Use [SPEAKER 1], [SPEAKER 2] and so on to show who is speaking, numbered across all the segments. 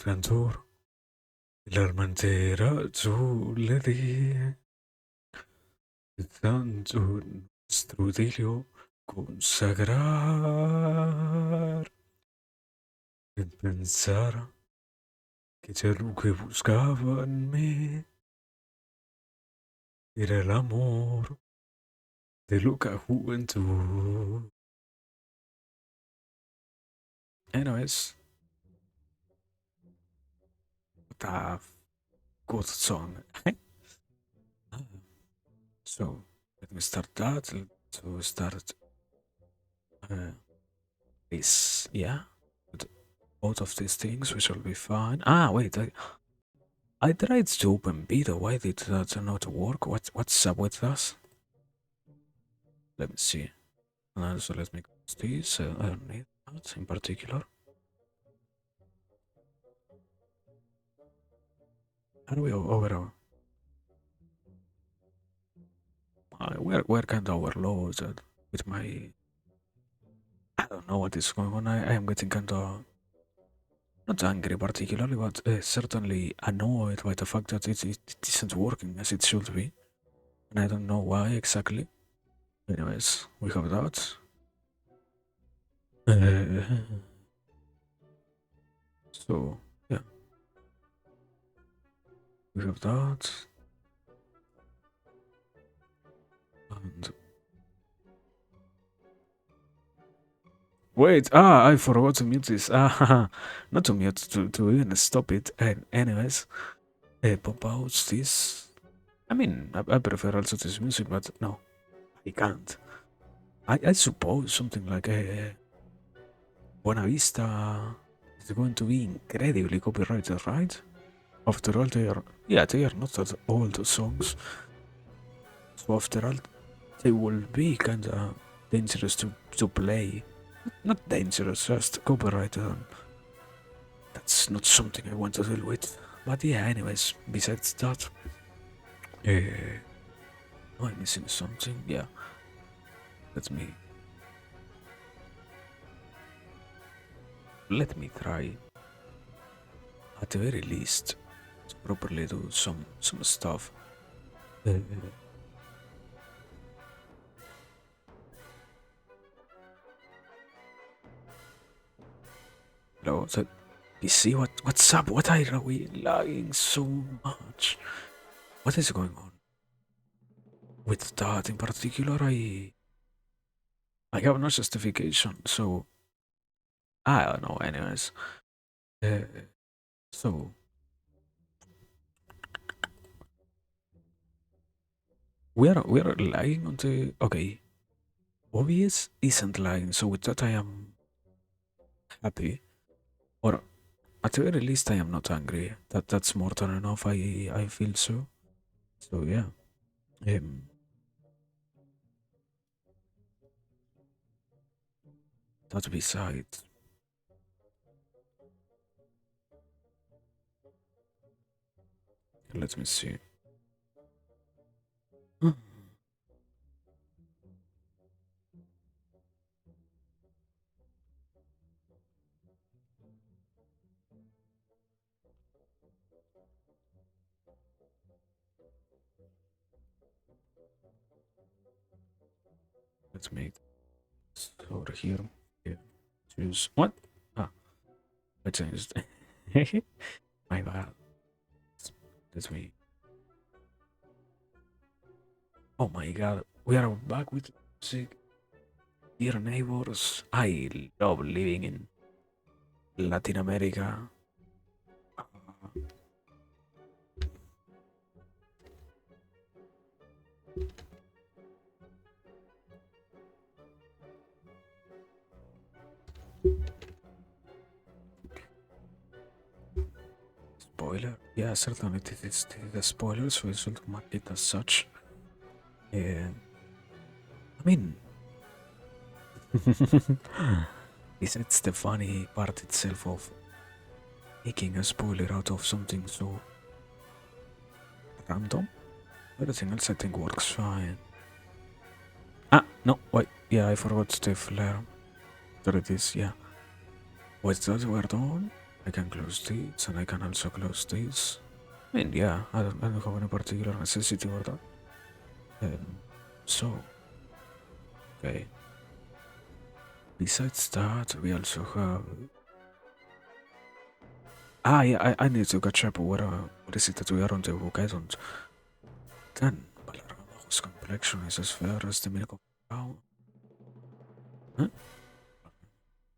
[SPEAKER 1] Cantor, l'almantera giuledi, tanto strudilio consagrar, e pensar que c'è lo que buscaba en mí, era el amor de loca juventud. Anyways, what a good song. So, let me start that. So start this, yeah. With both of these things, we shall be fine. Ah, wait, I tried to open beta. Why did that not work? What's up with us? Let me see. So let me close this. I don't need that in particular. Are we overall? We're kind of overloaded with my. I don't know what is going on. I am getting kind of not angry particularly, but certainly annoyed by the fact that it isn't working as it should be, and I don't know why exactly. Anyways, we have that. So yeah, we have that. And wait, I forgot to mute this. Not to mute, to even stop it. And anyways, pop out this. I mean, I prefer also this music, but no, I can't. I suppose something like Buena Vista is going to be incredibly copyrighted, right? After all, they are not that old songs. So after all, they will be kinda dangerous to play. Not dangerous, just copyrighted. That's not something I want to deal with. But yeah, anyways, besides that, am I missing something? Yeah, let me try at the very least to properly do some stuff. Hello, so you see what's up? What are we lagging so much? What is going on with that in particular? I have no justification, so I don't know. Anyways, uh, so we are lagging on the okay. OBS isn't lagging, so with that I am happy, or at the very least I am not angry. That's more than enough. I feel so. So yeah. Um, that besides, let me see. Let's make this over here. Yeah. Choose what? Ah, I changed. My bad. Let me. Oh my god, we are back with music. Dear neighbors, I love living in Latin America. Spoiler? Yeah, certainly this is the spoiler, so it should mark it as such. I mean, it's the funny part itself of making a spoiler out of something so random. Everything else I think works fine. Ah, no, wait, I forgot the flare. There it is, yeah. What's that we're done? I can close this, and I can also close this. I mean, yeah, I don't have any particular necessity for that. Um, so, okay. Besides that, we also have. Yeah, I need to catch up. What is it that we are on the book? I don't. Then, Balarama's complexion is as fair as the milk of a cow. Huh?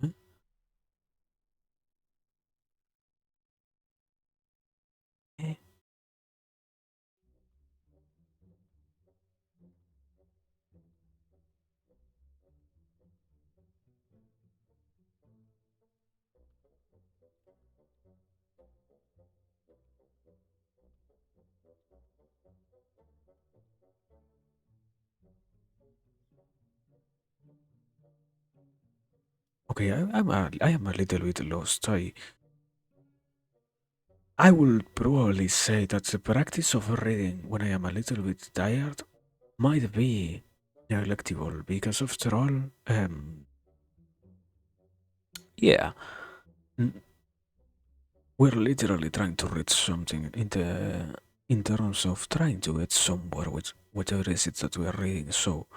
[SPEAKER 1] Huh? Eh? Okay, I am a little bit lost. I will probably say that the practice of reading when I am a little bit tired might be neglectable because after all, yeah, we're literally trying to read something in terms of trying to get somewhere with whatever it is that we are reading. So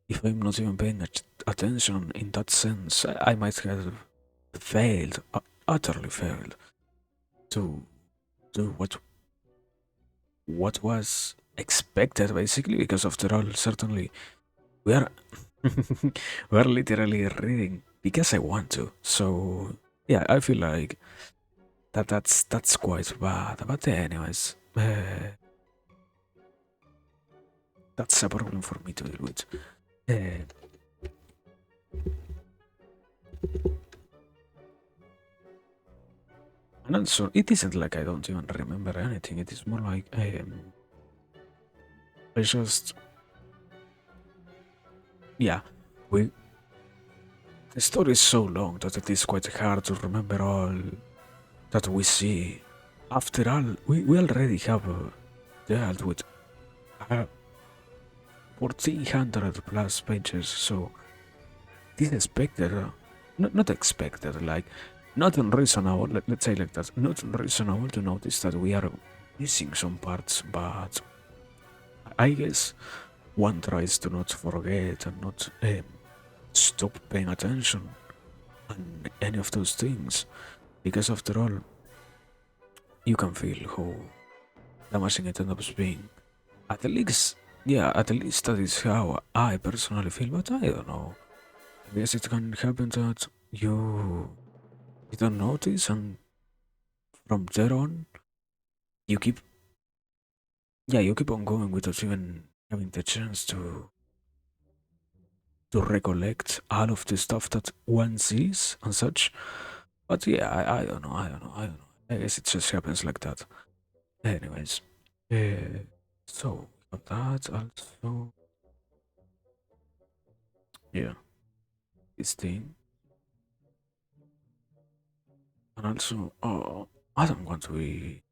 [SPEAKER 1] if I'm not even paying attention in that sense, I might have failed, utterly failed to do what was expected basically because after all certainly we are we are literally reading because I want to. So yeah, I feel like that's quite bad. But anyways, that's a problem for me to deal with. Uh, and also, it isn't like I don't even remember anything. It is more like I just yeah, we the story is so long that it is quite hard to remember all that we see. After all, we already have dealt with uh, 1400 plus pages, so this expected, not expected, like not unreasonable, let's say like that, not unreasonable to notice that we are missing some parts, but I guess one tries to not forget and not stop paying attention on any of those things, because after all, you can feel how damaging it ends up being. At least, yeah, at least that is how I personally feel, but I don't know. I guess it can happen that you don't notice, and from there on, you keep, yeah, you keep on going without even having the chance to recollect all of the stuff that one sees and such. But yeah, I don't know, I don't know. I guess it just happens like that. Anyways, uh, so we got that also. Yeah, this thing, and also, oh, I don't want to be.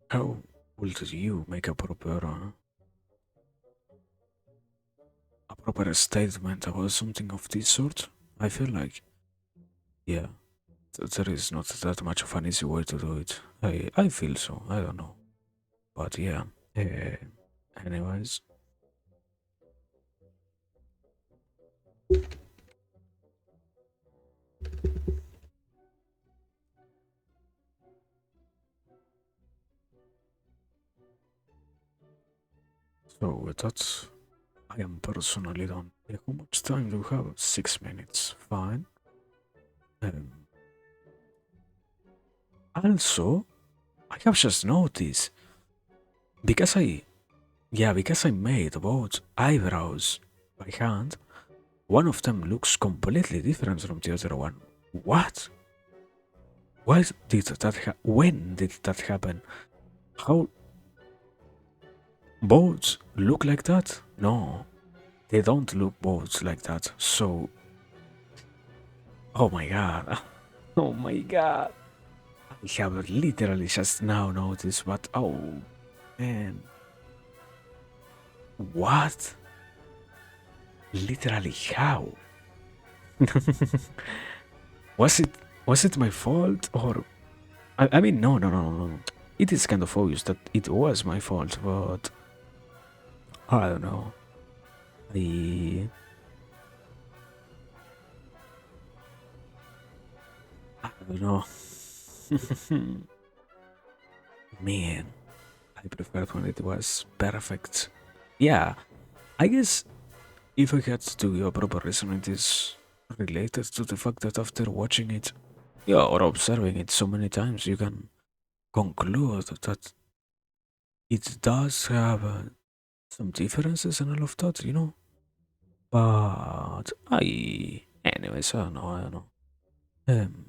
[SPEAKER 1] How would you make a proper statement about something of this sort? I feel like, yeah, there is not that much of an easy way to do it. I feel so. I don't know, but yeah. Uh, anyways, so with that, I am personally done. How much time do we have? 6 minutes. Fine. Um, also, I have just noticed because because I made both eyebrows by hand. One of them looks completely different from the other one. What? Why did that when did that happen? How boats look like that? No, they don't look boats like that. So, oh my god. Oh my god. I have literally just now noticed, but oh man. What? Literally how? was it was it my fault or I mean no. It is kind of obvious that it was my fault, but I don't know. I I don't know. Man, I preferred when it was perfect. Yeah, I guess if I had to give a proper reason, it is related to the fact that after watching it, yeah, or observing it so many times, you can conclude that it does have some differences and all of that, you know. But anyways, I don't know. Um,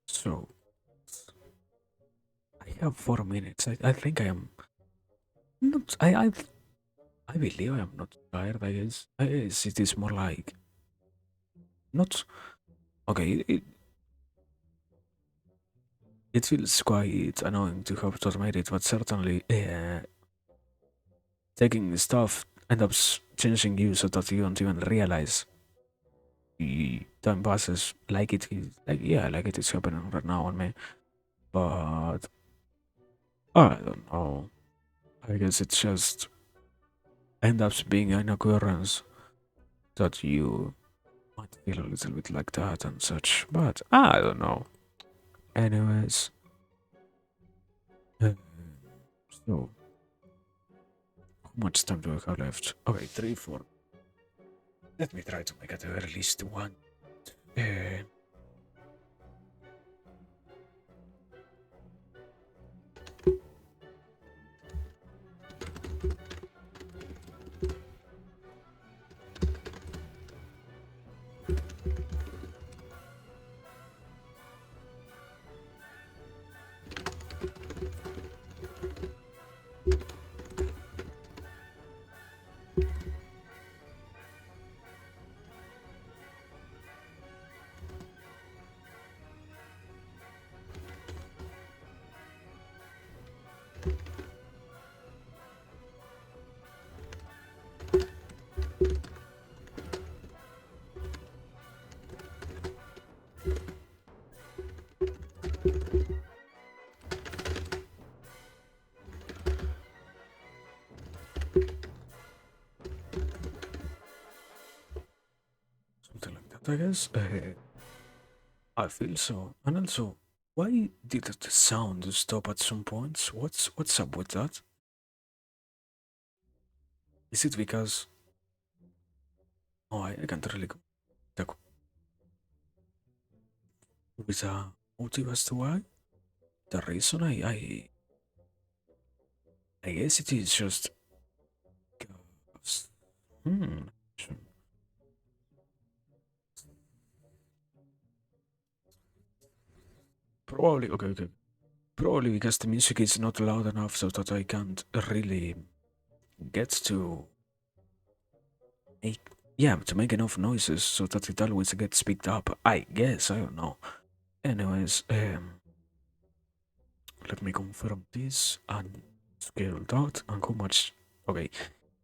[SPEAKER 1] so I have 4 minutes. I think I am not. I believe I am not tired. I guess it is more like not. Okay, it feels quite annoying to have to admit it, but certainly taking stuff ends up changing you so that you don't even realize the time passes like it is like yeah like it is happening right now on me. But I don't know. I guess it just ends up being an occurrence that you might feel a little bit like that and such. But I don't know. Anyways, uh, so how much time do I have left? Okay, 3, 4. Let me try to make it at least one. Uh, Something like that, I guess. I feel so. And also, why did the sound stop at some points? What's up with that? Is it because I can't really talk with a motive as to why? The reason I guess it is just 'cause- hmm. Probably okay. Probably because the music is not loud enough so that I can't really get to make yeah to make enough noises so that it always gets picked up. I guess I don't know. Anyways, let me confirm this and scale that and how much. Okay,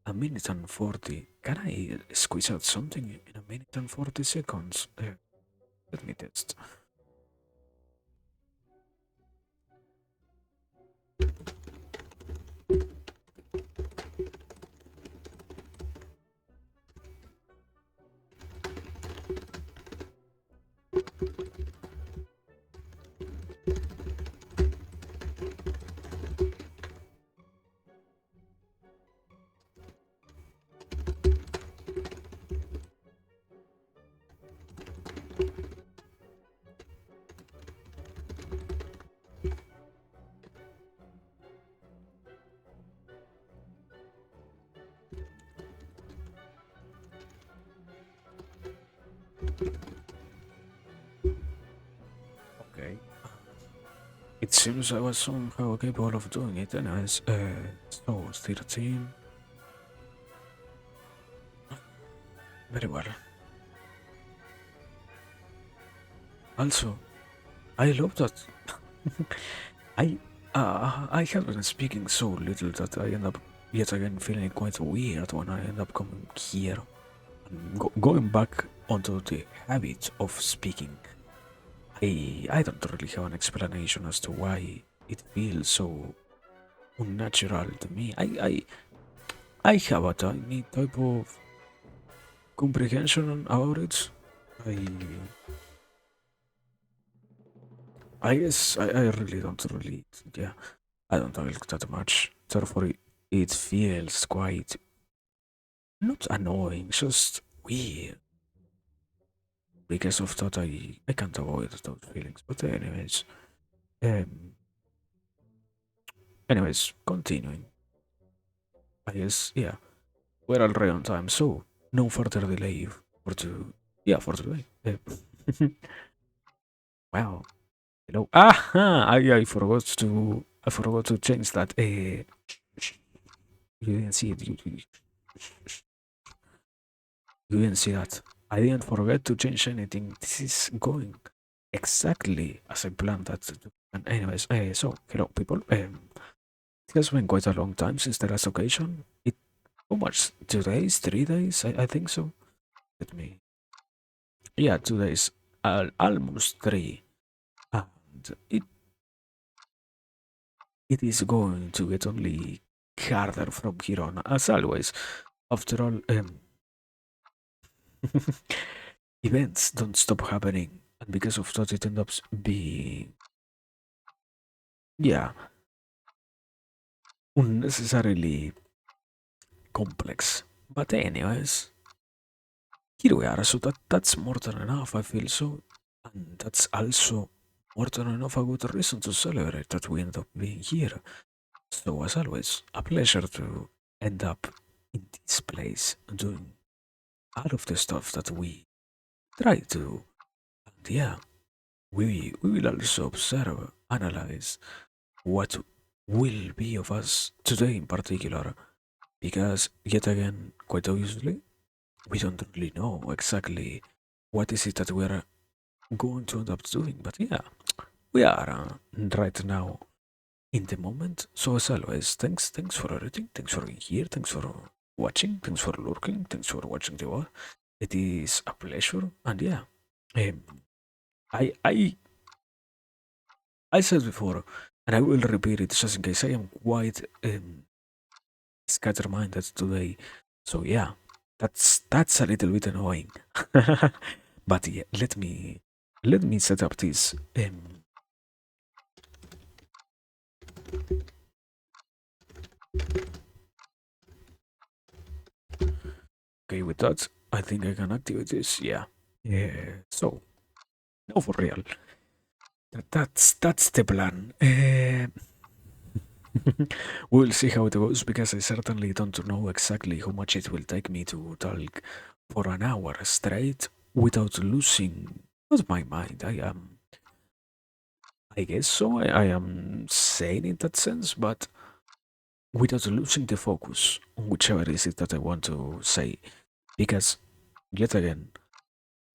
[SPEAKER 1] a minute and 40. Can I squeeze out something in a minute and 40 seconds? Let me test. Okay. It seems I was somehow capable of doing it, anyways. So 13. Very well. Also, I love that I I have been speaking so little that I end up yet again feeling quite weird when I end up coming here and going back onto the habit of speaking. I don't really have an explanation as to why it feels so unnatural to me. I have a tiny type of comprehension about it. I I guess I really don't really, yeah, I don't talk that much. Therefore, it feels quite not annoying, just weird. Because of that, I can't avoid those feelings. But um, continuing. I guess, yeah, we're already on time, so no further delay for to, yeah, for today. Wow. Hello. Aha! I forgot to change that. You didn't see it. You didn't see that. I didn't forget to change anything. This is going exactly as I planned that to do. And anyways, so hello people. It has been quite a long time since the last occasion. How much? 2 days? 3 days? I think so. Let me. Yeah, 2 days. Almost three. And it is going to get only harder from here on, as always. After all, events don't stop happening, and because of that, it ends up being, yeah, unnecessarily complex. But anyways, here we are. So that's more than enough. I feel so, and that's also more than enough a good reason to celebrate that we end up being here. So as always, a pleasure to end up in this place doing all of the stuff that we try to. And yeah, we will also observe, analyze what will be of us today in particular, because yet again, quite obviously, we don't really know exactly what is it that we're going to end up doing. But yeah, we are right now in the moment. So as always, thanks for everything. Thanks for being here. Thanks for watching. Thanks for lurking. Thanks for watching the war. It is a pleasure. And yeah, um, I I I said before, and I will repeat it just in case I am quite scatterminded today. So yeah, that's a little bit annoying. But yeah, let me set up this. Okay, with that, I think I can activate this. Yeah. Yeah. So no, for real. That's the plan. We'll see how it goes because I certainly don't know exactly how much it will take me to talk for an hour straight without losing not my mind. I guess so. I am sane in that sense, but without losing the focus on whichever it is that I want to say. Because yet again,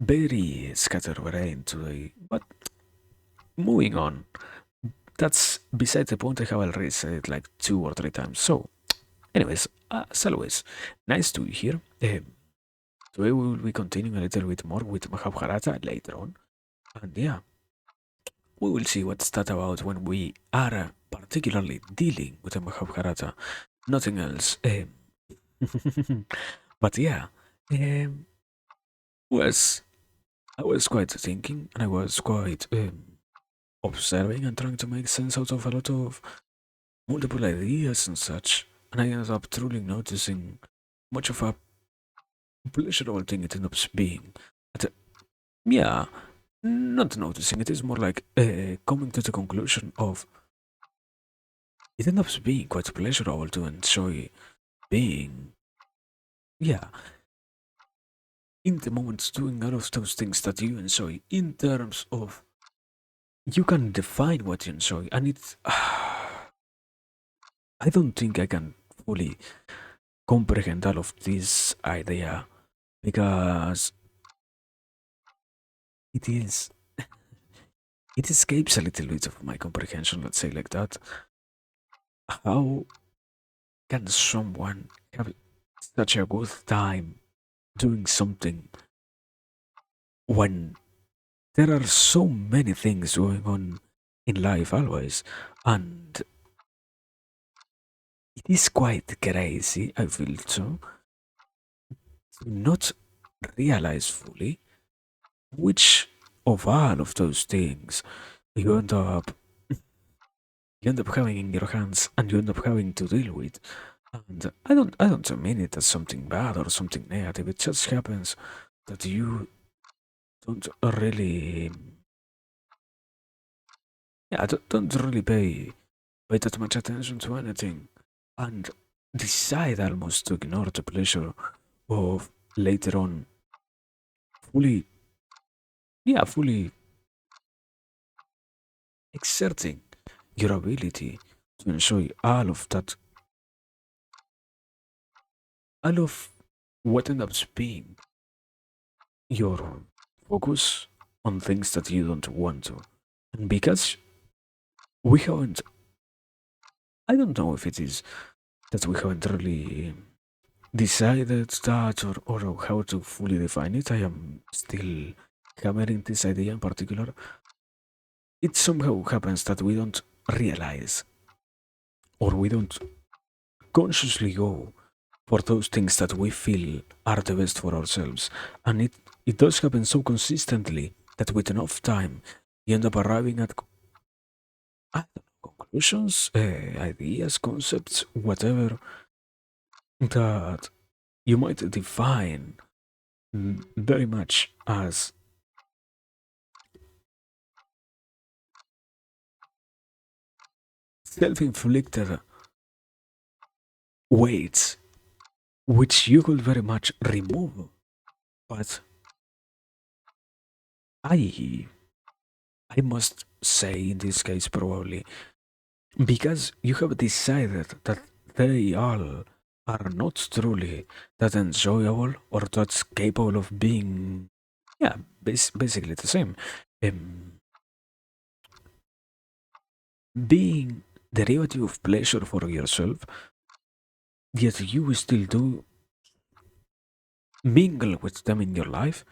[SPEAKER 1] very scatterbrained today. But moving on. That's beside the point. I have already said it like 2 or 3 times. So, anyways, as always, nice to be here. Today we will be continuing a little bit more with Mahabharata later on. And yeah, we will see what's that about when we are particularly dealing with the Mahabharata. Nothing else. But yeah, um, was I was quite thinking and I was quite observing and trying to make sense out of a lot of multiple ideas and such, and I ended up truly noticing much of a pleasurable thing it ends up being. But, yeah, not noticing, it is more like coming to the conclusion of it ends up being quite pleasurable to enjoy being, yeah, in the moment doing all of those things that you enjoy in terms of you can define what you enjoy, and it's. I don't think I can fully comprehend all of this idea because it is it escapes a little bit of my comprehension, let's say like that. How can someone have such a good time doing something when there are so many things going on in life always? And it is quite crazy, I feel so, to not realize fully which of all of those things you end up you end up having in your hands and you end up having to deal with. And I don't mean it as something bad or something negative. It just happens that you don't really, yeah, don't really pay that much attention to anything, and decide almost to ignore the pleasure of later on fully, yeah, fully exerting your ability to enjoy all of what ends up being your focus on things that you don't want to. And because we haven't, I don't know if it is that we haven't really decided that or how to fully define it. I am still hammering this idea in particular. It somehow happens that we don't realize or we don't consciously go for those things that we feel are the best for ourselves. And it does happen so consistently that with enough time, you end up arriving at I don't know, conclusions, ideas, concepts, whatever that you might define very much as self inflicted weights, which you could very much remove. But I, I must say in this case, probably because you have decided that they all are not truly that enjoyable or that's capable of being, yeah, basically the same. Um, being derivative of pleasure for yourself, yet you still do mingle with them in your life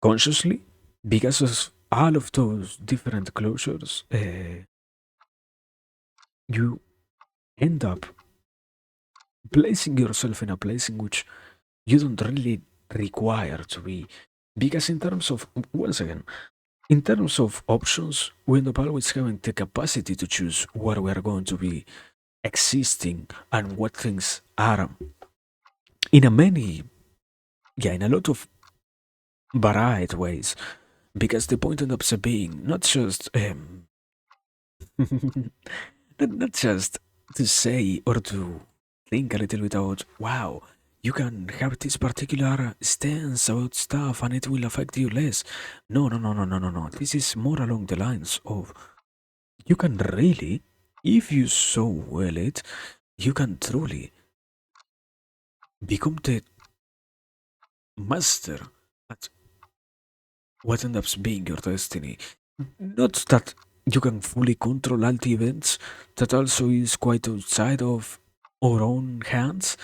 [SPEAKER 1] consciously because of all of those different closures. You end up placing yourself in a place in which you don't really require to be. Because, in terms of, once again, in terms of options, we end up always having the capacity to choose where we are going to be existing and what things are in a many, yeah, in a lot of varied ways. Because the point ends up being not just not just to say or to think a little bit about, wow, you can have this particular stance about stuff and it will affect you less. No, no, no, no, no, no, no. This is more along the lines of you can really, if you so will it, you can truly become the master at what ends up being your destiny. Not that you can fully control all the events, that also is quite outside of our own hands,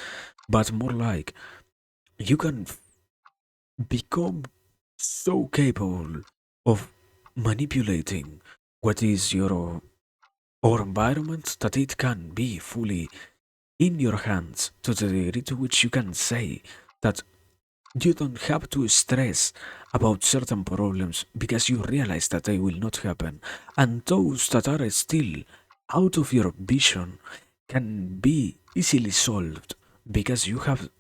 [SPEAKER 1] but more like you can become so capable of manipulating what is your or environment that it can be fully in your hands to the degree to which you can say that you don't have to stress about certain problems because you realize that they will not happen, and those that are still out of your vision can be easily solved because you have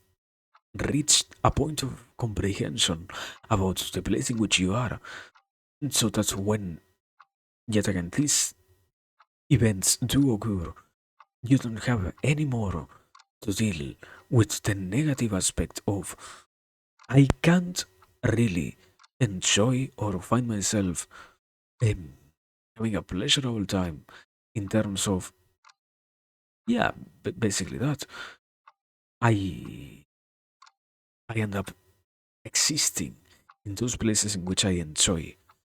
[SPEAKER 1] reached a point of comprehension about the place in which you are. So that when, yet again, these events do occur, you don't have any more to deal with the negative aspect of I can't really enjoy or find myself um, having a pleasurable time in terms of, yeah, basically that. I I end up existing in those places in which I enjoy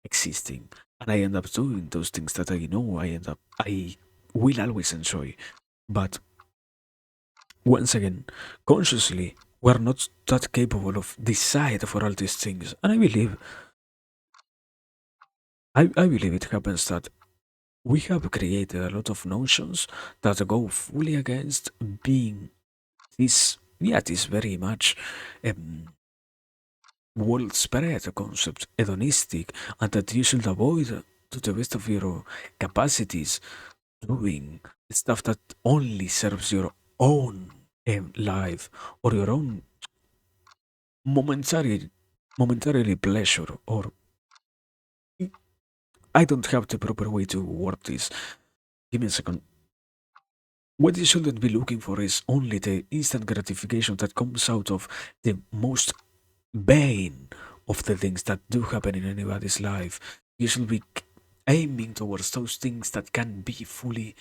[SPEAKER 1] existing. And I end up doing those things that I know I will always enjoy. But once again, consciously, we're not that capable of decide for all these things. And I believe it happens that we have created a lot of notions that go fully against being this very much um, world spread concept, hedonistic, and that you should avoid to the best of your capacities doing stuff that only serves your own life or your own momentary momentarily pleasure. Or I don't have the proper way to word this. Give me a second. What you shouldn't be looking for is only the instant gratification that comes out of the most bane of the things that do happen in anybody's life. You should be aiming towards those things that can be fully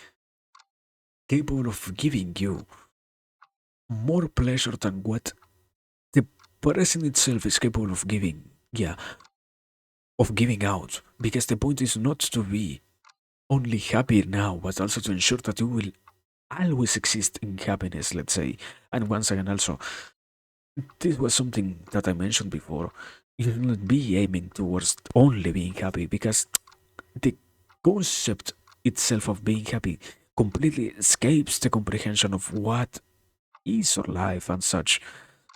[SPEAKER 1] capable of giving you more pleasure than what the present itself is capable of giving. Yeah, of giving out. Because the point is not to be only happy now, but also to ensure that you will always exist in happiness, let's say. And once again, also, this was something that I mentioned before. You shouldn't be aiming towards only being happy because the concept itself of being happy completely escapes the comprehension of what is our life and such.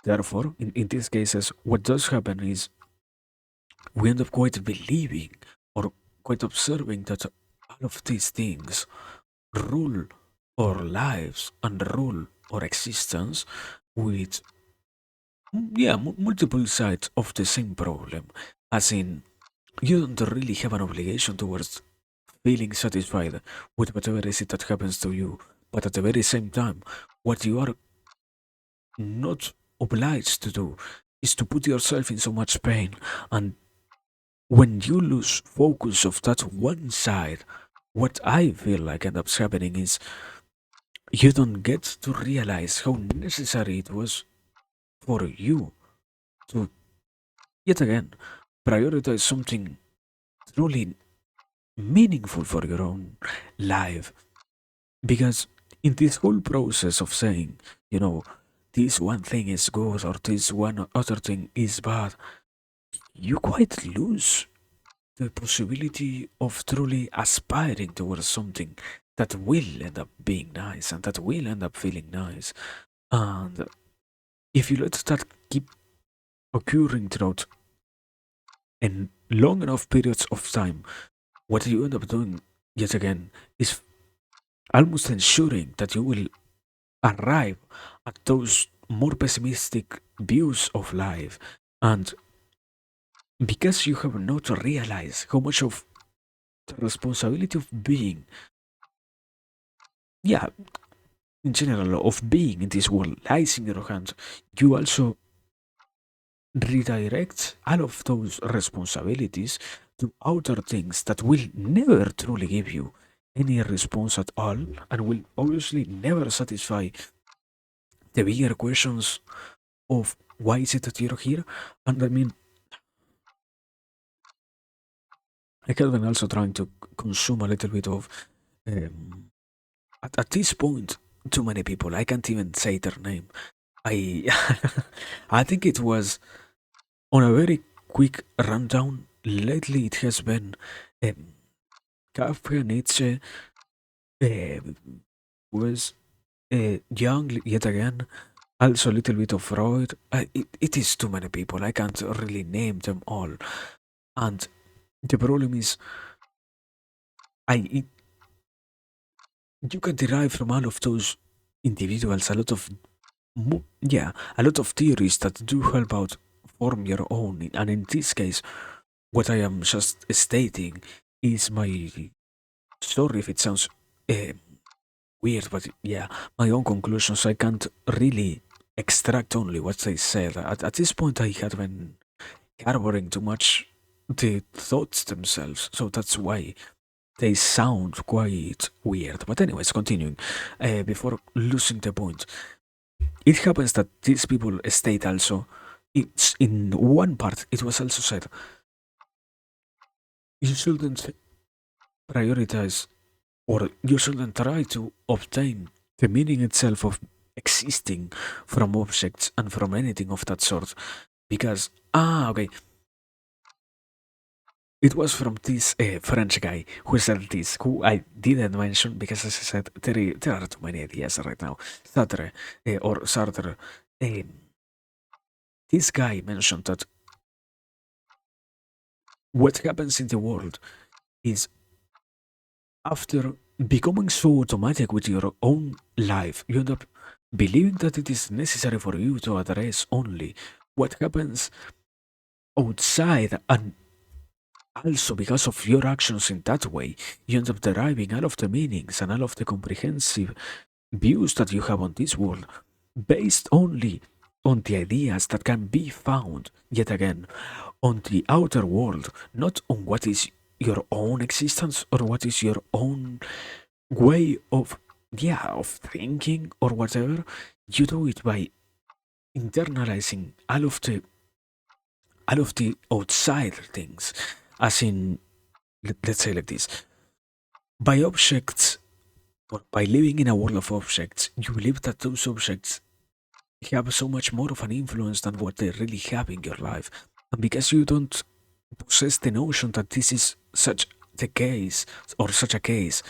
[SPEAKER 1] Therefore, in these cases, what does happen is we end up quite believing or quite observing that all of these things rule our lives and rule our existence with multiple sides of the same problem. As in, you don't really have an obligation towards feeling satisfied with whatever it is that happens to you, but at the very same time, what you are not obliged to do is to put yourself in so much pain. And when you lose focus of that one side, what I feel like ends up happening is you don't get to realize how necessary it was for you to, yet again, prioritize something truly meaningful for your own life. Because in this whole process of saying, you know, this one thing is good or this one other thing is bad, you quite lose the possibility of truly aspiring towards something that will end up being nice and that will end up feeling nice. And if you let that keep occurring throughout and long enough periods of time, what you end up doing yet again is almost ensuring that you will arrive at those more pessimistic views of life. And because you have not realized how much of the responsibility of being, yeah, in general, of being in this world lies in your hands, you also redirect all of those responsibilities to outer things that will never truly give you any response at all and will obviously never satisfy the bigger questions of why is it that you're here. And I mean, I have been also trying to consume a little bit of um, at this point too many people, I can't even say their name. I I think it was on a very quick rundown. Lately it has been um, Kafka, Nietzsche, uh, was Young yet again, also a little bit of Freud. It is too many people. I can't really name them all. And the problem is, I it, you can derive from all of those individuals a lot of a lot of theories that do help out form your own. And in this case, what I am just stating is my sorry if it sounds uh, weird, but yeah, my own conclusions. I can't really extract only what they said. At this point, I had been harboring too much the thoughts themselves, so that's why they sound quite weird. But anyways, continuing, before losing the point, it happens that these people state also it's in one part it was also said you shouldn't prioritize or you shouldn't try to obtain the meaning itself of existing from objects and from anything of that sort because okay, it was from this French guy who said this, who I didn't mention because, as I said, there are too many ideas right now. Sartre, or Sartre. Um, this guy mentioned that what happens in the world is after becoming so automatic with your own life, you end up believing that it is necessary for you to address only what happens outside and also, because of your actions in that way, you end up deriving all of the meanings and all of the comprehensive views that you have on this world based only on the ideas that can be found, yet again, on the outer world, not on what is your own existence or what is your own way of, yeah, of thinking or whatever. You do it by internalizing all of the outside things, as in, let's say like this, by objects or by living in a world of objects, you believe that those objects have so much more of an influence than what they really have in your life. And because you don't possess the notion that this is such the case or such a case,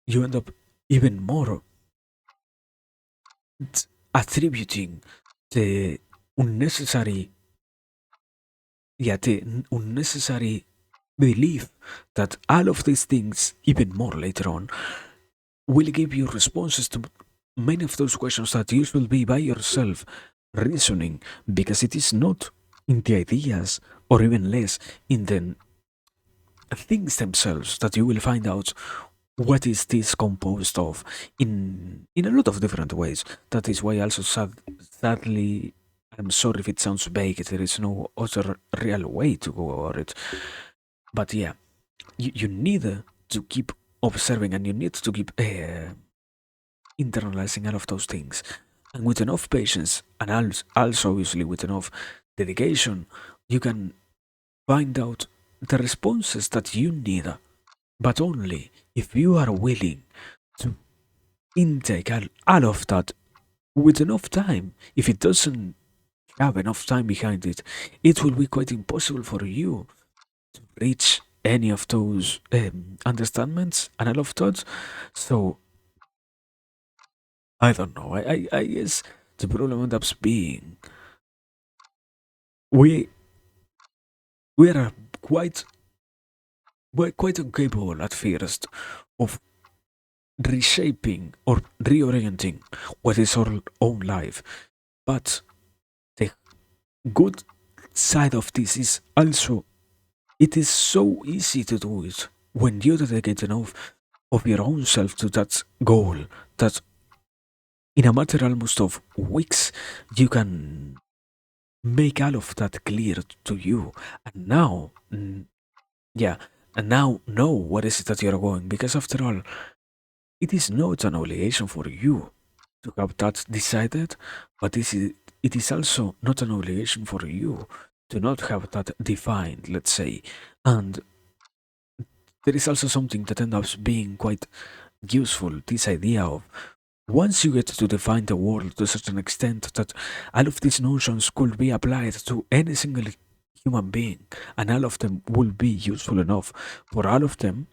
[SPEAKER 1] you end up even more attributing the unnecessary, yeah, the unnecessary belief that all of these things, even more later on, will give you responses to many of those questions that you will be by yourself reasoning because it is not in the ideas or even less in the things themselves that you will find out what is this composed of in a lot of different ways. That is why also sadly, I'm sorry if it sounds vague, there is no other real way to go about it. But yeah, you need to keep observing and you need to keep internalizing all of those things. And with enough patience and also obviously with enough dedication, you can find out the responses that you need, but only if you are willing to intake all of that with enough time. If it doesn't have enough time behind it, it will be quite impossible for you to reach any of those understandments and all of thoughts. So I don't know. I guess the problem ends up being we we are quite we're quite incapable at first of reshaping or reorienting what is our own life. But the good side of this is also it is so easy to do it when you dedicate enough of your own self to that goal that in a matter almost of weeks you can make all of that clear to you and now yeah and now know what is it that you're going because after all it is not an obligation for you to have that decided, but it is also not an obligation for you to not have that defined, let's say. And there is also something that ends up being quite useful, this idea of once you get to define the world to such an extent that all of these notions could be applied to any single human being, and all of them will be useful enough for all of them,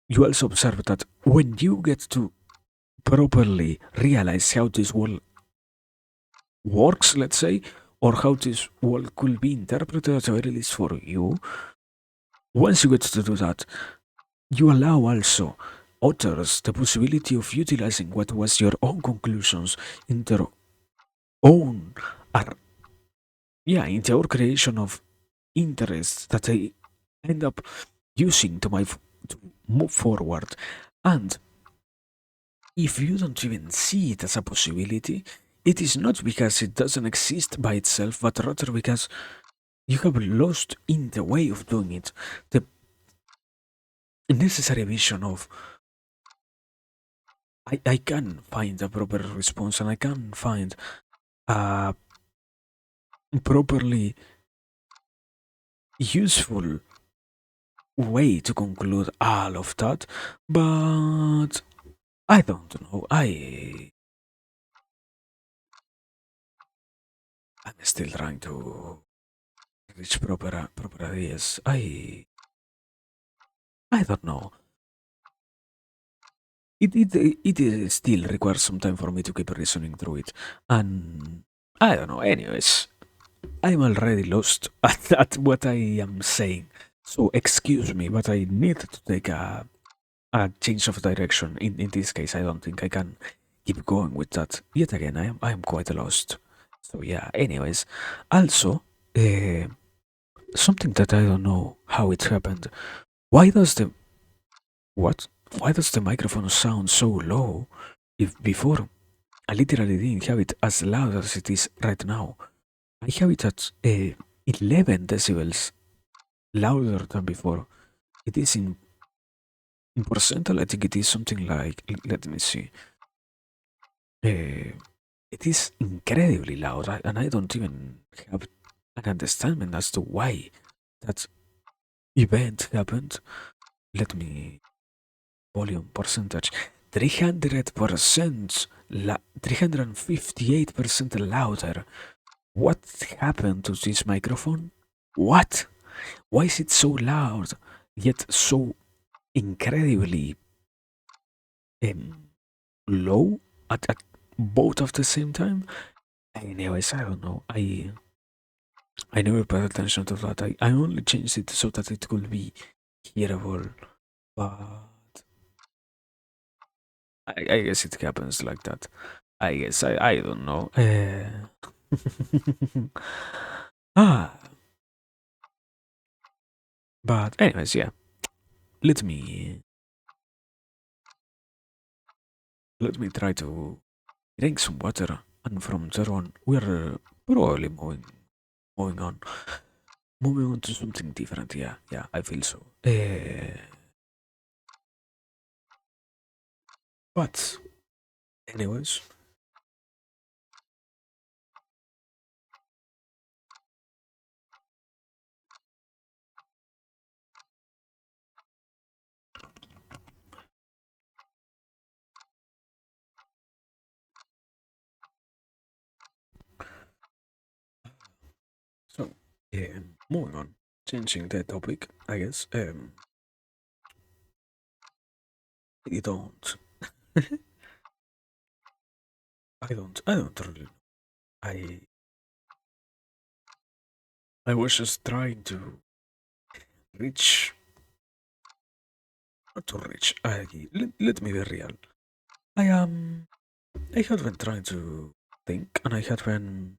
[SPEAKER 1] you also observe that when you get to properly realize how this world works, let's say, or how this world could be interpreted at the very least for you, once you get to do that, you allow also others the possibility of utilizing what was your own conclusions in their own, ar- yeah, in their creation of interests that they end up using to move forward. And if you don't even see it as a possibility, it is not because it doesn't exist by itself, but rather because you have lost in the way of doing it the necessary vision of I can find a proper response and I can find a properly useful way to conclude all of that, but I don't know. I'm still trying to reach proper ideas. I don't know. It still requires some time for me to keep reasoning through it, and I don't know. Anyways, I'm already lost at what I am saying. So excuse me, but I need to take a change of direction. In this case, I don't think I can keep going with that. Yet again, I am quite lost. So yeah. Anyways, also, something that I don't know how it happened. Why does the what? Why does the microphone sound so low? If before I literally didn't have it as loud as it is right now. I have it at 11 decibels louder than before. It is in percentile. I think it is something like. Let me see. Uh, it is incredibly loud, and I don't even have an understanding as to why that event happened. Let me volume percentage 300%, 358% louder. What happened to this microphone? What? Why is it so loud yet so incredibly um, low at both of the same time? Anyways, I don't know. I never paid attention to that. I only changed it so that it could be hearable, but I guess it happens like that. I guess I don't know. Ah, but anyways, yeah. Let me let me try to drink some water, and from there on, we're probably moving on, moving on to something different. Yeah, yeah, I feel so. But anyways, so moving on, changing the topic, I guess. I don't, I don't really. I, I was just trying to reach, not to reach. Let me be real. I am. I had been trying to think, and I had been.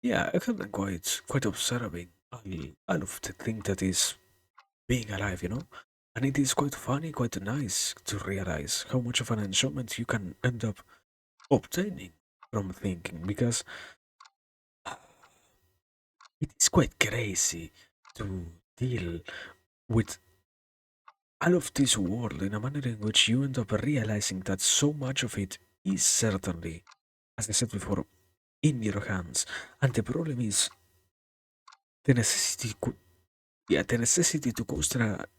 [SPEAKER 1] Yeah, I have been quite observing all of the thing that is being alive, and it is quite funny, quite nice to realize how much of an enjoyment you can end up obtaining from thinking, because it is quite crazy to deal with all of this world in a manner in which you end up realizing that so much of it is certainly, as I said before, in your hands. And the problem is the necessity, yeah, the necessity to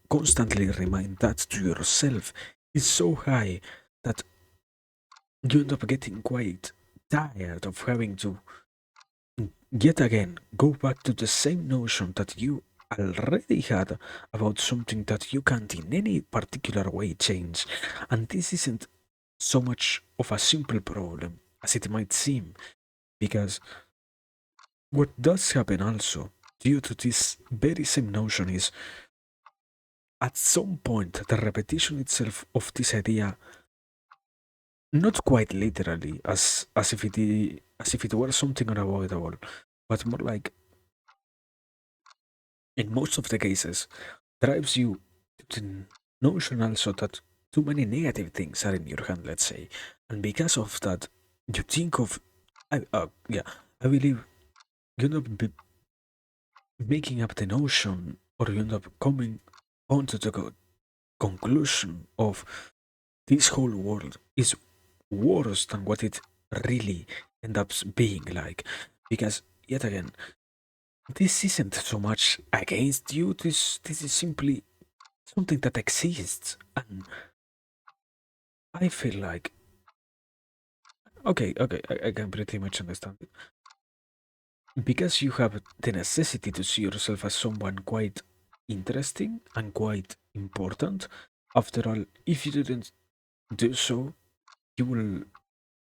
[SPEAKER 1] constantly remind that to yourself is so high that you end up getting quite tired of having to yet again go back to the same notion that you already had about something that you can't in any particular way change. And this isn't so much of a simple problem as it might seem, because what does happen also due to this very same notion is at some point the repetition itself of this idea, not quite literally as if it were something unavoidable, but more like in most of the cases drives you to the notion also that too many negative things are in your hand, let's say, and because of that you think of yeah, I believe you end up making up the notion, or you end up coming onto the conclusion of this whole world is worse than what it really end up being like. Because, yet again, this isn't so much against you, this is simply something that exists. And I feel like, okay, I can pretty much understand it. Because you have the necessity to see yourself as someone quite interesting and quite important. After all, if you didn't do so, you will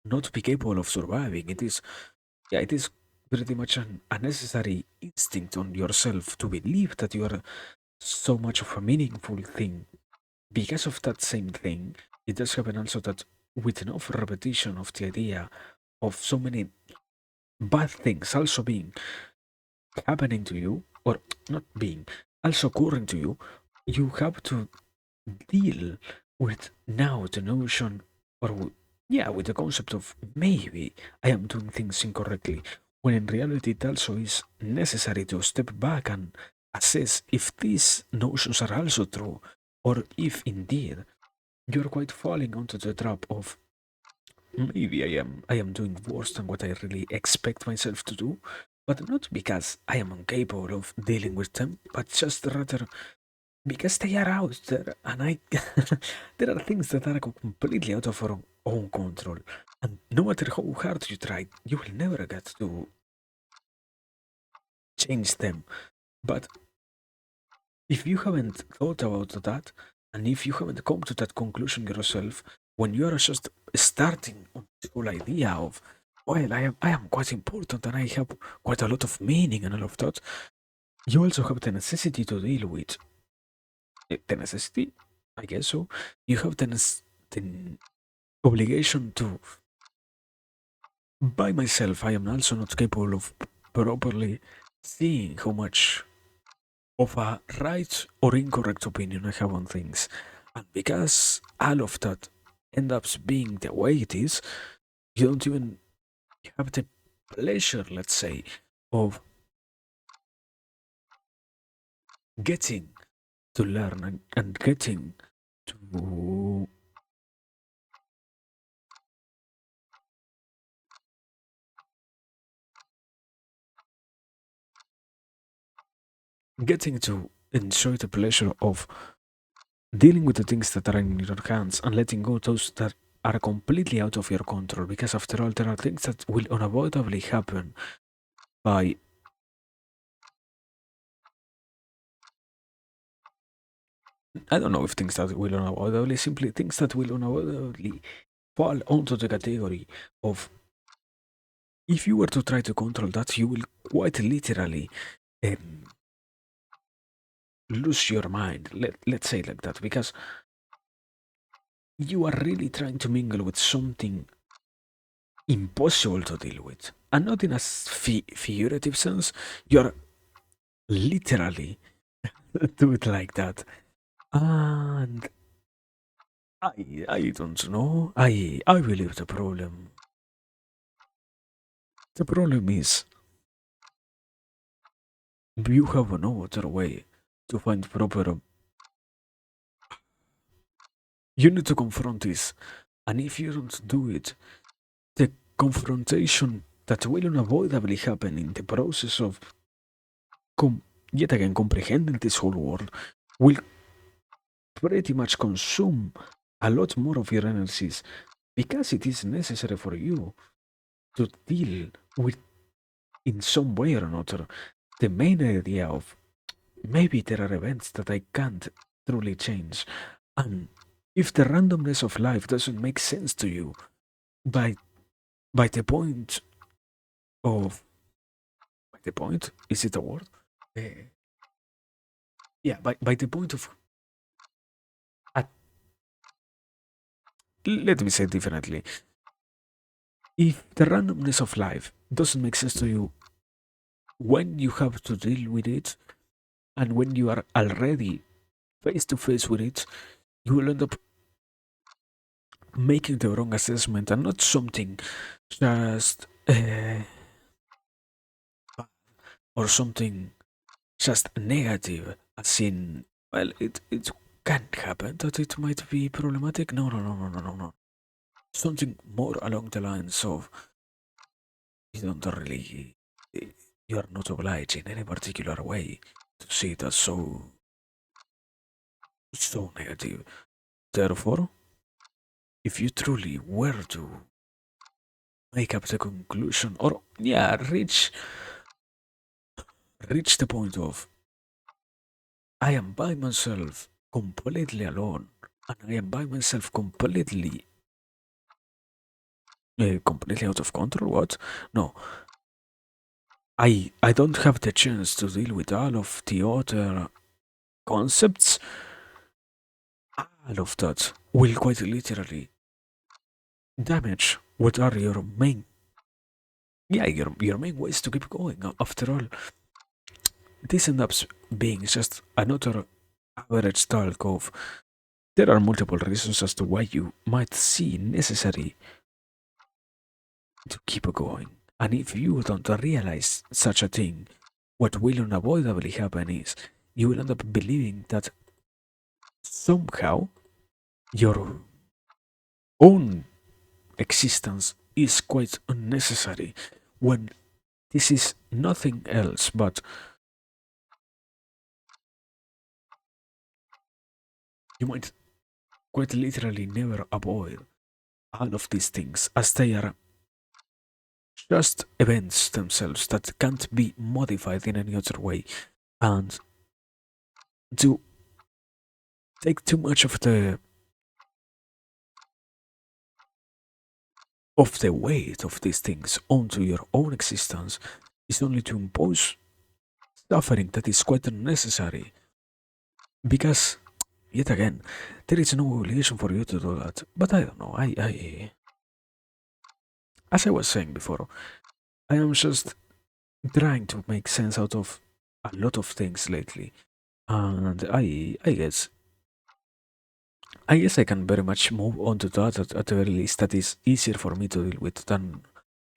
[SPEAKER 1] not be capable of surviving. It is, yeah, it is pretty much a necessary instinct on yourself to believe that you are so much of a meaningful thing. Because of that same thing, it does happen also that with enough repetition of the idea of so many bad things also being happening to you, or not being, also occurring to you, you have to deal with now the notion, or yeah, with the concept of maybe I am doing things incorrectly, when in reality it also is necessary to step back and assess if these notions are also true, or if indeed you're quite falling onto the trap of maybe I am doing worse than what I really expect myself to do, but not because I am incapable of dealing with them, but just rather because they are out there, and I there are things that are completely out of our own control, and no matter how hard you try, you will never get to change them. But if you haven't thought about that, and if you haven't come to that conclusion yourself, when you are just starting on the whole idea of, well, I am quite important and I have quite a lot of meaning and all of that, you also have the necessity to deal with the necessity, I guess so. You have the obligation to, by myself, I am also not capable of properly seeing how much of a right or incorrect opinion I have on things. And because all of that ends up being the way it is, you don't even have the pleasure, let's say, of getting to learn and getting to enjoy the pleasure of dealing with the things that are in your hands and letting go those that are completely out of your control, because after all there are things that will unavoidably happen by, I don't know if things that will unavoidably, simply things that will unavoidably fall onto the category of, if you were to try to control that, you will quite literally um, lose your mind. Let's say like that, because you are really trying to mingle with something impossible to deal with. And not in a figurative sense, you're literally do it like that. And I don't know. I believe the problem is you have no other way to find proper. You need to confront this, and if you don't do it, the confrontation that will unavoidably happen in the process of yet again comprehending this whole world will pretty much consume a lot more of your energies, because it is necessary for you to deal with, in some way or another, the main idea of maybe there are events that I can't truly change. And if the randomness of life doesn't make sense to you by by the point of by the point, is it a word? Uh, yeah, by the point of, at, let me say it differently. If the randomness of life doesn't make sense to you when you have to deal with it, and when you are already face to face with it, you will end up making the wrong assessment, and not something just or something just negative, as in, well, it can happen that it might be problematic. No, no, no, no, no, no, no. Something more along the lines of, you don't really, you are not obliged in any particular way to see it as so negative. Therefore, if you truly were to make up the conclusion, or yeah, reach the point of I am by myself completely alone, and I am by myself completely out of control. What? No, I don't have the chance to deal with all of the other concepts. All of that will quite literally damage what are your main, yeah, your main ways to keep going. After all, this ends up being just another average talk of there are multiple reasons as to why you might see necessary to keep going. And if you don't realize such a thing, what will unavoidably happen is you will end up believing that somehow your own existence is quite unnecessary when this is nothing else but you might quite literally never avoid all of these things as they are just events themselves that can't be modified in any other way. And to take too much of the weight of these things onto your own existence is only to impose suffering that is quite unnecessary. Because, yet again, there is no obligation for you to do that. But I don't know. As I was saying before, I am just trying to make sense out of a lot of things lately, and I guess I can very much move on to that at the very least. That is easier for me to deal with than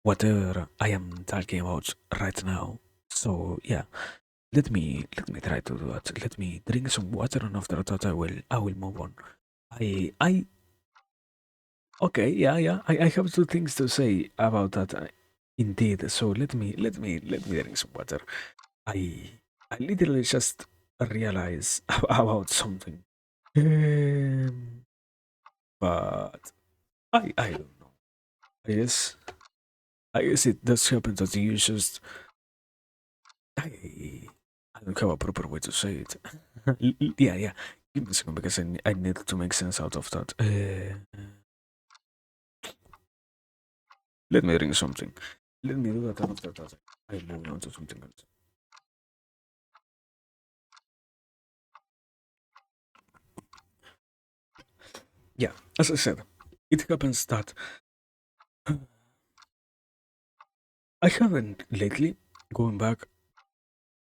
[SPEAKER 1] whatever I am talking about right now. So yeah, let me try to do that. Let me drink some water, and after that I will move on. I okay, yeah. I have two things to say about that. Indeed. So let me drink some water. I I literally just realized about something. Um, but I don't know. I guess I guess it does happen that you just I I don't have a proper way to say it. Yeah. Give me a second because I need to make sense out of that. Let me drink something. Let me do that, and after that I move on to something else. Yeah, as I said, it happens that I haven't lately going back.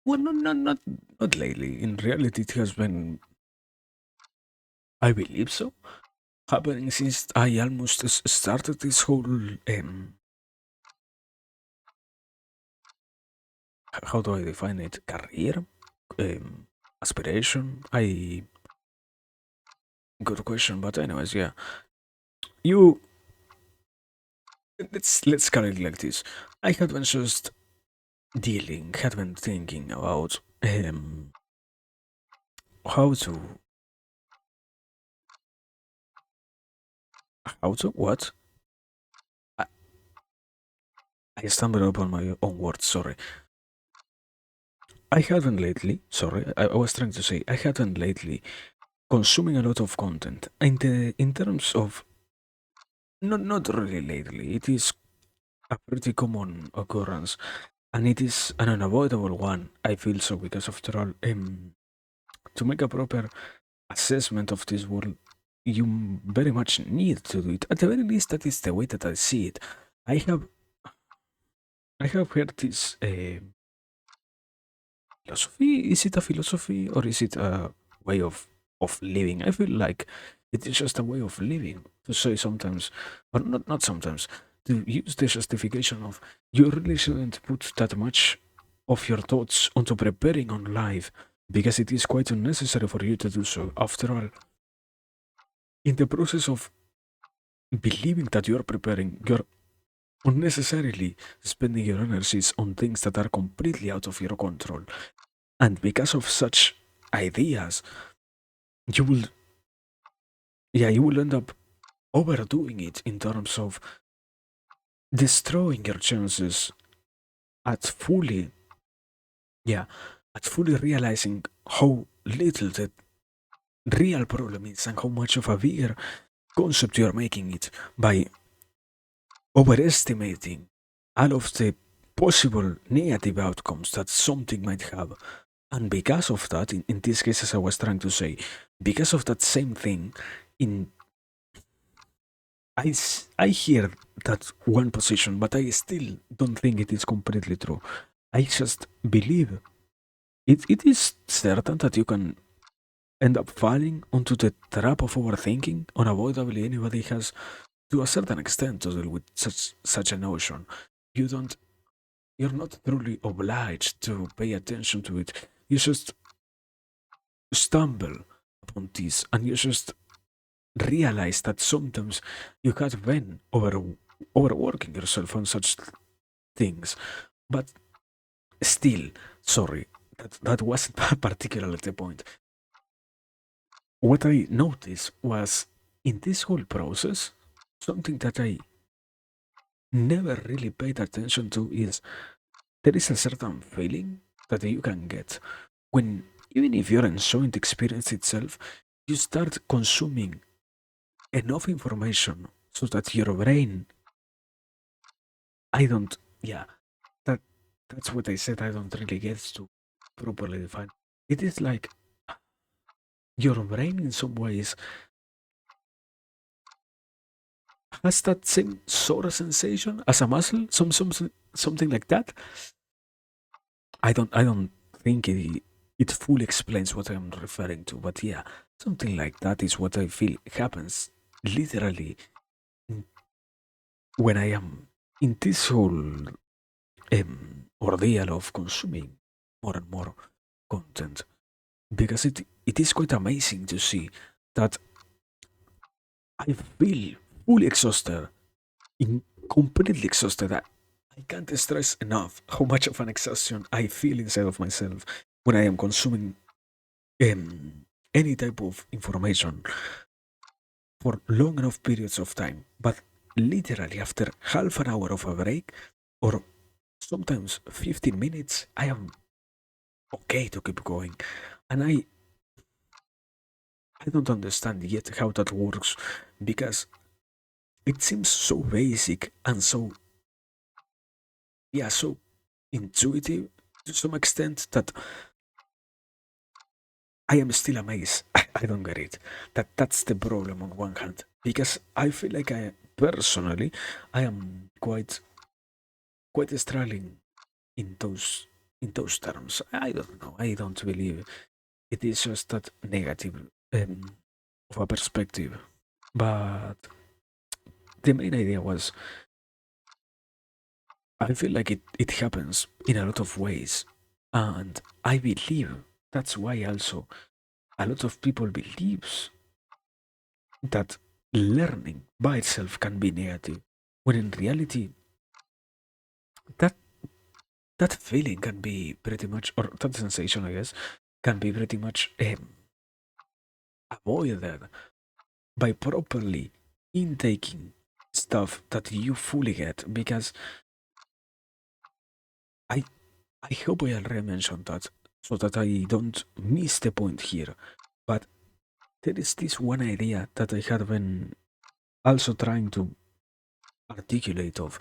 [SPEAKER 1] Well, not lately. In reality, it has been, I believe so, happening since I almost started this whole how do I define it? Career, aspiration. I good question, but anyways, yeah. You let's carry it like this. I had been just had been thinking about how to what? I, I stumbled upon my own words. Sorry. I haven't lately. Sorry, I was trying to say I haven't lately consuming a lot of content. And in terms of not really lately, it is a pretty common occurrence, and it is an unavoidable one. I feel so because after all, to make a proper assessment of this world, you very much need to do it. At the very least, that is the way that I see it. I have I have heard this philosophy. Is it a philosophy or is it a way of living? I feel like it is just a way of living to say sometimes, or not sometimes, to use the justification of you really shouldn't put that much of your thoughts onto preparing on life because it is quite unnecessary for you to do so. After all, in the process of believing that you're preparing, you're unnecessarily spending your energies on things that are completely out of your control. And because of such ideas, you will, yeah, you will end up overdoing it in terms of destroying your chances at fully, yeah, at fully realizing how little the real problem is and how much of a bigger concept you are making it by overestimating all of the possible negative outcomes that something might have. And because of that, in this case, as I was trying to say, because of that same thing, in I hear that one position, but I still don't think it is completely true. I just believe it is certain that you can end up falling onto the trap of overthinking. Unavoidably, anybody has, to a certain extent, to deal with such a notion. You don't, you're not truly obliged to pay attention to it. You just stumble upon this, and you just realize that sometimes you have been overworking yourself on such things. But still, sorry, that wasn't particularly the point. What I noticed was in this whole process, something that I never really paid attention to is there is a certain feeling that you can get when, even if you're enjoying the experience itself, you start consuming enough information so that your brain, I don't, yeah, that that's what I said. I don't really get to properly define. It is like your brain, in some ways, has that same sort of sensation as a muscle, something like that. I don't think it fully explains what I'm referring to, but yeah, something like that is what I feel happens literally when I am in this whole ordeal of consuming more and more content, because it is quite amazing to see that I feel fully exhausted, completely exhausted. I can't stress enough how much of an exhaustion I feel inside of myself when I am consuming any type of information for long enough periods of time. But literally, after half an hour of a break, or sometimes 15 minutes, I am okay to keep going. And I don't understand yet how that works, because it seems so basic and so, yeah, so intuitive to some extent that I am still amazed. I don't get it. That's the problem on one hand, because I feel like I personally I am quite struggling in those terms. I don't know. I don't believe it is just that negative of a perspective. But the main idea was I feel like it happens in a lot of ways, and I believe that's why also a lot of people believes that learning by itself can be negative, when in reality that that feeling can be pretty much, or that sensation, I guess, can be pretty much avoided by properly intaking stuff that you fully get. Because I I hope I already mentioned that, so that I don't miss the point here. But there is this one idea that I had been also trying to articulate of.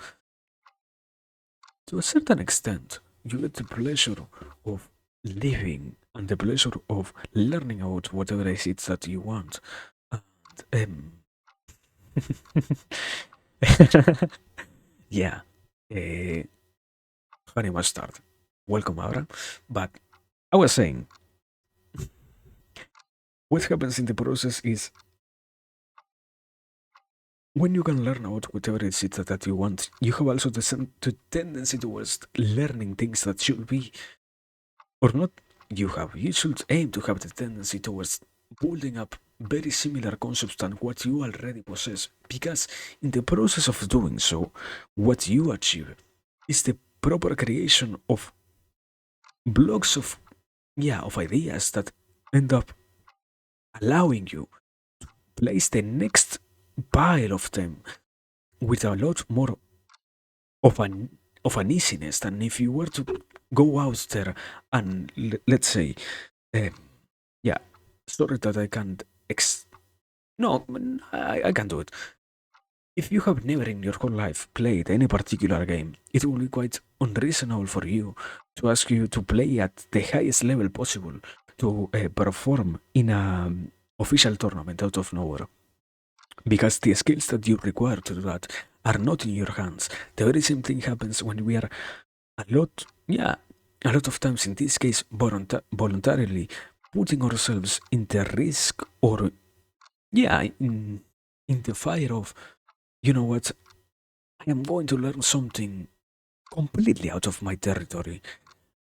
[SPEAKER 1] To a certain extent, you get the pleasure of living and the pleasure of learning about whatever it is that you want. And yeah, uh, funny mustard. Welcome, Abra. But I was saying, what happens in the process is when you can learn about whatever it is that you want, you have also the tendency towards learning things that should be, or not, you should aim to have the tendency towards building up very similar concepts than what you already possess, because in the process of doing so, what you achieve is the proper creation of blocks of, yeah, of ideas that end up allowing you place the next pile of them with a lot more of an easiness than if you were to go out there and let's say, um, yeah, sorry that I can't no, I can do it. If you have never in your whole life played any particular game, it will be quite unreasonable for you to ask you to play at the highest level possible to perform in a official tournament out of nowhere. Because the skills that you require to do that are not in your hands. The very same thing happens when we are yeah, a lot of times in this case, voluntarily putting ourselves in the risk or, yeah, in the fire of, you know what, I am going to learn something completely out of my territory.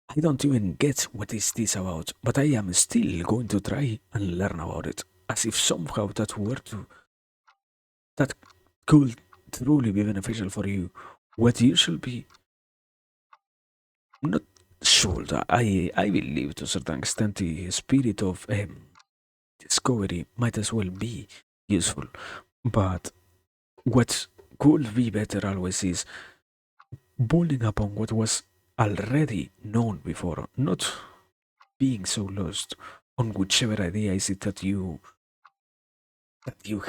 [SPEAKER 1] I don't even get what is this about, but I am still going to try and learn about it, as if somehow that could truly be beneficial for you. What you should be not should I believe to a certain extent the spirit of discovery might as well be useful, but what could be better always is building upon what was already known before, not being so lost on whichever idea is it that you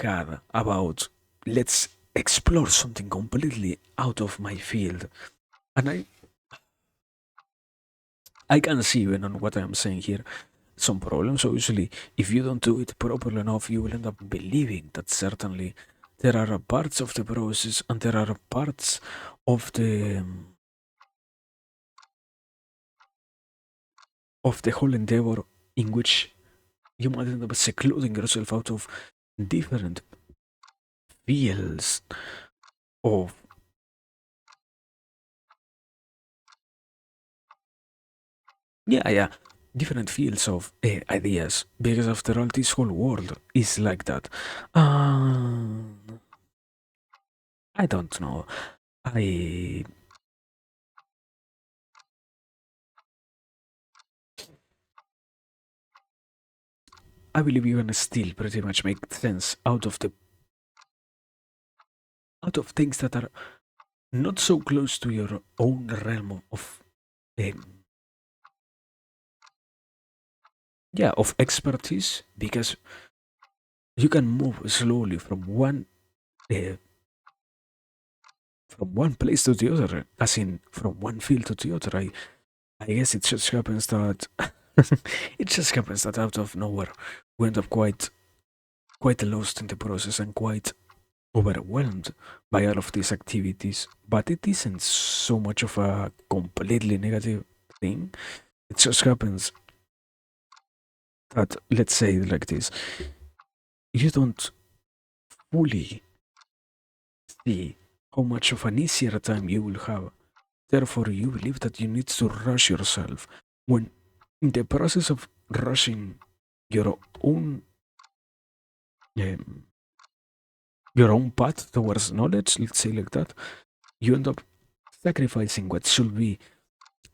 [SPEAKER 1] had about, let's explore something completely out of my field. And I can see even on what I'm saying here some problems. Obviously, if you don't do it properly enough, you will end up believing that certainly there are parts of the process and there are parts of the whole endeavor in which you might end up secluding yourself out of different fields of, yeah, different fields of ideas, because after all this whole world is like that. I don't know. I I believe you can still pretty much make sense out of things that are not so close to your own realm of um, yeah, of expertise, because you can move slowly uh, from one place to the other, as in from one field to the other. I guess it just happens that it just happens that out of nowhere we end up quite lost in the process and quite overwhelmed by all of these activities. But it isn't so much of a completely negative thing. It just happens that, let's say it like this, you don't fully see how much of an easier time you will have. Therefore, you believe that you need to rush yourself. When in the process of rushing your own um, your own path towards knowledge, let's say like that, you end up sacrificing what should be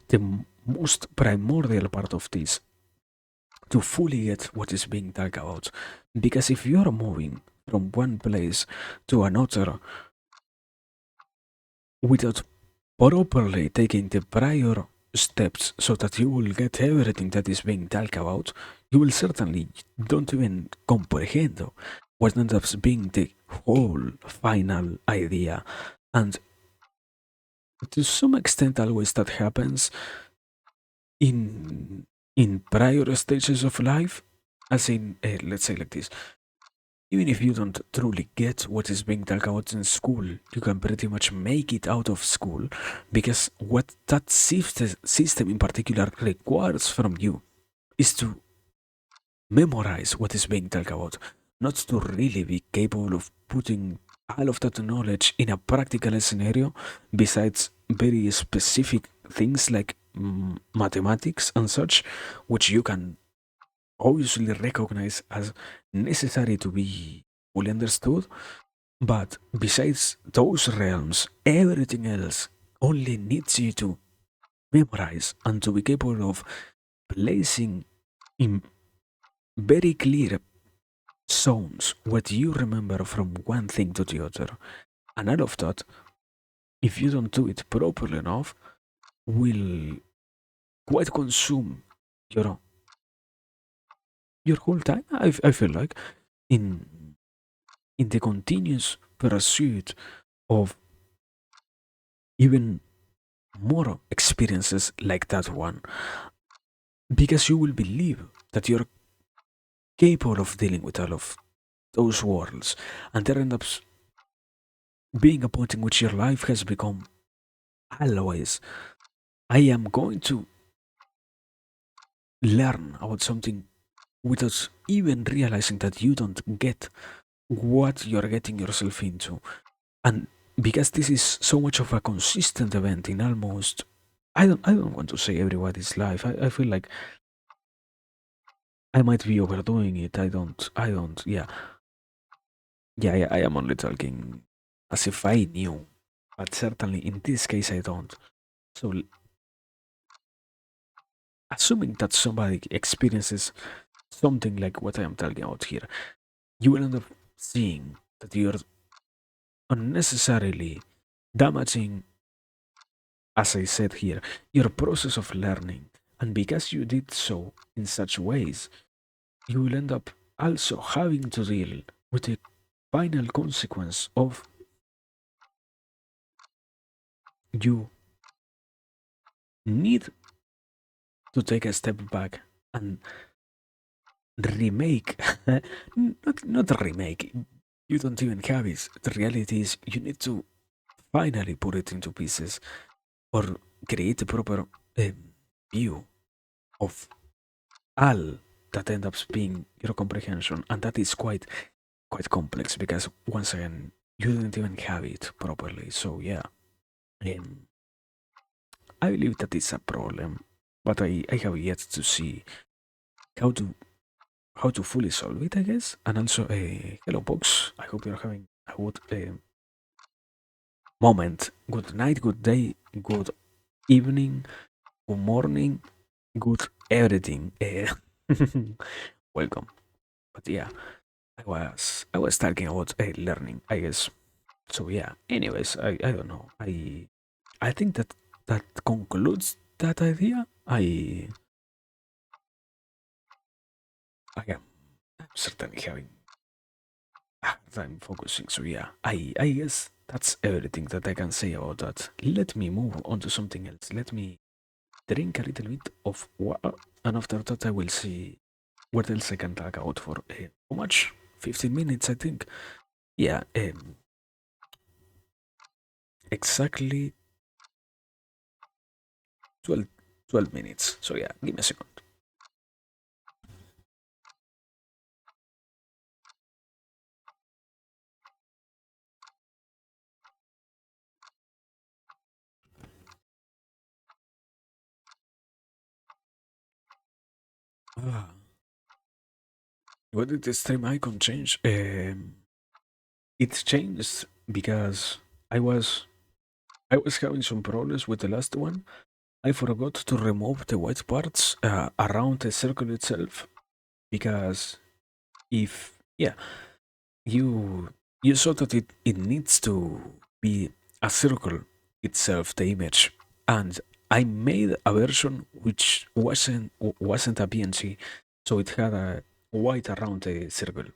[SPEAKER 1] the most primordial part of this to fully get what is being talked about. Because if you're moving from one place to another without properly taking the prior steps so that you will get everything that is being talked about, you will certainly don't even comprehend what ends up being the whole final idea. And to some extent, always that happens in prior stages of life, as in, let's say like this. Even if you don't truly get what is being talked about in school, you can pretty much make it out of school, because what that system in particular requires from you is to memorize what is being talked about, not to really be capable of putting all of that knowledge in a practical scenario, besides very specific things like mathematics and such, which you can obviously recognized as necessary to be fully understood. But besides those realms, everything else only needs you to memorize and to be capable of placing in very clear zones what you remember from one thing to the other. And all of that, if you don't do it properly enough, will quite consume your your whole time. I feel like in in the continuous pursuit of even more experiences like that one, because you will believe that you're capable of dealing with all of those worlds, and there ends up being a point in which your life has become always, I am going to learn about something without even realizing that you don't get what you're getting yourself into. And because this is so much of a consistent event in almost, I don't want to say everybody's life. I feel like I might be overdoing it. I don't yeah, I am only talking as if I knew. But certainly in this case I don't. So assuming that somebody experiences something like what I am talking about here, you will end up seeing that you're unnecessarily damaging, as I said here, your process of learning. And because you did so in such ways, you will end up also having to deal with the final consequence of you need to take a step back and remake. Not remake. You don't even have it. The reality is you need to finally put it into pieces or create a proper view of all that ends up being your comprehension, and that is quite complex because once again you didn't even have it properly. So yeah, um, I believe that is a problem, but I have yet to see how to how to fully solve it, I guess. And also, hello, box. I hope you're having a good moment. Good night, good day, good evening, good morning, good everything. Welcome. But yeah, I was talking about learning, I guess. So yeah. Anyways, I don't know. I think that that concludes that idea. I am certainly having time focusing. So yeah, I guess that's everything that I can say about that. Let me move on to something else. Let me drink a little bit of water, and after that I will see what else I can talk about for how much? 15 minutes, I think. Yeah, exactly 12, 12 minutes. So yeah, give me a second. Ah, what did the stream icon change? It changed because I was I was having some problems with the last one. I forgot to remove the white parts around the circle itself because if yeah you saw that it needs to be a circle itself, the image, and I made a version which wasn't a PNG, so it had a white around the circle.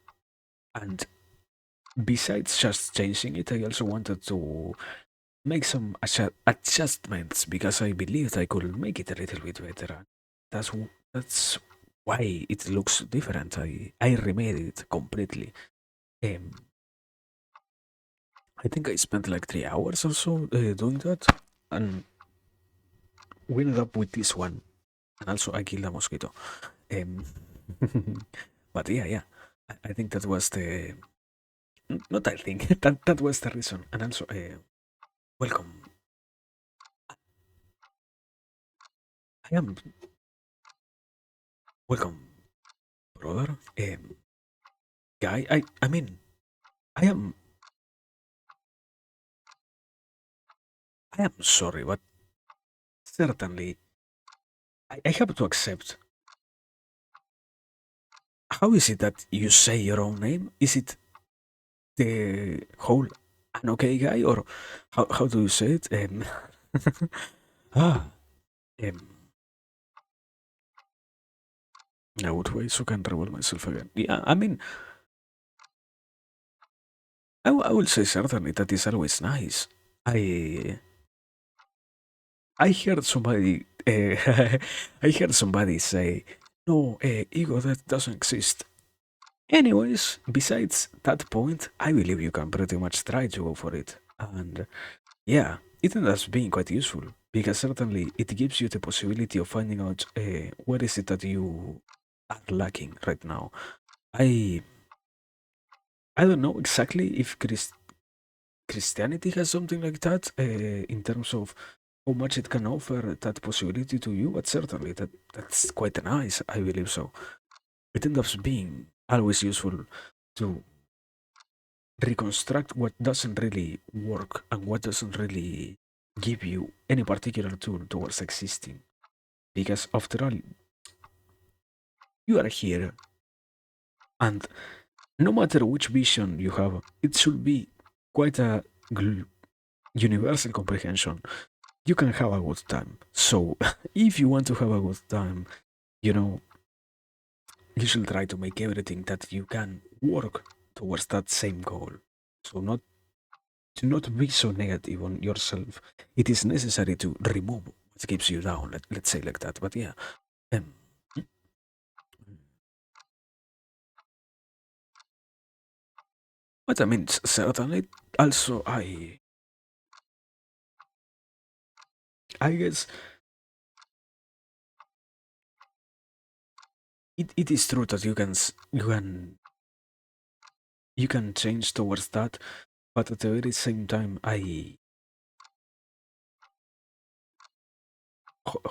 [SPEAKER 1] And besides just changing it, I also wanted to make some adjustments because I believed I could make it a little bit better. That's why it looks different. I remade it completely. Um, I think I spent like 3 hours or so doing that, and we ended up with this one. And also, I killed a mosquito. Um, but yeah. I think that was the not. I think that was the reason. And also, welcome. I am welcome. brother. Guy, I mean, I am, I am sorry, but certainly, I have to accept. How is it that you say your own name? Is it the whole an okay guy, or how do you say it? Ah, um, I would wait so can reveal myself again. Yeah, I mean, I will say certainly that is always nice. I I heard somebody I heard somebody say, "No, ego that doesn't exist." Anyways, besides that point, I believe you can pretty much try to go for it, and yeah, it ends up being quite useful because certainly it gives you the possibility of finding out what is it that you are lacking right now. I I don't know exactly if Christianity has something like that in terms of how much it can offer that possibility to you, but certainly that's quite nice. I believe so. It ends up being always useful to reconstruct what doesn't really work and what doesn't really give you any particular tool towards existing. Because after all, you are here, and no matter which vision you have, it should be quite a universal comprehension. You can have a good time. So, if you want to have a good time, you know, you should try to make everything that you can work towards that same goal. So, not to not be so negative on yourself. It is necessary to remove what keeps you down. Let's say like that. But yeah, um, but I mean, certainly. Also, I guess it is true that you can change towards that, but at the very same time, how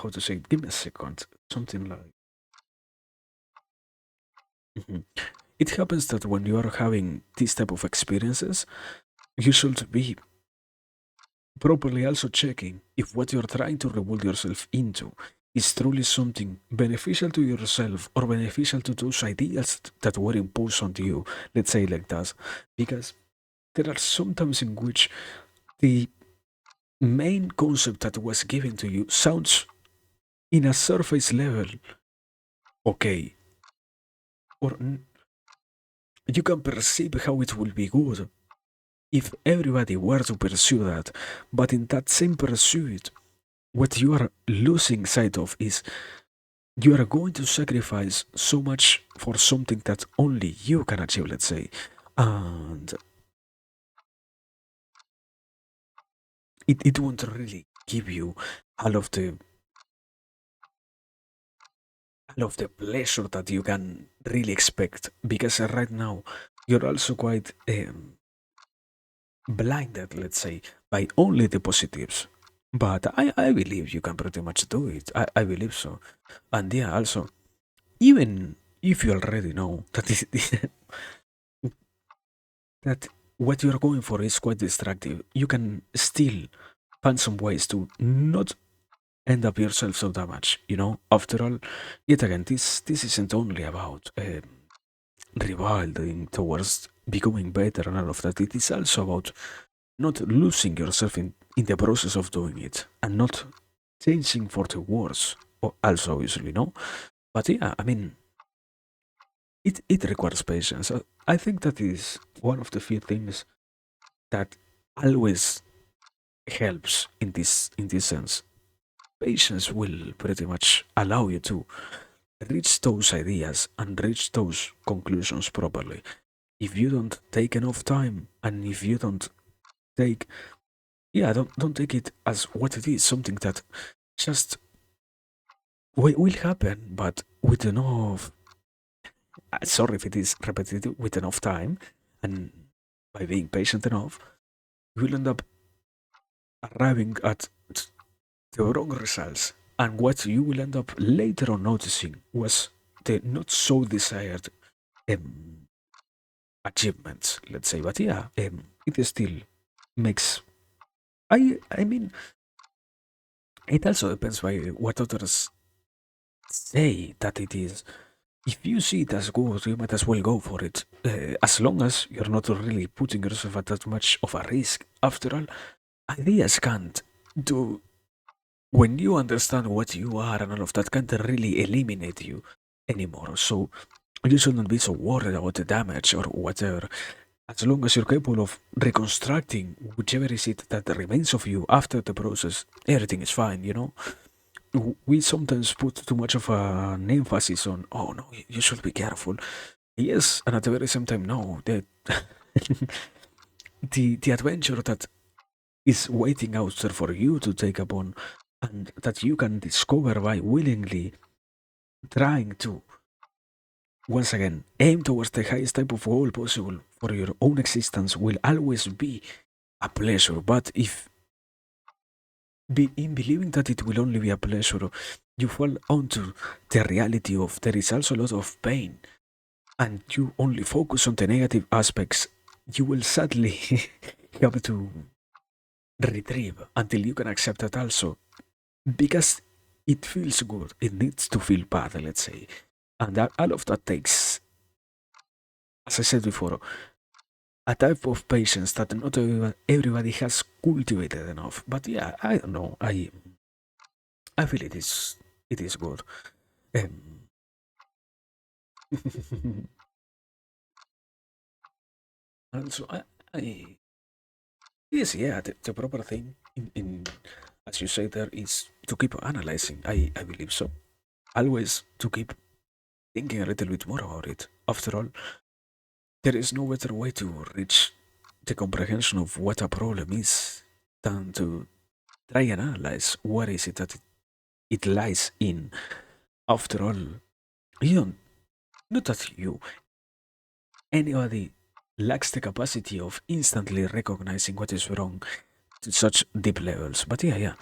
[SPEAKER 1] to say it? Give me a second. Something like. Mhm. It happens that when you are having this type of experiences, you should be properly also checking if what you're trying to rebuild yourself into is truly something beneficial to yourself or beneficial to those ideas that were imposed on you, let's say like that. Because there are some times in which the main concept that was given to you sounds in a surface level okay, or you can perceive how it will be good if everybody were to pursue that, but in that same pursuit, what you are losing sight of is you are going to sacrifice so much for something that only you can achieve, let's say. And it won't really give you all of the all of the pleasure that you can really expect because right now you're also quite blinded, let's say, by only the positives. But I believe you can pretty much do it. I believe so. And yeah, also, even if you already know that that what you're going for is quite destructive, you can still find some ways to not end up yourself so damaged. After all, yet again, this isn't only about rewilding towards becoming better and all of that. It is also about not losing yourself in the process of doing it and not changing for the worse. Also, obviously, no. But yeah, I mean, it requires patience. I think that is one of the few things that always helps in this sense. Patience will pretty much allow you to reach those ideas and reach those conclusions properly. If you don't take enough time and if you don't take yeah don't take it as what it is, something that just will happen, but with enough sorry if it is repetitive, with enough time and by being patient enough, you will end up arriving at the wrong results. And what you will end up later on noticing was the not so desired um, achievements, let's say. But yeah, it still makes. I mean, it also depends by what others say that it is. If you see it as good, you might as well go for it. As long as you're not really putting yourself at that much of a risk. After all, ideas can't do. When you understand what you are and all of that, can't really eliminate you anymore. So you shouldn't be so worried about the damage or whatever. As long as you're capable of reconstructing whichever is it that remains of you after the process, everything is fine, you know? We sometimes put too much of an emphasis on, oh no, you should be careful. Yes, and at the very same time, no. The adventure that is waiting out there for you to take upon and that you can discover by willingly trying to, once again, aim towards the highest type of goal possible for your own existence will always be a pleasure. But if in believing that it will only be a pleasure, you fall onto the reality of there is also a lot of pain and you only focus on the negative aspects, you will sadly have to retrieve until you can accept that also. Because it feels good, it needs to feel bad, let's say. And that, all of that takes, as I said before, a type of patience that not everybody has cultivated enough. But yeah, I don't know. I feel it is good. Um, also, I yes, yeah, the proper thing in as you say there is to keep analyzing. I believe so. Always to keep thinking a little bit more about it. After all, there is no better way to reach the comprehension of what a problem is than to try and analyze what is it that it lies in. After all, you don't, not that you, anybody lacks the capacity of instantly recognizing what is wrong to such deep levels. But yeah, yeah.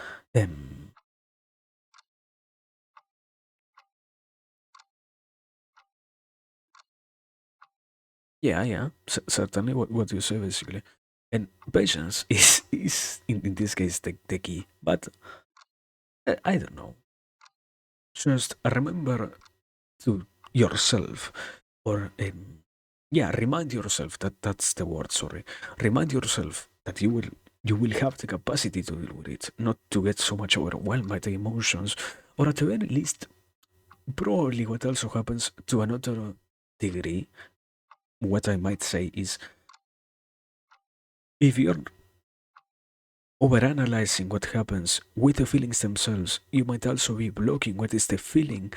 [SPEAKER 1] Yeah, yeah. Certainly what you say basically. And patience is in this case the key. But I don't know. Just remember to yourself or yeah, remind yourself that that's the word, sorry. Remind yourself that you will have the capacity to deal with it, not to get so much overwhelmed by the emotions, or at the very least, probably what also happens to another degree, what I might say is if you're overanalyzing what happens with the feelings themselves, you might also be blocking what is the feeling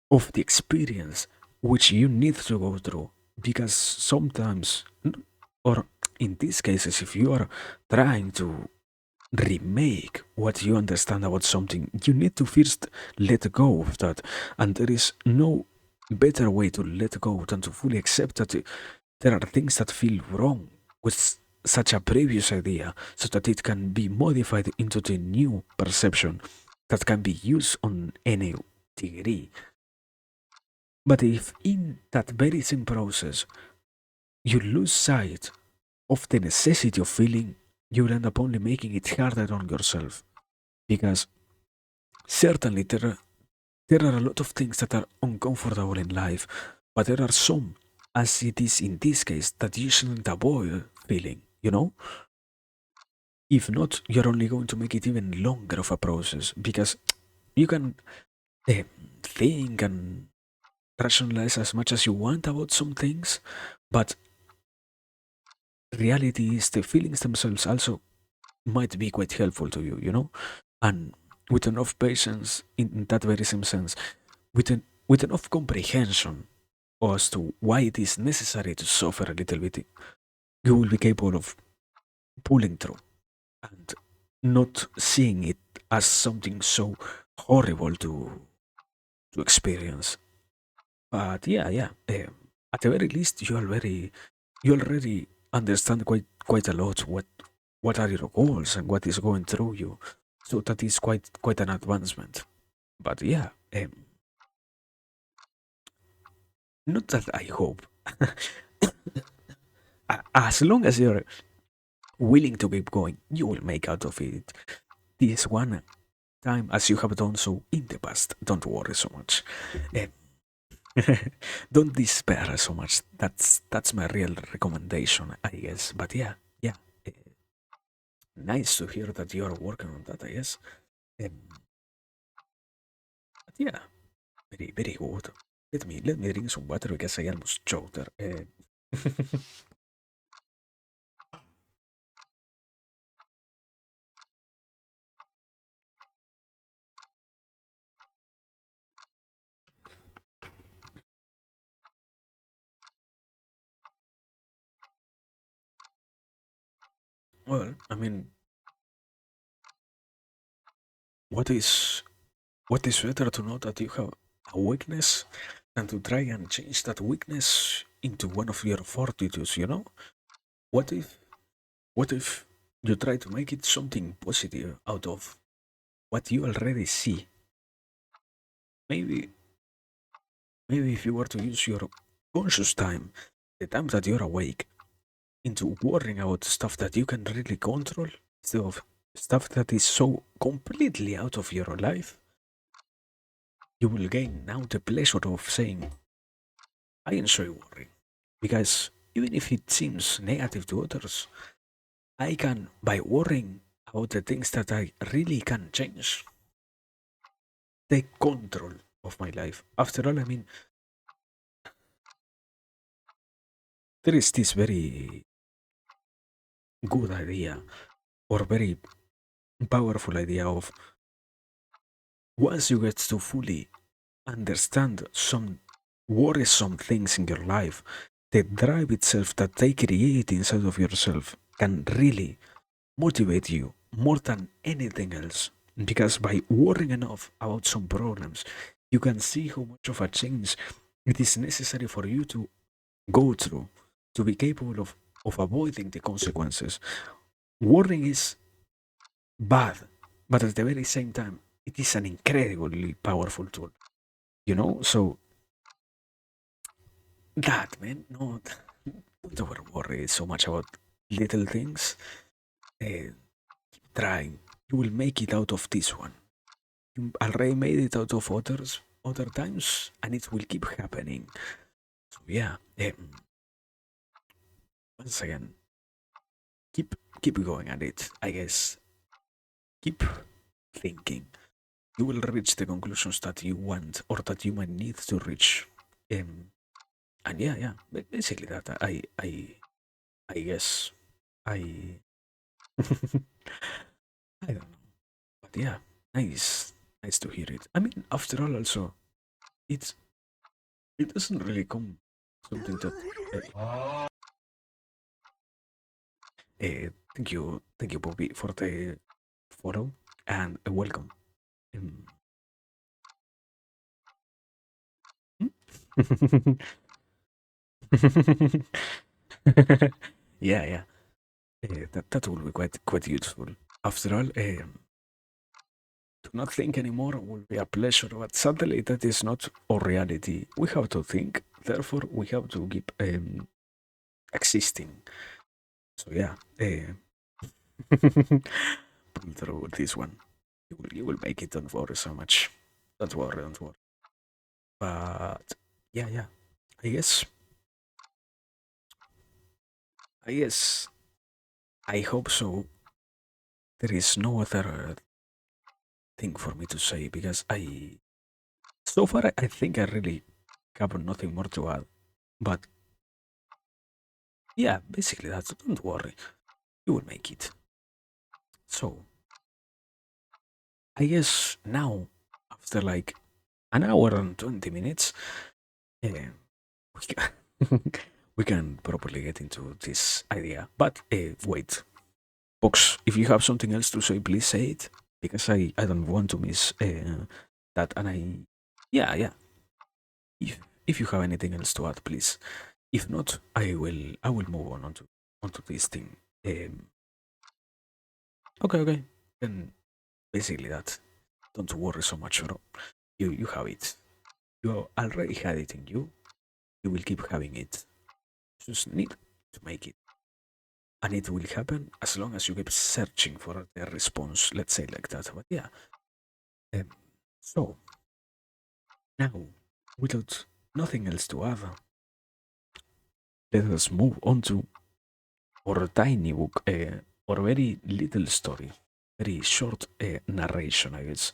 [SPEAKER 1] of the experience which you need to go through. Because sometimes, or in these cases, if you are trying to remake what you understand about something, you need to first let go of that. And there is no better way to let go than to fully accept that there are things that feel wrong with such a previous idea so that it can be modified into the new perception that can be used on any degree. But if in that very same process you lose sight of the necessity of feeling, you will end up only making it harder on yourself. Because certainly there are a lot of things that are uncomfortable in life, but there are some, as it is in this case, that you shouldn't avoid feeling, you know? If not, you're only going to make it even longer of a process because you can eh, think and rationalize as much as you want about some things, but reality is the feelings themselves also might be quite helpful to you, you know? And with enough patience, in that very same sense, with enough comprehension as to why it is necessary to suffer a little bit, you will be capable of pulling through and not seeing it as something so horrible to experience. But yeah, yeah. At the very least, you already understand quite a lot what are your goals and what is going through you. So that is quite an advancement. But yeah, Not that I hope. As long as you're willing to keep going, you will make out of it. This one time, as you have done so in the past. Don't worry so much. Eh, don't despair so much. That's my real recommendation, I guess. But yeah, yeah. eh, Nice to hear that you are working on that, I guess. But yeah, very good. Let me drink some water because I almost choked there. Well, I mean, what is what is better to know that you have a weakness than to try and change that weakness into one of your fortitudes, you know? What if what if you try to make it something positive out of what you already see? Maybe maybe if you were to use your conscious time, the time that you're awake, into worrying about stuff that you can really control instead of stuff that is so completely out of your life, you will gain now the pleasure of saying, I enjoy worrying. Because even if it seems negative to others, I can, by worrying about the things that I really can change, take control of my life. After all, I mean, there is this very good idea or very powerful idea of once you get to fully understand some worrisome things in your life, the drive itself that they create inside of yourself can really motivate you more than anything else. Because by worrying enough about some problems, you can see how much of a change it is necessary for you to go through to be capable of avoiding the consequences. Worrying is bad, but at the very same time, it is an incredibly powerful tool. You know, so that man, no, don't over worry so much about little things. Uh, Trying, you will make it out of this one. You already made it out of other times, and it will keep happening. So yeah, once again, keep going at it. I guess keep thinking. You will reach the conclusions that you want or that you might need to reach. Um, and yeah, basically that. I guess I I don't know, but yeah, nice to hear it. I mean, after all, also it's it doesn't really come something that. Thank you, Bobby, for the photo and welcome. Um, yeah. That will be quite useful. After all, to not think anymore will be a pleasure, but sadly, that is not our reality. We have to think, therefore, we have to keep existing. So yeah, pull through this one. You will make it. Don't worry so much. Don't worry. But yeah. I guess I guess I hope so. There is no other thing for me to say because so far I think I really have nothing more to add. But yeah, basically that's. Don't worry, you will make it. So I guess now, after like an hour and 20 minutes, uh, we can we can properly get into this idea. But wait, Box, if you have something else to say, please say it because I don't want to miss that. And yeah. If you have anything else to add, please. If not, I will move on onto this thing. Um, okay. Then basically that. Don't worry so much, bro. You have it. You already had it in you. you will keep having it. You just need to make it. And it will happen as long as you keep searching for the response, let's say like that. But yeah. Um, so, now, without nothing else to add, let us move on to our tiny book, or very little story, very short narration, I guess.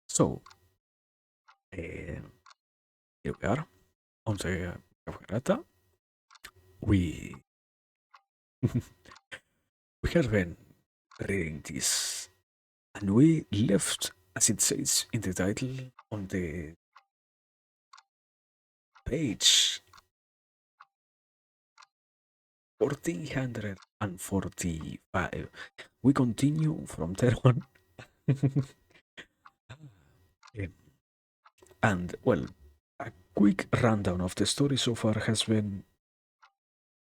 [SPEAKER 1] So, here we are on the Mahabharata. We we have been reading this, and we left, as it says in the title, on the page 1445. We continue from there on. Um, and well, a quick rundown of the story so far has been,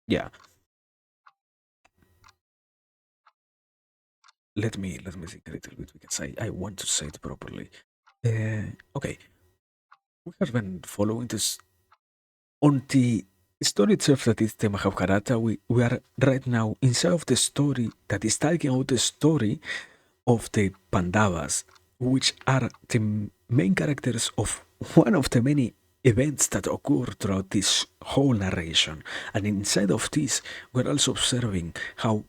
[SPEAKER 1] yeah. Let me think a little bit because I want to say it properly. Okay, we have been following this on the story itself, that is the Mahabharata. We are right now inside of the story that is talking about the story of the Pandavas, which are the main characters of one of the many events that occur throughout this whole narration. And inside of this, we're also observing how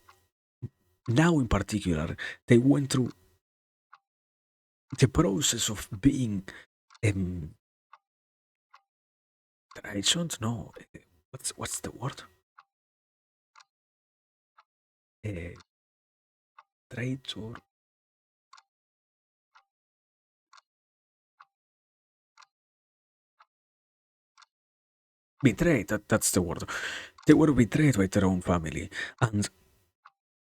[SPEAKER 1] now in particular they went through the process of being um, I don't know what's the word, uh, traitor, betrayed, that's the word. They were betrayed by their own family, and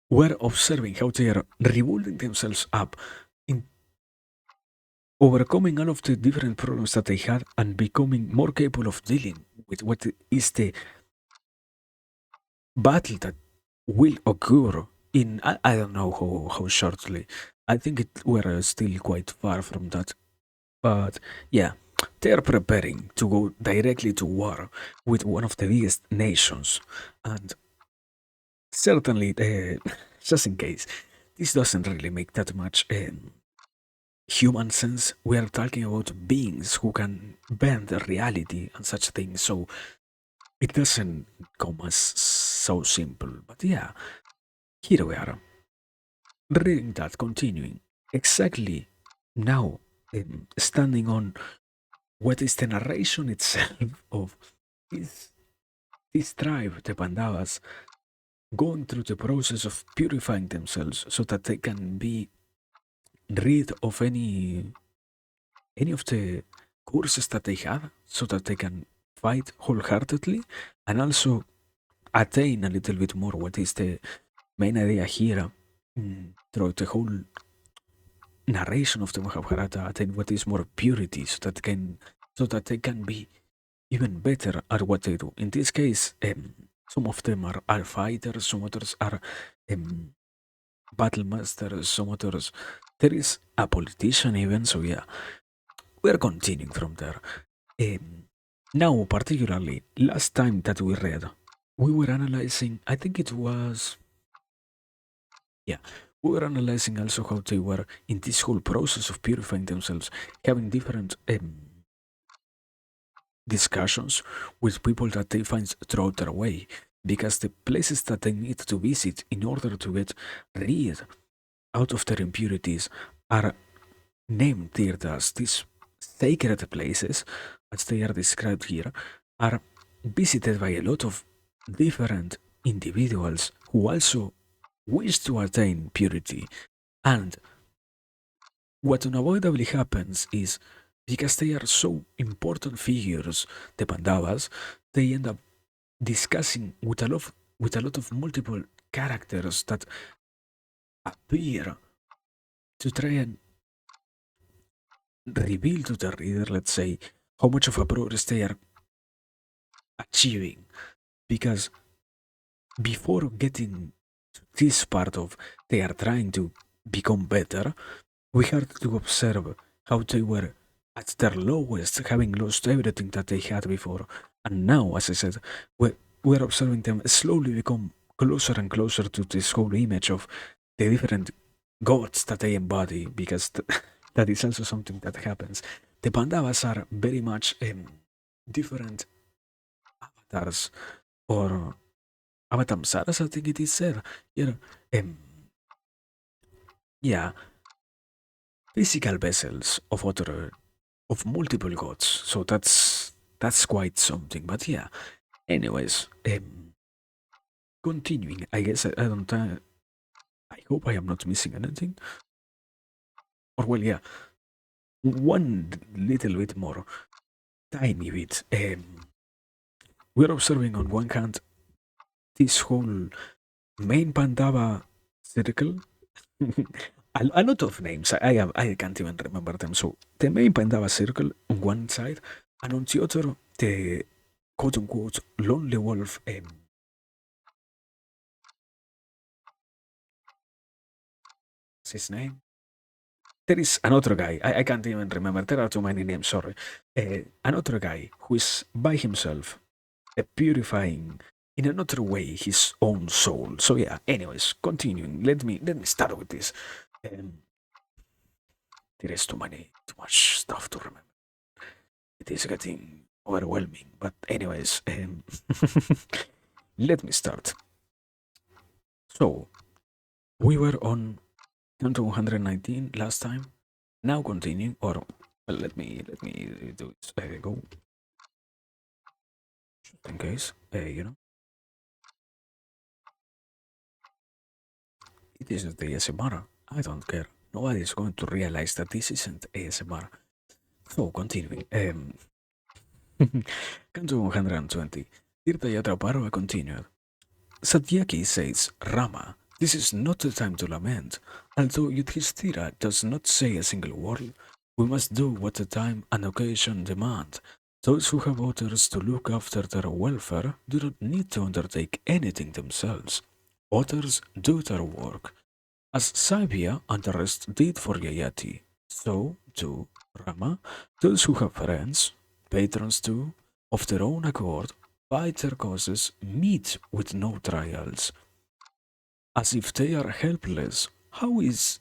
[SPEAKER 1] were observing how they are rebuilding themselves up in overcoming all of the different problems that they had and becoming more capable of dealing with what is the battle that will occur in, I don't know how shortly. I think we're still quite far from that. But yeah, they are preparing to go directly to war with one of the biggest nations. And certainly, just in case, this doesn't really make that much human sense. We are talking about beings who can bend the reality and such things. So it doesn't come as so simple. But yeah, here we are. Reading that, continuing. Exactly now, standing on what is the narration itself of this, this tribe, the Pandavas, going through the process of purifying themselves so that they can be rid of any of the curses that they have, so that they can fight wholeheartedly and also attain a little bit more what is the main idea here, throughout the whole narration of the Mahabharata, attain what is more purity, so that they can be even better at what they do. In this case, some of them are fighters, some others are um, battle masters, some others. There is a politician even, so yeah, we're continuing from there. Um, Now, particularly, last time that we read, we were analyzing, I think it was, yeah, we were analyzing also how they were in this whole process of purifying themselves, having different discussions with people that they find throughout their way, because the places that they need to visit in order to get rid out of their impurities are named here as these sacred places, as they are described here, are visited by a lot of different individuals who also wish to attain purity. And what unavoidably happens is, because they are so important figures, the Pandavas, they end up discussing with a lot of multiple characters that appear to try and reveal to the reader, let's say, how much of a progress they are achieving. Because before getting to this part of they are trying to become better, we had to observe how they were at their lowest, having lost everything that they had before. And now, as I said, we're observing them slowly become closer and closer to this whole image of the different gods that they embody, because that is also something that happens. The Pandavas are very much different avatars, or avatamsaras, I think it is said. You know, um, yeah, physical vessels of other of multiple gods. So that's quite something. But yeah, anyways, continuing. I guess I don't. I hope I am not missing anything. Or well, yeah, one little bit more, tiny bit. We're observing on one hand this whole main Pandava circle. A lot of names. I can't even remember them. So the main Pandava circle on one side, and on the other, the quote unquote lonely wolf. What's his name? There is another guy. I can't even remember. There are too many names. Sorry. Another guy who is by himself, purifying in another way his own soul. So yeah. Anyways, continuing. Let me start with this. Um, there is too much stuff to remember. It is getting overwhelming. But anyways, let me start. So we were on count 119 last time. Now continuing, or well, let me do it. Go just in case. It isn't ASMR. I don't care. Nobody is going to realize that this isn't ASMR. So continuing. Canto 120. Tirthayatra Parva continued. Satyaki says, Rama, this is not the time to lament. Although Yudhishthira does not say a single word, we must do what the time and occasion demand. Those who have orders to look after their welfare do not need to undertake anything themselves. Others do their work, as Saibhya and the rest did for Yayati. So, too, Rama, those who have friends, patrons too, of their own accord, fight their causes, meet with no trials, as if they are helpless. How is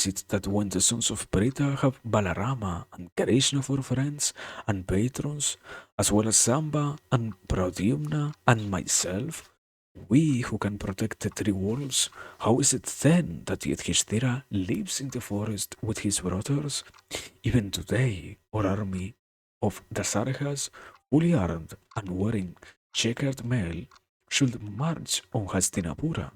[SPEAKER 1] it that when the sons of Prita have Balarama and Krishna for friends and patrons, as well as Samba and Pradyumna and myself, we who can protect the three worlds, how is it then that Yudhishthira lives in the forest with his brothers? Even today, our army of Dasarhas, fully armed and wearing checkered mail, should march on Hastinapura,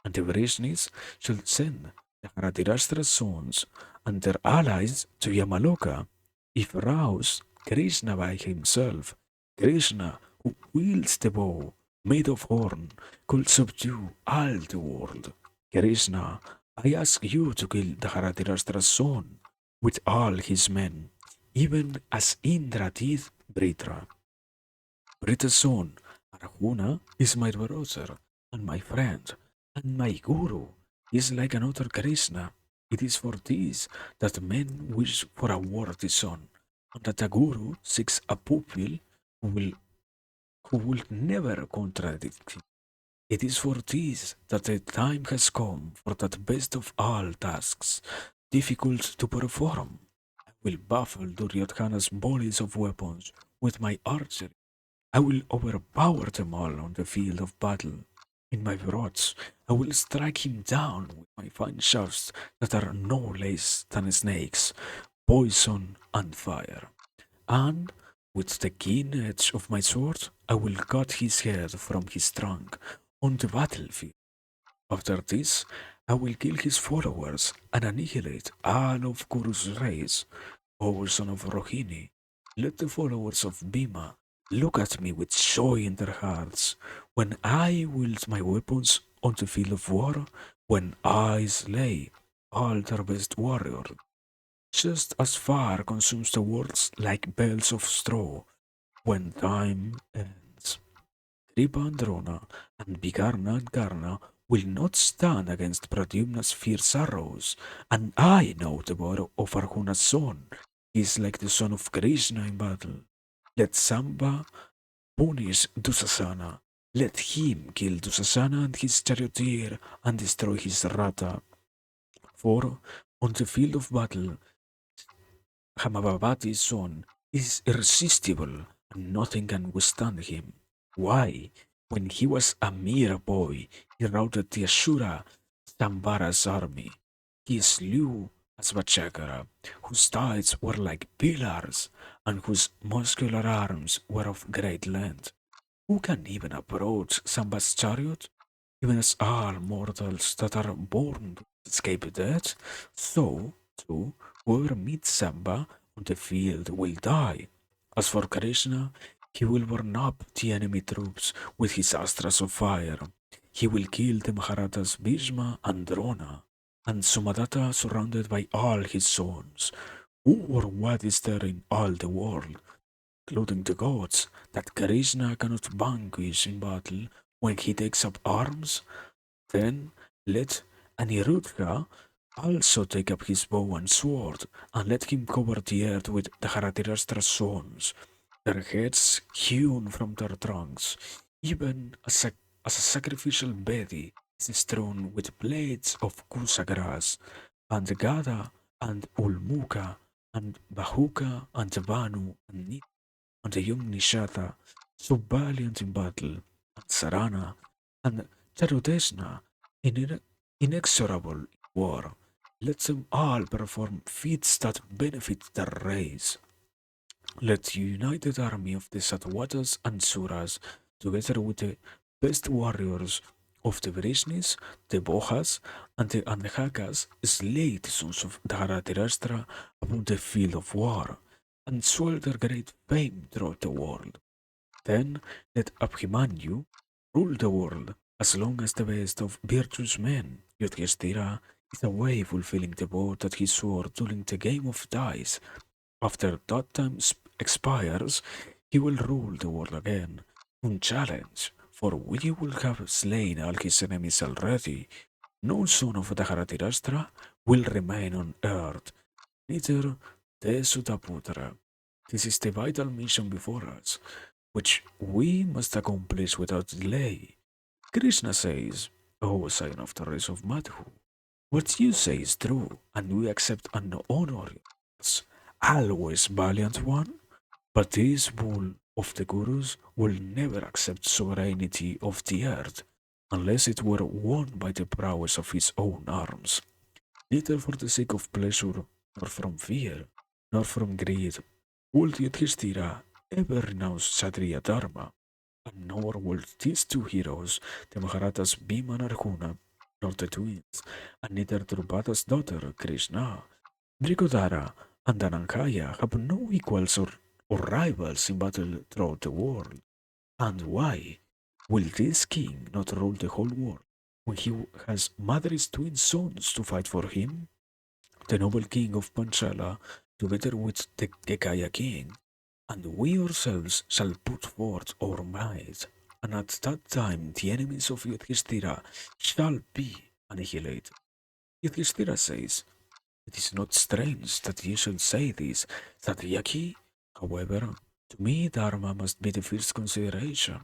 [SPEAKER 1] and the Vrishnis should send the Haratirashtra's sons and their allies to Yamaloka. If roused, Krishna by himself, Krishna who wields the bow made of horn, could subdue all the world. Krishna, I ask you to kill the Haratirashtra's son with all his men, even as Indra did Britra. Brita's son, Arjuna, is my brother and my friend, and my guru is like another Krishna. It is for this that men wish for a worthy son, and that a guru seeks a pupil who will, who will never contradict him. It is for this that the time has come for that best of all tasks, difficult to perform. I will baffle Duryodhana's volleys of weapons with my archery. I will overpower them all on the field of battle. In my wrath, I will strike him down with my fine shafts that are no less than snakes, poison and fire. And with the keen edge of my sword, I will cut his head from his trunk on the battlefield. After this, I will kill his followers and annihilate all of Kuru's race. O son of Rohini, let the followers of Bhima look at me with joy in their hearts when I wield my weapons on the field of war, when I slay all their best warriors. Just as fire consumes the worlds like bales of straw when time ends. Kripa and Drona and Bikarna and Karna will not stand against Pradyumna's fierce arrows, and I know the war of Arjuna's son. He is like the son of Krishna in battle. Let Samba punish Dusasana. Let him kill Dusasana and his charioteer and destroy his Ratha. For on the field of battle, Hamababati's son is irresistible and nothing can withstand him. Why? When he was a mere boy, he routed the Ashura Sambara's army. He slew Asvachakara, whose thighs were like pillars and whose muscular arms were of great length. Who can even approach Samba's chariot? Even as all mortals that are born to escape death, so, too, whoever meets Samba on the field will die. As for Krishna, he will burn up the enemy troops with his astras of fire. He will kill the Maharatas Bhishma and Drona, and Somadatta surrounded by all his sons. Who or what is there in all the world, including the gods, that Krishna cannot vanquish in battle when he takes up arms? Then let Aniruddha also take up his bow and sword, and let him cover the earth with the Dharatirashtra's sons, their heads hewn from their trunks, even as a sacrificial bedi is strewn with blades of kusa grass, and Gada and Ulmuka and Bahuka and Vanu and and the young Nishata, so valiant in battle, and Sarana, and Charudesna, inexorable in war. Let them all perform feats that benefit their race. Let the united army of the Satwatas and Suras, together with the best warriors of the Vrishnis, the Bohas, and the Andhakas, slay the sons of Dharatirashtra upon the field of war, and swell their great fame throughout the world. Then let Abhimanyu rule the world as long as the best of virtuous men, Yudhishthira, is away fulfilling the vow that he swore during the game of dice. After that time expires, he will rule the world again, unchallenged, for we will have slain all his enemies already. No son of Daharatirashtra will remain on earth, neither Desutaputra. This is the vital mission before us, which we must accomplish without delay. Krishna says, O son of the race of Madhu, what you say is true, and we accept and honor you. Yes, always valiant one, but this bull of the Gurus will never accept sovereignty of the earth unless it were won by the prowess of his own arms, neither for the sake of pleasure, nor from fear, nor from greed, would Yudhishthira ever renounce Kshatriya Dharma, and nor would these two heroes, the Maharatas Bhima and Arjuna, nor the twins, and neither Drupada's daughter, Krishna, Vrikodara, and Dhananjaya have no equals or rivals in battle throughout the world. And why will this king not rule the whole world when he has Madri's twin sons to fight for him? The noble king of Panchala, together with the Gekaya king, and we ourselves shall put forth our might, and at that time the enemies of Yudhishthira shall be annihilated. Yudhishthira says, it is not strange that you should say this, Satyaki. However, to me Dharma must be the first consideration,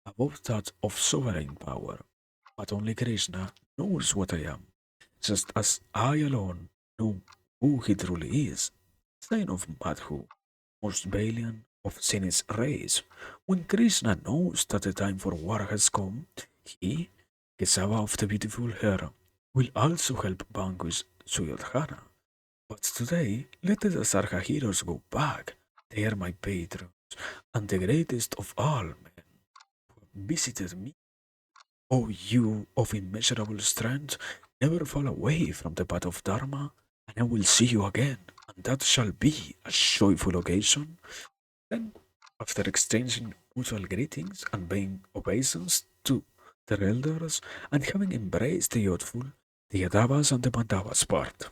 [SPEAKER 1] above that of sovereign power. But only Krishna knows what I am, just as I alone know who he truly is. Sign of Madhu, most valiant of Sin's race. When Krishna knows that the time for war has come, he, Kesava of the beautiful hair, will also help vanquish Suyodhana. But today, let the Dasarka heroes go back. They are my patrons, and the greatest of all men who have visited me. O you of immeasurable strength, never fall away from the path of Dharma, and I will see you again, and that shall be a joyful occasion. Then, after exchanging mutual greetings and paying obeisance to their elders, and having embraced the youthful, the Yadavas and the Pandavas part.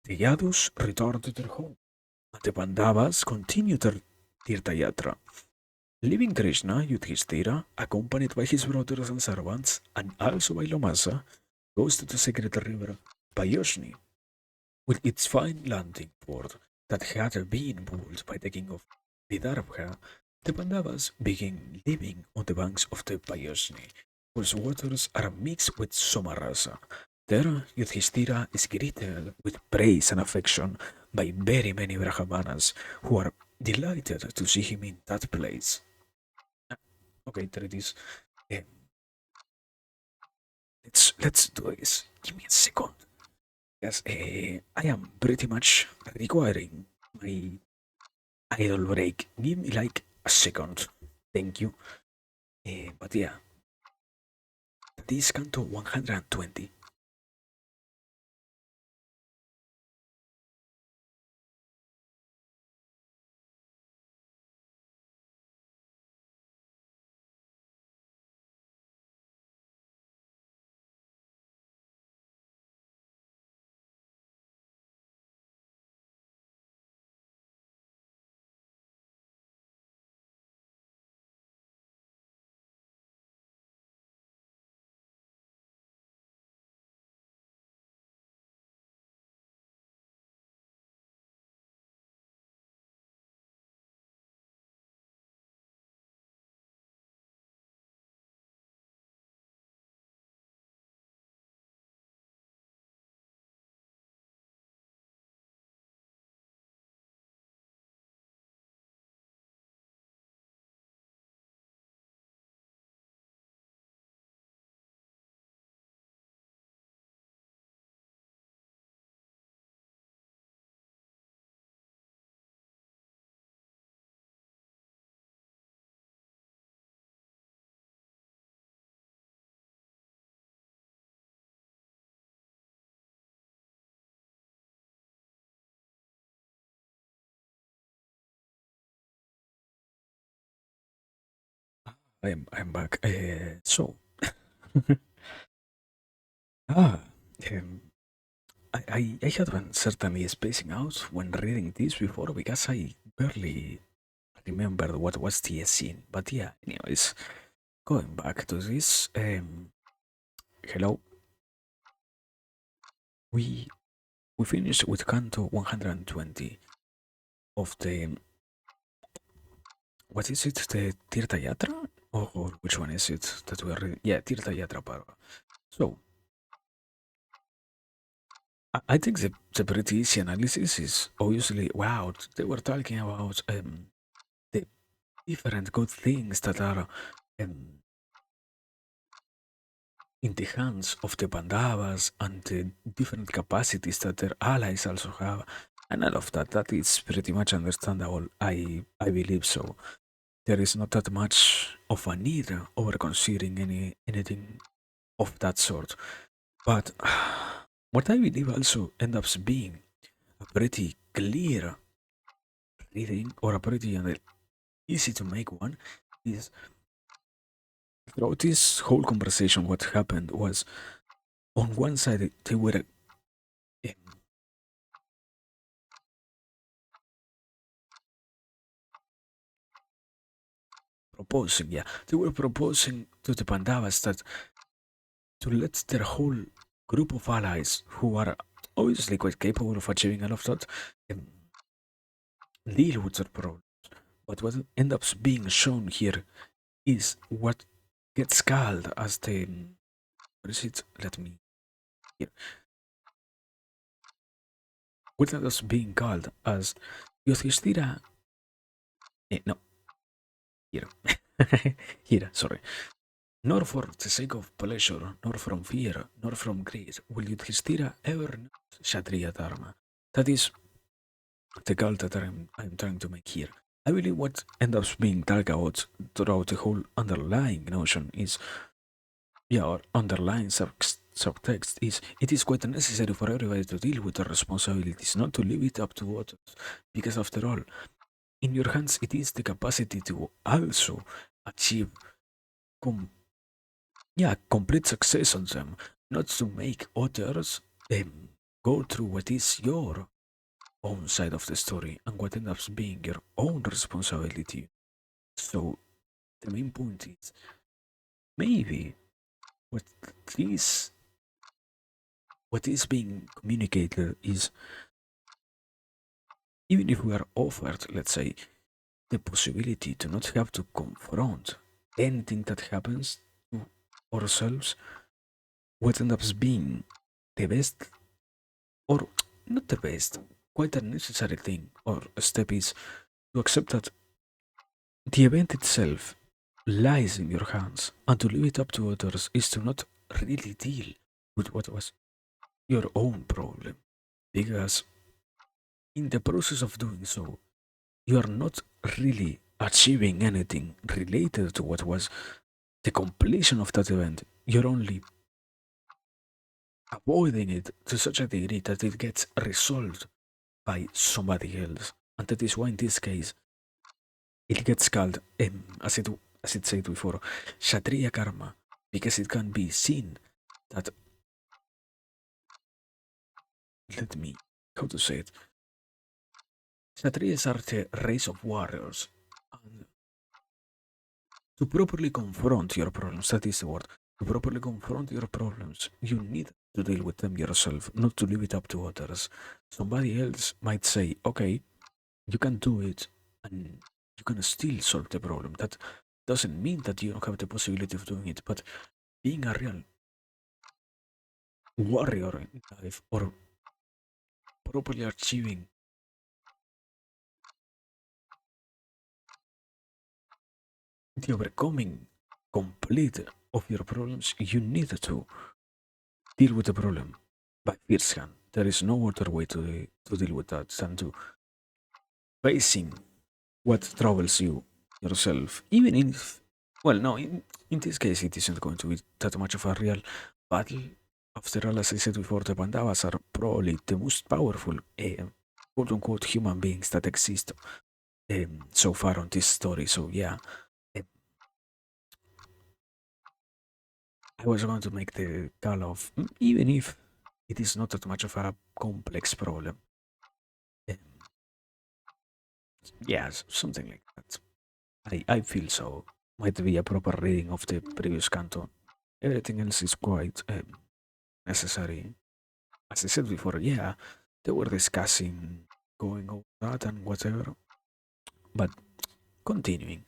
[SPEAKER 1] The Yadus returned to their home, and the Pandavas continued their Tirthayatra. Leaving Krishna, Yudhishthira, accompanied by his brothers and servants, and also by Lomasa, goes to the sacred river Payoshni. with its fine landing port that had been built by the king of Vidarbha, the Pandavas began living on the banks of the Payosni, whose waters are mixed with Somarasa. There, Yudhishthira is greeted with praise and affection by very many Brahmanas who are delighted to see him in that place. Okay, there it is. Eh, let's do this. Give me a second. Yes, I am pretty much requiring my idle break. Give me like a second. Thank you. But yeah, this Canto 120. I'm back. So, ah, um, I had been certainly spacing out when reading this before because I barely remembered what was the scene. But yeah, anyways, going back to this, hello, we we finished with Canto 120 of the what is it? The Tirtha Yatra? Or which one is it that we are reading? Yeah, Tirtha Yatra Parva. So, I think the pretty easy analysis is obviously wow, they were talking about the different good things that are um, in the hands of the Pandavas and the different capacities that their allies also have. And all of that, that is pretty much understandable. I believe so. There is not that much of a need over considering anything of that sort. But what I believe also ends up being a pretty clear reading or a pretty easy to make one is throughout this whole conversation, what happened was on one side they were um, proposing, yeah, they were proposing to the Pandavas that to let their whole group of allies who are obviously quite capable of achieving all of that um, deal with their problems. But what ends up being shown here is what gets called as the what is it? Let me here. What ends up being called as Yudhishthira. No, here, here. Sorry. Nor for the sake of pleasure, nor from fear, nor from greed, will Yudhishthira ever know Kshatriya Dharma. That is the goal that I'm trying to make here. I believe what ends up being talked about throughout the whole underlying notion is, yeah, or underlying subtext is, it is quite necessary for everybody to deal with their responsibilities, not to leave it up to others. Because after all, in your hands, it is the capacity to also achieve com- yeah, complete success on them, not to make others go through what is your own side of the story and what ends up being your own responsibility. So the main point is maybe what this what is being communicated is, even if we are offered, let's say, the possibility to not have to confront anything that happens to ourselves, what ends up being the best, or not the best, quite a necessary thing or a step is to accept that the event itself lies in your hands, and to leave it up to others is to not really deal with what was your own problem. Because in the process of doing so, you are not really achieving anything related to what was the completion of that event. You're only avoiding it to such a degree that it gets resolved by somebody else. And that is why in this case it gets called, as it said before, Kshatriya karma, because it can be seen that, let me, how to say it, Kshatriyas are the race of warriors. And to properly confront your problems, that is the word, to properly confront your problems, you need to deal with them yourself, not to leave it up to others. Somebody else might say, okay, you can do it and you can still solve the problem. That doesn't mean that you don't have the possibility of doing it, but being a real warrior in life or properly achieving the overcoming complete of your problems, you need to deal with the problem by first hand. There is no other way to deal with that than to facing what troubles you yourself. Even if, well, no, in this case, it isn't going to be that much of a real battle. After all, as I said before, the Pandavas are probably the most powerful, quote unquote, human beings that exist so far on this story. So, yeah, um, I was going to make the call of, even if it is not that much of a complex problem. Um, yeah, something like that. I feel so. Might be a proper reading of the previous canto. Everything else is quite necessary. As I said before, yeah, they were discussing going over that and whatever. But continuing.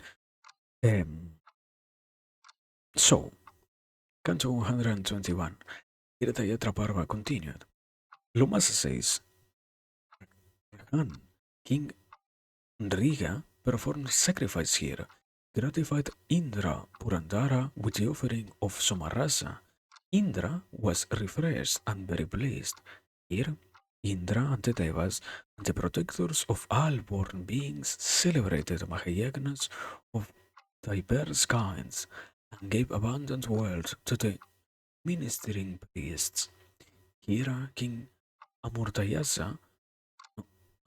[SPEAKER 1] Um, so, canto 121. Irtayatra Parva continued. Lumasa says, Rahan, King Nriga performed sacrifice here, gratified Indra Purandara with the offering of Somarasa. Indra was refreshed and very pleased. Here, Indra and the Devas and the protectors of all born beings celebrated Mahayagnas of diverse kinds and gave abundant wealth to the ministering priests. Here, King Amurtayasa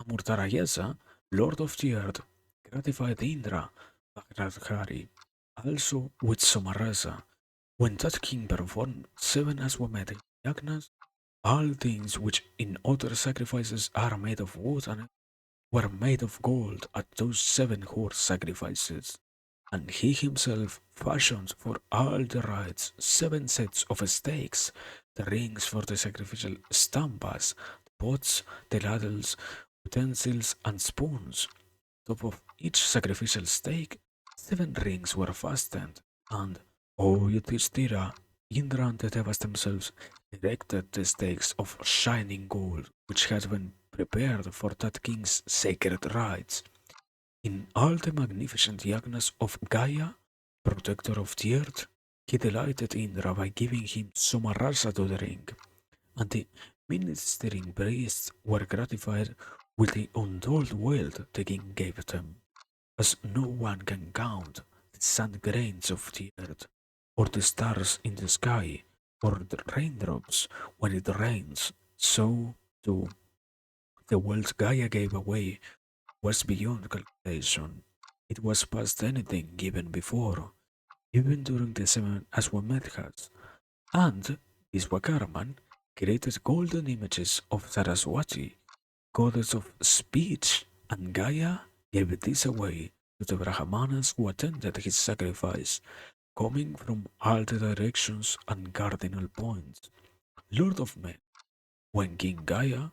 [SPEAKER 1] Amurtarayasa, lord of the earth, gratified Indra Bhagradhari, also with Somarasa. When that king performed 7 Aswamedha yagnas, all things which in other sacrifices are made of wood and were made of gold at those 7 horse sacrifices. And he himself fashioned for all the rites 7 sets of stakes, the rings for the sacrificial stampas, the pots, the ladles, utensils, and spoons. Top of each sacrificial stake, 7 rings were fastened, and O Yudhishthira, Indra and the Devas themselves erected the stakes of shining gold, which had been prepared for that king's sacred rites. In all the magnificent yagnas of Gaia, protector of the earth, he delighted Indra by giving him Somarasa to drink, and the ministering priests were gratified with the untold wealth the king gave them, as no one can count the sand grains of the earth, or the stars in the sky, or the raindrops when it rains. So, too, the wealth Gaia gave away was beyond calculation. It was past anything given before, even during the 7 Aswamedhas. And Vishwakarman created golden images of Saraswati, goddess of speech, and Gaia gave this away to the Brahmanas who attended his sacrifice, coming from all the directions and cardinal points. Lord of men, When King Gaia,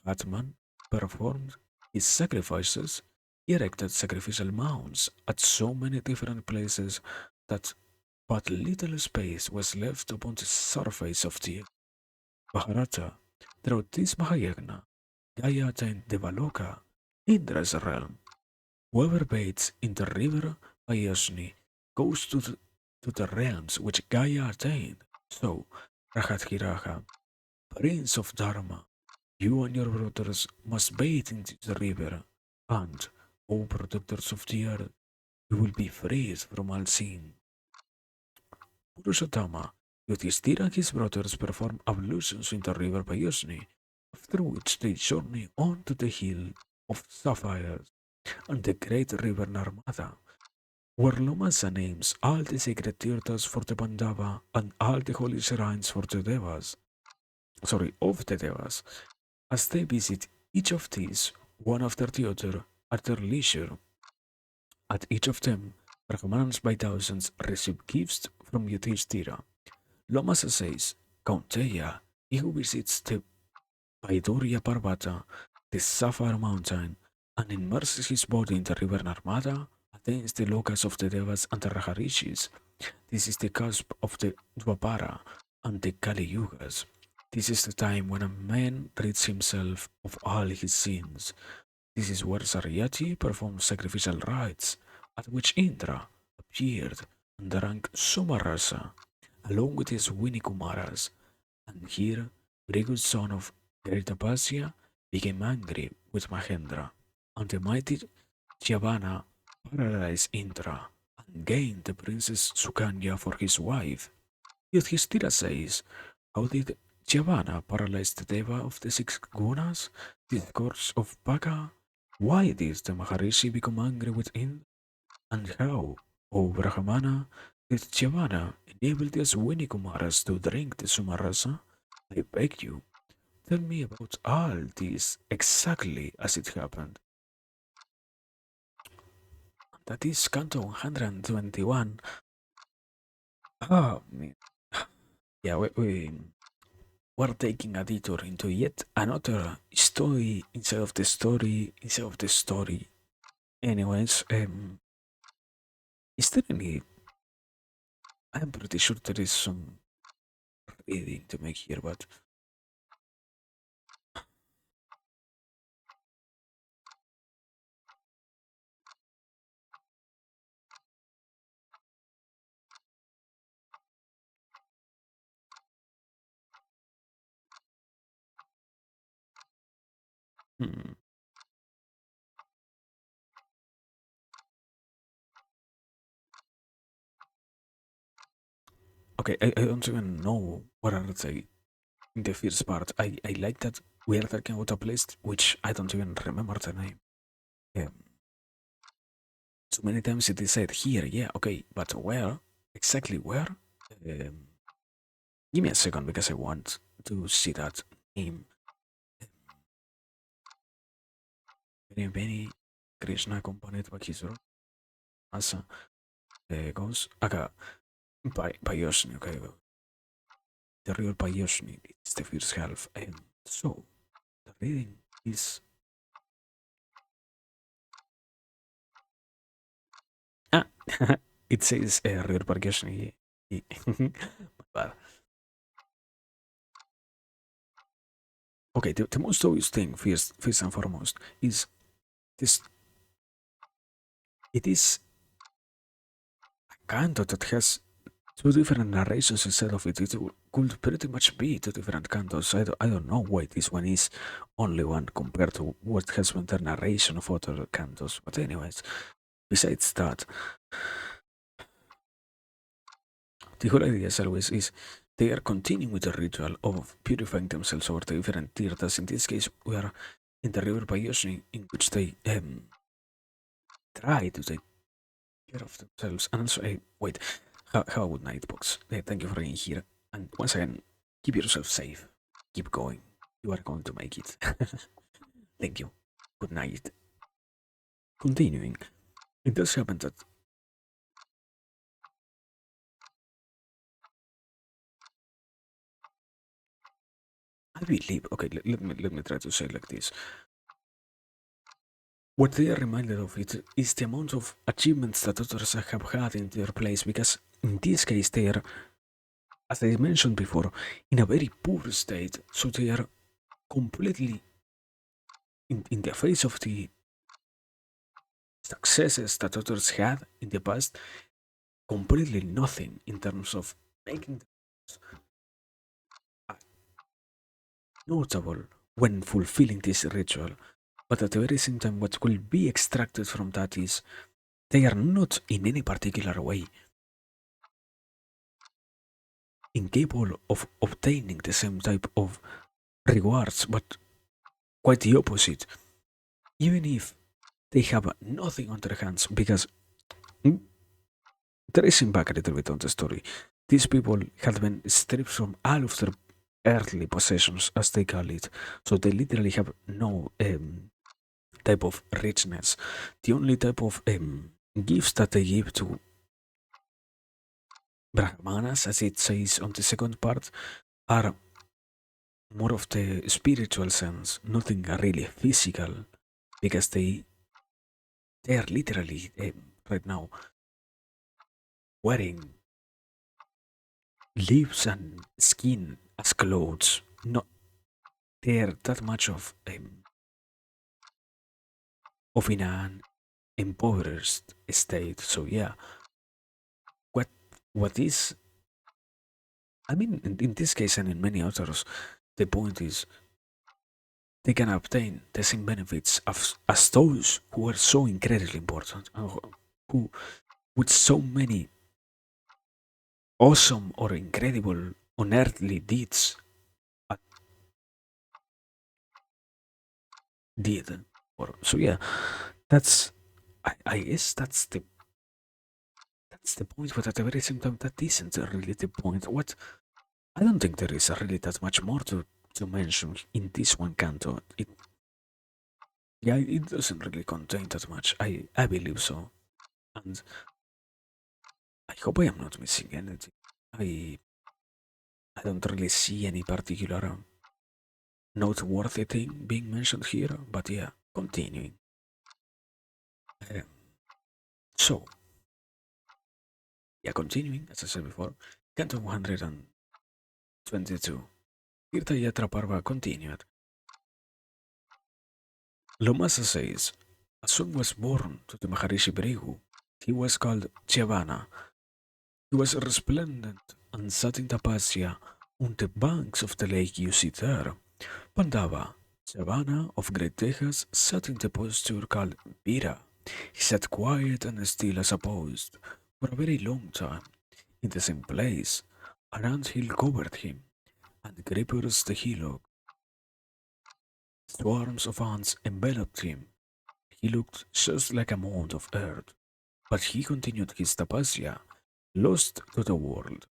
[SPEAKER 1] Hatman, performed his sacrifices, he erected sacrificial mounds at so many different places that but little space was left upon the surface of the Mahabharata. Through this Mahayagna, Gaia attained Devaloka, Indra's realm. Whoever bathes in the river Payasni goes to the realms which Gaia attained. So, Rahathiraha, Prince of Dharma, you and your brothers must bathe in this river, and, O protectors of the earth, you will be freed from all sin. Purushottama, Yudhishthira and his brothers perform ablutions in the river Payasni, after which they journey on to the hill of sapphires and the great river Narmada, where Lomasa names all the sacred tirthas for the Pandava and all the holy shrines for the Devas, of the Devas. As they visit each of these, one after the other, at their leisure, at each of them, Brahmans by thousands receive gifts from Yudhishthira. Lomasa says, Kaunteya, he who visits the Vaidurya Parvata, the Sapphire Mountain, and immerses his body in the river Narmada, attains the lokas of the Devas and the Raharishis. This is the cusp of the Dwapara and the Kali Yugas. This is the time when a man rids himself of all his sins. This is where Saryati performed sacrificial rites, at which Indra appeared and drank Somarasa, along with his Winnie Kumaras, and here Brigu's son of Garitapasya became angry with Mahendra, and the mighty Jyavana paralyzed Indra and gained the princess Sukanya for his wife. Yudhishthira says, how did Jyavana paralyze the Deva of the six gunas, the scourge of Baka? Why did the Maharishi become angry with Indra? And how, O Brahmana, did Jyavana enable the Aswini Kumaras to drink the Sumarasa? I beg you, tell me about all this exactly as it happened. That is Canto 121. Ah, yeah, we're taking a detour into yet another story inside of the story inside of the story. Anyways, is there any? I'm pretty sure there is some reading to make here, but hmm. Okay, I don't even know what are they in the first part. I like that we are talking about a place which I don't even remember the name. Yeah, so many times it is said here, yeah, okay, but where? Exactly where? Um, Give me a second because I want to see that name. Beni Krishna accompanied by his Asa goes Aka Payoshni, okay. The real Payoshni is the first half. And so the reading is ah it says real Payoshni. But okay, the most obvious thing, first and foremost, is this it is a canto that has two different narrations instead of it. It could pretty much be two different cantos. I don't know why this one is only one compared to what has been the narration of other cantos. But anyways, besides that, the whole idea as always is they are continuing with the ritual of purifying themselves over the different tirthas. In this case, we are in the river Payosni, in which they try to take care of themselves. And also, wait, how about Nightbox? Thank you for being here. And once again, keep yourself safe. Keep going. You are going to make it. Thank you. Good night. Continuing, it does happen that I believe. Okay, let me try to say it like this. What they are reminded of it is the amount of achievements that others have had in their place, because in this case they are, as I mentioned before, in a very poor state, so they are completely in the face of the successes that others had in the past, completely nothing in terms of making them notable when fulfilling this ritual. But at the very same time, what will be extracted from that is they are not in any particular way incapable of obtaining the same type of rewards, but quite the opposite. Even if they have nothing on their hands, because mm, tracing back a little bit on the story, these people had been stripped from all of their earthly possessions, as they call it. So they literally have no type of richness. The only type of gifts that they give to Brahmanas, as it says on the second part, are more of the spiritual sense, nothing really physical, because they are literally right now wearing leaves and skin as clothes. Not they're that much of in an impoverished state. So yeah, what what is, I mean, in this case and in many others, the point is they can obtain the same benefits as those who are so incredibly important, who with so many awesome or incredible unearthly deeds uh, did. Or so yeah, that's I guess that's the point, but at the very same time that isn't really the point. What I don't think there is really that much more to mention in this one canto. It yeah, it doesn't really contain that much. I believe so. And I hope I am not missing anything. I I don't really see any particular noteworthy thing being mentioned here, but yeah, continuing. Um, so, yeah, continuing, as I said before, Canto 122. Tirthayatra Parva continued. Lomasa says, a son was born to the Maharishi Brigu. He was called Chavana. He was resplendent and sat in tapasya on the banks of the lake you see there. Pandava, Chavana of Great Tejas, sat in the posture called Vira. He sat quiet and still as a post for a very long time in the same place. An anthill covered him, and creepers the hillock. Swarms of ants enveloped him. He looked just like a mound of earth, but he continued his tapasya, lost to the world.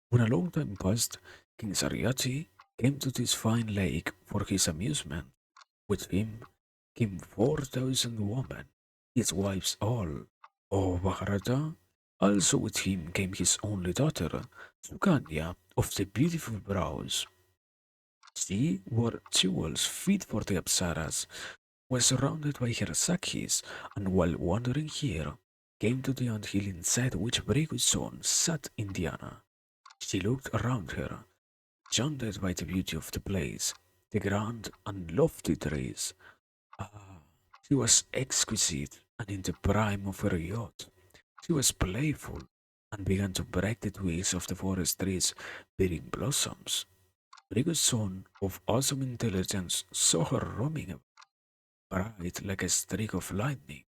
[SPEAKER 1] When a long time passed, King Saryati came to this fine lake for his amusement. With him came 4,000 women, his wives all. O Mahabharata, also with him came his only daughter, Sukanya, of the beautiful brows. She wore jewels fit for the Apsaras, was surrounded by her Sakhis, and while wandering here, came to the anthill inside which Brigu's son sat Indiana. She looked around her, enchanted by the beauty of the place, the grand and lofty trees. Ah, she was exquisite and in the prime of her youth. She was playful and began to break the twigs of the forest trees, bearing blossoms. Brigu's son, of awesome intelligence, saw her roaming bright like a streak of lightning.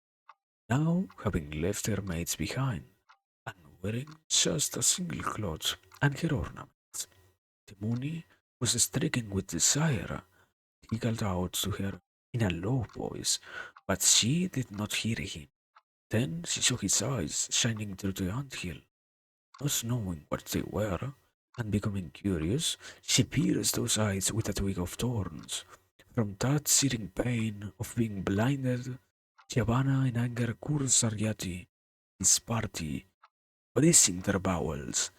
[SPEAKER 1] Now, having left her mates behind, and wearing just a single cloth and her ornaments, the Muni was stricken with desire. He called out to her in a low voice, but she did not hear him. Then she saw his eyes shining through the anthill. Not knowing what they were, and becoming curious, she pierced those eyes with a twig of thorns. From that searing pain of being blinded, Giovanna in anger cursed Saryati, his party, bracing their bowels.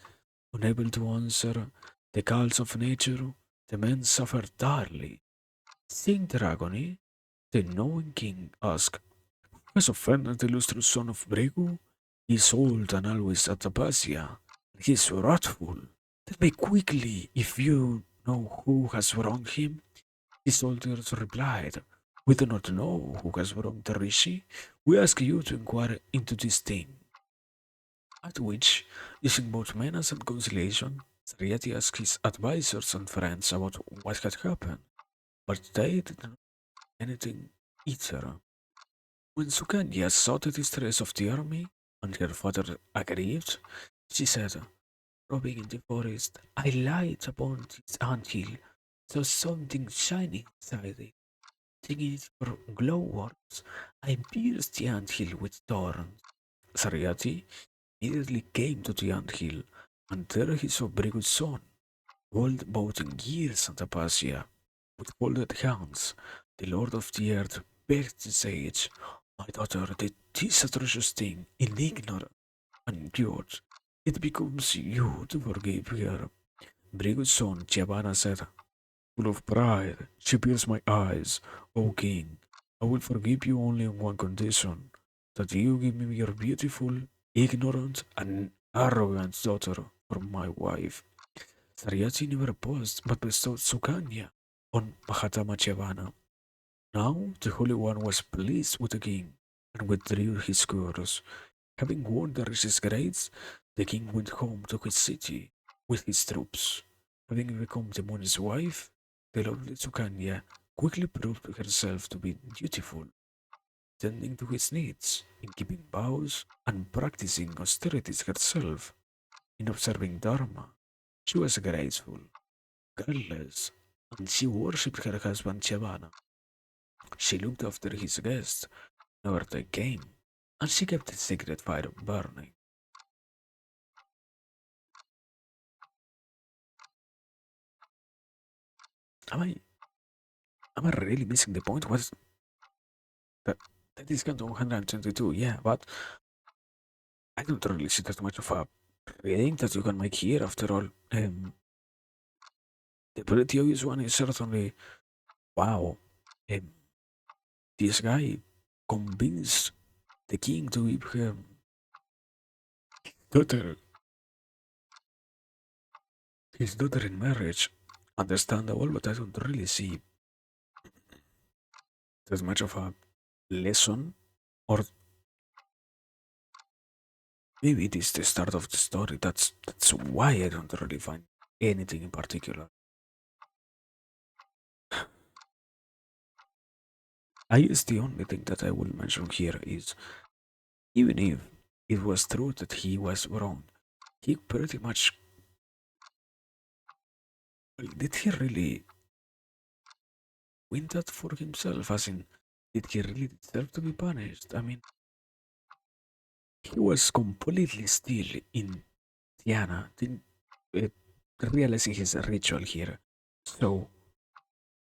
[SPEAKER 1] Unable to answer the calls of nature, The men suffered direly. Seeing their agony, the knowing king asked, has offended the illustrious son of Bregu? He is old and always at Abbasia. He is wrathful. Tell me quickly if you know who has wronged him. The soldiers replied, we do not know who has wronged the Rishi. We ask you to inquire into this thing. At which, using both menace and conciliation, Sariati asked his advisors and friends about what had happened, but they did not know anything either. When Sukanya saw the distress of the army and her father aggrieved, she said, robbing in the forest, I light upon this anthill, saw something shining inside it. Taking it for glowworms, I pierced the anthill with thorns. Sariati immediately came to the anthill, and there he saw Brigut's son, old both in years and apacia. With folded hands, the Lord of the Earth begged the sage, my daughter did this atrocious thing in ignorance and guilt. It becomes you to forgive her. Brigut's son, Giovanna said, full of pride, she pierced my eyes. O king, I will forgive you only on one condition, that you give me your beautiful, ignorant, and arrogant daughter for my wife. Sariati never paused, but bestowed Sukanya on Mahatma Chavana. Now the Holy One was pleased with the king and withdrew his course. Having won the Rishis grades, the king went home to his city with his troops. Having become the Muni's wife, the lovely Sukanya quickly proved herself to be dutiful, tending to his needs, in keeping vows, and practicing austerities herself. In observing Dharma, she was graceful, guileless, and she worshipped her husband Chavana. She looked after his guests whenever they came, and she kept the sacred fire burning. Am I am I really missing the point? What that that is count 122, yeah, but I don't really see that much of a reading that you can make here after all. The pretty obvious one is certainly wow. Um, this guy convinced the king to give him daughter his daughter in marriage. Understandable, but I don't really see that much of a lesson, or maybe it is the start of the story. That's why I don't really find anything in particular. I guess the only thing that I will mention here is even if it was true that he was wrong, he pretty much, well, did he really win that for himself? As in, did he really deserve to be punished? I mean, he was completely still in Diana, didn't uh, realizing his ritual here. So,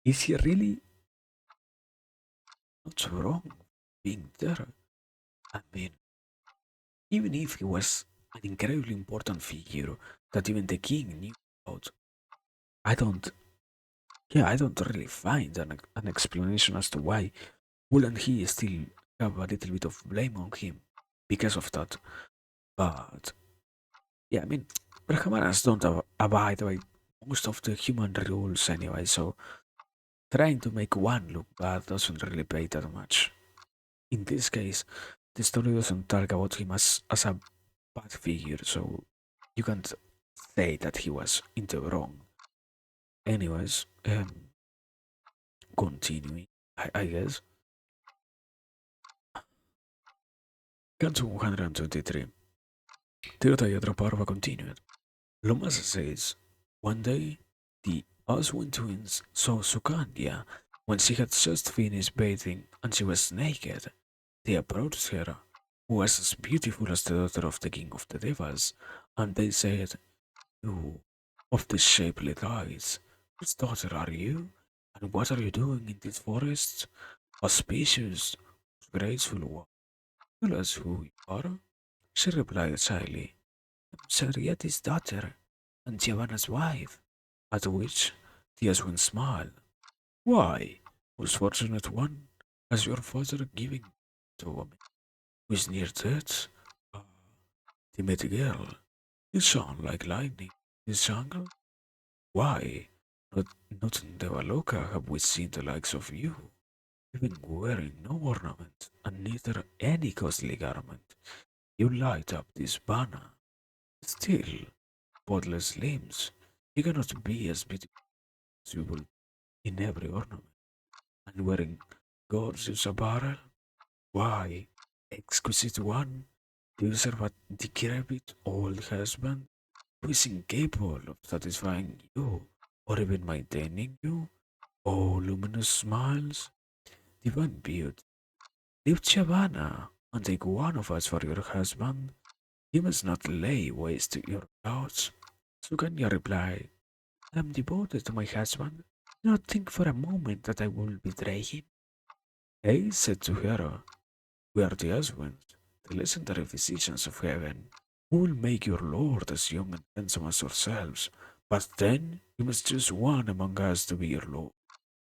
[SPEAKER 1] is he really not wrong being there? I mean, even if he was an incredibly important figure that even the king knew about, I don't, yeah, I don't really find an explanation as to why wouldn't he still have a little bit of blame on him because of that. But yeah, I mean, Brahmanas don't abide by most of the human rules anyway, so trying to make one look bad doesn't really pay that much. In this case, the story doesn't talk about him as a bad figure, so you can't say that he was in the wrong. Anyways, continuing, I guess. Canto 123. Tirtha Parva continued. Lomasa says, one day the Oswin twins saw Sukanya when she had just finished bathing and she was naked. They approached her, who was as beautiful as the daughter of the king of the Devas, and they said, you of the shapely eyes, whose daughter are you? And what are you doing in these forests? Auspicious, graceful one, tell us who you are. She replied shyly, I'm Sariati's daughter and Giovanna's wife, at which The Aswin smiled. Why, most fortunate one, has your father giving to a woman who is near death? Ah, timid girl, you shone like lightning in this jungle. Why, not, not in Devaloka have we seen the likes of you, even wearing no ornament and neither any costly garment. You light up this banner. Still, bodiless limbs, you cannot be as beautiful as you will in every ornament. And wearing gorgeous apparel? Why, exquisite one, do you serve a decrepit old husband who is incapable of satisfying you or even maintaining you? Oh, luminous smiles, divine beauty. Leave Chavana and take one of us for your husband. You must not lay waste to your thoughts. Sukanya replied, I am devoted to my husband. Do not think for a moment that I will betray him. They said to her, we are the husbands, the legendary physicians of heaven, who will make your lord as young and handsome as ourselves. But then you must choose one among us to be your lord.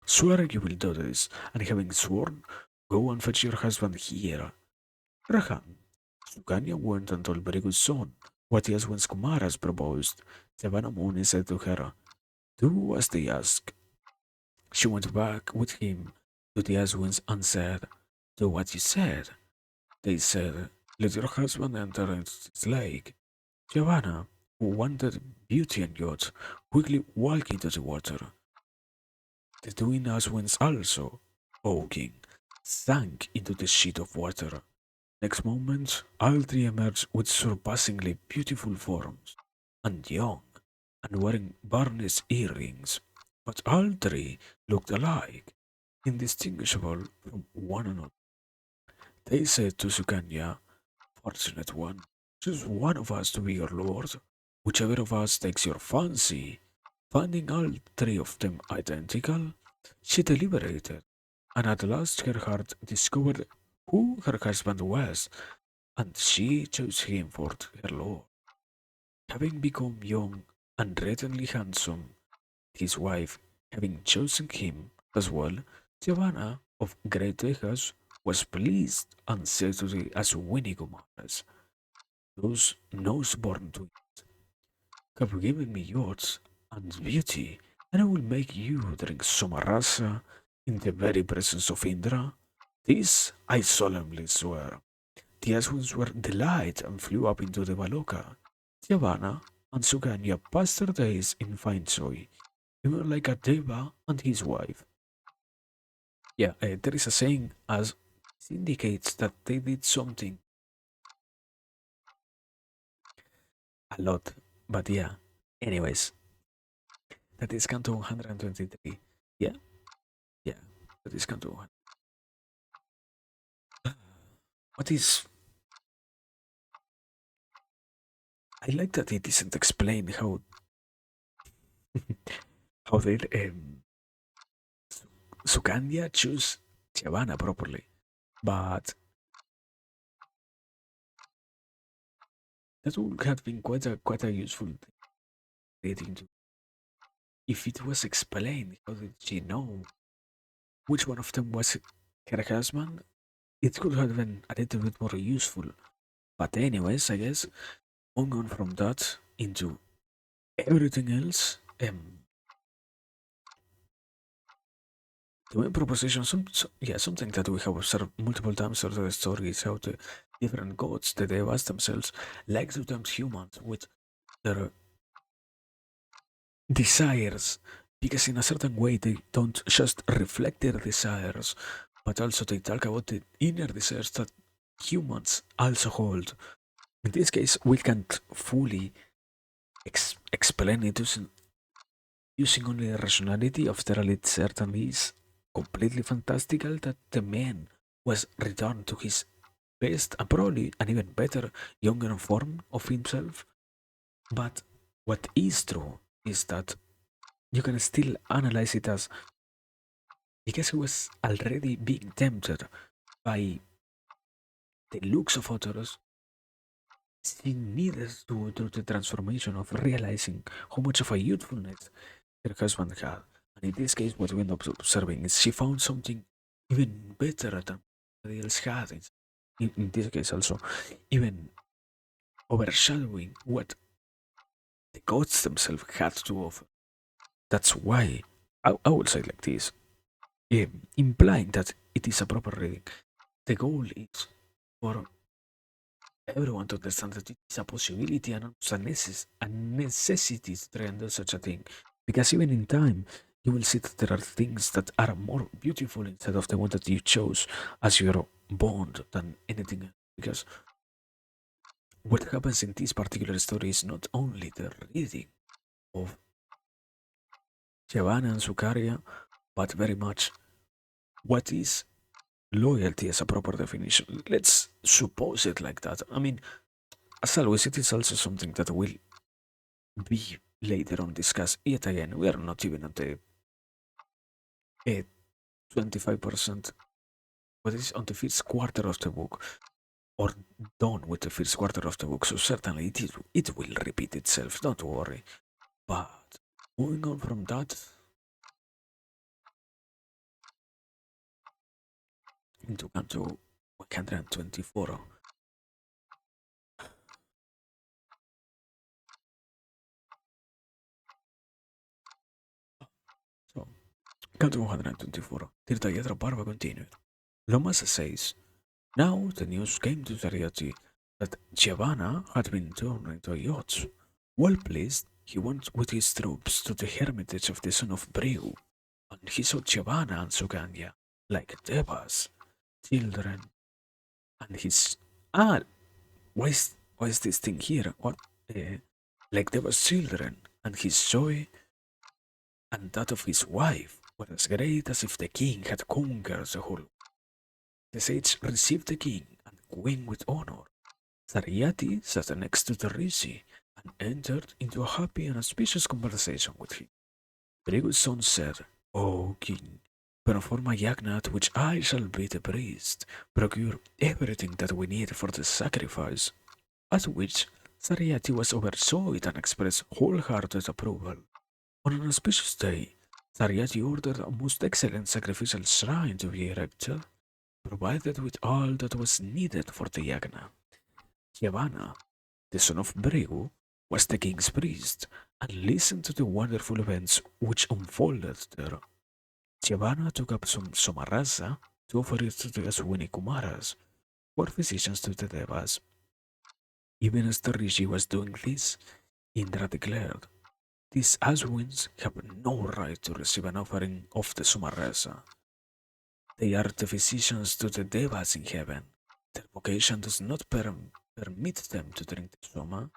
[SPEAKER 1] Swear you will do this, and having sworn, go and fetch your husband here. Rahan, Sukanya went and told very good son what the husband's Kumaras proposed. Savanamuni said to her, do as they ask. She went back with him to the Aswins and said, do what you said. They said, let your husband enter this lake. Giovanna, who wanted beauty and youth, quickly walked into the water. The twin Aswins also, O king, sank into the sheet of water. Next moment, all three emerged with surpassingly beautiful forms, and young, and wearing burnished earrings. But all three looked alike, indistinguishable from one another. They said to Sukanya, fortunate one, choose one of us to be your lord, whichever of us takes your fancy. Finding all three of them identical, she deliberated, and at last her heart discovered who her husband was, and she chose him for her lord. Having become young and radiantly handsome, his wife having chosen him as well, Giovanna of Great Texas was pleased and said to the Aswini Kumaras, those nose-born twins have given me youth and beauty, and I will make you drink Somarasa in the very presence of Indra. This I solemnly swear. The Aswins were delighted and flew up into the Baloka. Giovanna and Suganya passed their days in fine joy, even like a Deva and his wife. Yeah, there is a saying as indicates that they did something a lot, but yeah. Anyways, that is Canto 123. Yeah, yeah, that is Canto 1. What is. I like that it isn't explained how they Sukanya choose Chavana properly, but that would have been quite a useful reading to. If it was explained, how did she know which one of them was her husband? It could have been a little bit more useful. But anyways, I guess moving on from that into everything else, the main proposition, yeah, something that we have observed multiple times through the story is how the different gods, the devas themselves, like to tempt humans with their desires, because in a certain way they don't just reflect their desires, but also they talk about the inner desires that humans also hold. In this case, we can't fully explain it using only the rationality. After all, it certainly is completely fantastical that the man was returned to his best and probably an even better younger form of himself. But what is true is that you can still analyze it as because he was already being tempted by the looks of others, she needed to do the transformation of realizing how much of a youthfulness her husband had. And in this case, what we end up observing is she found something even better than somebody else had. In this case, also, even overshadowing what the gods themselves had to offer. That's why I would say like this, implying that it is a proper reading. The goal is for everyone to understand that it is a possibility and not a necessity to try and do such a thing. Because even in time, you will see that there are things that are more beautiful instead of the one that you chose as your bond than anything else. Because what happens in this particular story is not only the reading of Giovanna and Sukaria, but very much what is loyalty as a proper definition. Let's suppose it like that. I mean, as always, it is also something that will be later on discussed. Yet again, we are not even at the 25%, what is on the first quarter of the book, or done with the first quarter of the book. So certainly it will repeat itself. Don't worry. But moving on from that into Canto 124. So, Canto 124. Tirtayedra Barba continued. Lomas says, now the news came to Zariati that Giovanna had been turned into a yacht. Well pleased, he went with his troops to the hermitage of the son of Breu, and he saw Giovanna and Suganya, like devas, children, and his ah, why is this thing here? What? Like devas, children, and his joy and that of his wife were as great as if the king had conquered the whole. The sage received the king and queen with honor. Sariati sat next to the rishi and entered into a happy and auspicious conversation with him. Brigu's son said, O king, perform a yagna at which I shall be the priest, procure everything that we need for the sacrifice, at which Sariati was overjoyed and expressed wholehearted approval. On an auspicious day, Sariati ordered a most excellent sacrificial shrine to be erected, provided with all that was needed for the yagna. Giovanna, the son of Bregu, was the king's priest and listened to the wonderful events which unfolded there. Giovanna took up some somarasa to offer it to the Aswini Kumaras, or physicians to the Devas. Even as the Rishi was doing this, Indra declared, these Aswins have no right to receive an offering of the somarasa. They are the physicians to the Devas in heaven. Their vocation does not permit them to drink the soma.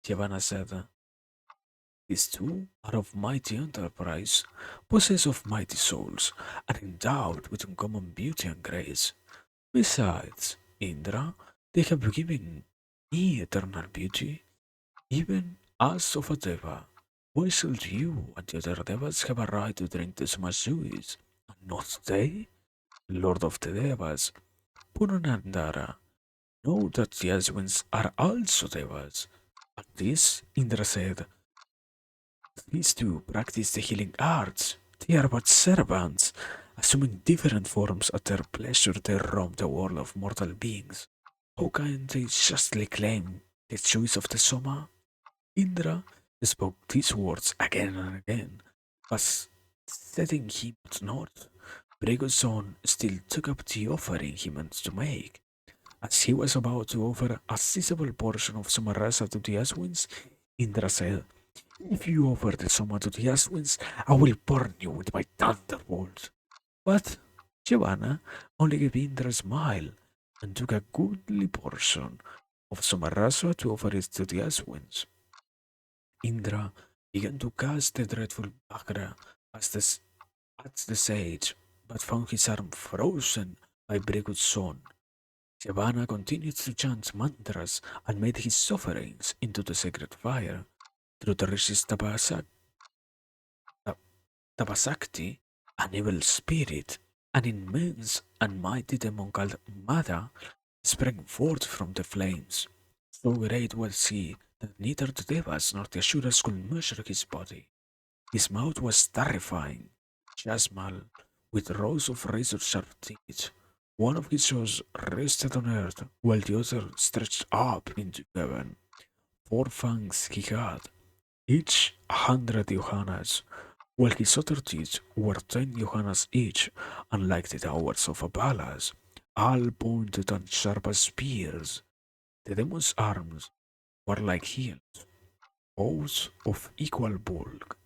[SPEAKER 1] Giovanna said, these two are of mighty enterprise, possessed of mighty souls, and endowed with uncommon beauty and grace. Besides, Indra, they have given me eternal beauty, even as of a deva. Why should you and the other devas have a right to drink this Masuis, and not they? Lord of the Devas, Purunandara, know that the Aswins are also devas. At this, Indra said, these two practice the healing arts. They are but servants, assuming different forms at their pleasure they roam the world of mortal beings. How can they justly claim the choice of the Soma? Indra spoke these words again and again, but setting him at naught. Brego's son still took up the offering he meant to make. As he was about to offer a sizable portion of Somarasa to the Aswins, Indra said, if you offer the Soma to the Aswins, I will burn you with my thunderbolt. But Giovanna only gave Indra a smile and took a goodly portion of Somarasa to offer it to the Aswins. Indra began to cast the dreadful Bagra at the sage, but found his arm frozen by Brigut's son. Giovanna continued to chant mantras and made his offerings into the sacred fire. Through the Rishi's Tabasakti, an evil spirit, an immense and mighty demon called Mada, sprang forth from the flames. So great was he that neither the Devas nor the Asuras could measure his body. His mouth was terrifying, Jasmal with rows of razor-sharp teeth. One of his jaws rested on earth, while the other stretched up into heaven. Four fangs he had, each 100 Johannas, while his other teeth were 10 Johannas each, unlike the towers of a palace, all pointed and sharp as spears. The demon's arms were like heels, both of equal bulk,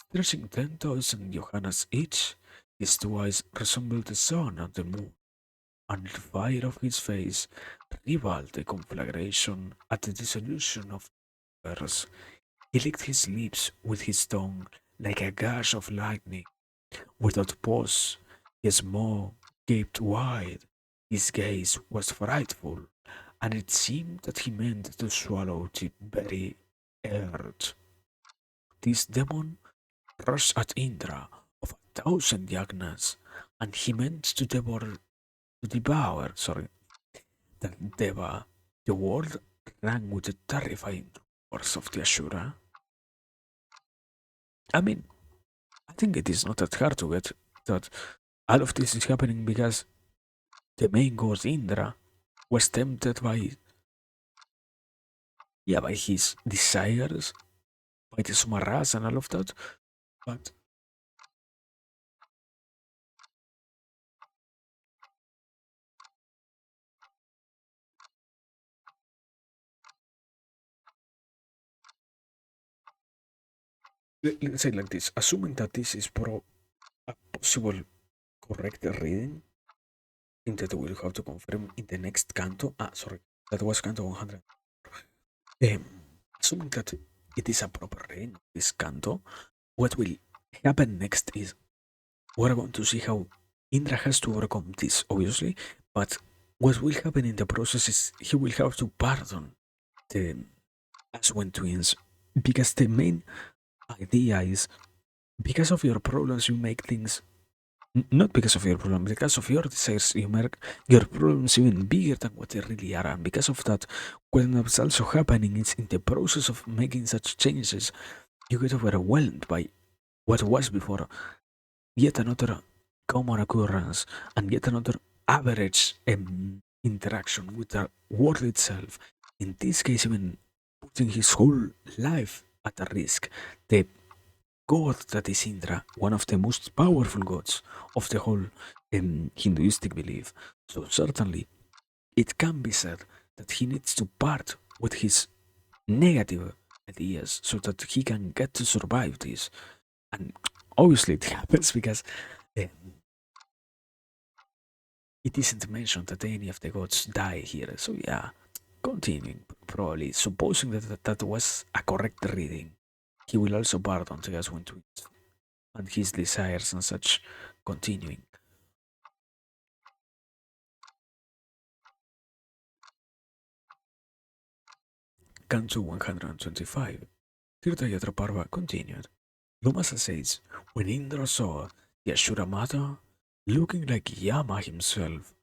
[SPEAKER 1] stretching 10,000 Johannas each. His two eyes resembled the sun and the moon, and the fire of his face rivaled the conflagration at the dissolution of the earth. He licked his lips with his tongue like a gash of lightning. Without pause, his maw gaped wide. His gaze was frightful, and it seemed that he meant to swallow the very earth. This demon rushed at Indra of 1,000 yagnas, and he meant to devour the Deva. The world rang with the terrifying roars of the Ashura. I mean, I think it is not that hard to get that all of this is happening because the main god Indra was tempted by, yeah, by his desires, by the Sumaras and all of that. But let's say like this, assuming that this is a possible correct reading, in that we'll have to confirm in the next canto. Ah, sorry, that was canto 100. Um, Assuming that it is a proper reading of this canto, what will happen next is we're going to see how Indra has to overcome this, obviously, but what will happen in the process is he will have to pardon the Aswen twins because the main idea is because of your problems, you make things not because of your problem, because of your desires, you make your problems even bigger than what they really are. And because of that, what's also happening is in the process of making such changes, you get overwhelmed by what was before yet another common occurrence and yet another average interaction with the world itself. In this case, even putting his whole life at a risk. The god that is Indra, one of the most powerful gods of the whole Hinduistic belief. So certainly, it can be said that he needs to part with his negative ideas so that he can get to survive this. And obviously, it happens because um, it isn't mentioned that any of the gods die here. So yeah, continuing probably, supposing that was a correct reading, he will also pardon the Aswin twins and his desires and such. Continuing. Canto 125. Tirthayatra Parva continued. Lumasa says, when Indra saw the Ashuramata looking like Yama himself,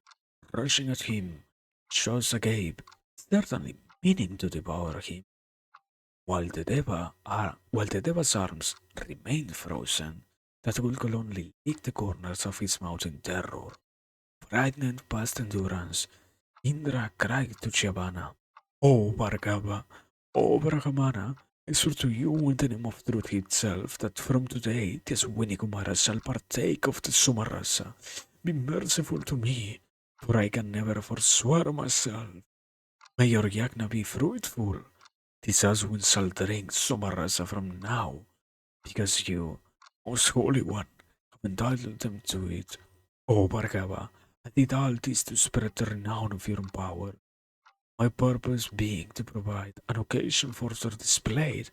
[SPEAKER 1] rushing at him, shows agape, certainly meaning to devour him, while the Deva's arms remained frozen, that will only lick the corners of his mouth in terror. Frightened past endurance, Indra cried to Shyavana, O Bhargava, O Brahmana, I swear to you in the name of truth itself that from today this Winikumara shall partake of the Sumarasa. Be merciful to me, for I can never forswear myself. May your yagna be fruitful. This Aswin shall drink Sumarasa from now, because you, most holy one, have entitled them to it. O Bhargava, I did all this to spread the renown of your power. My purpose being to provide an occasion for their display.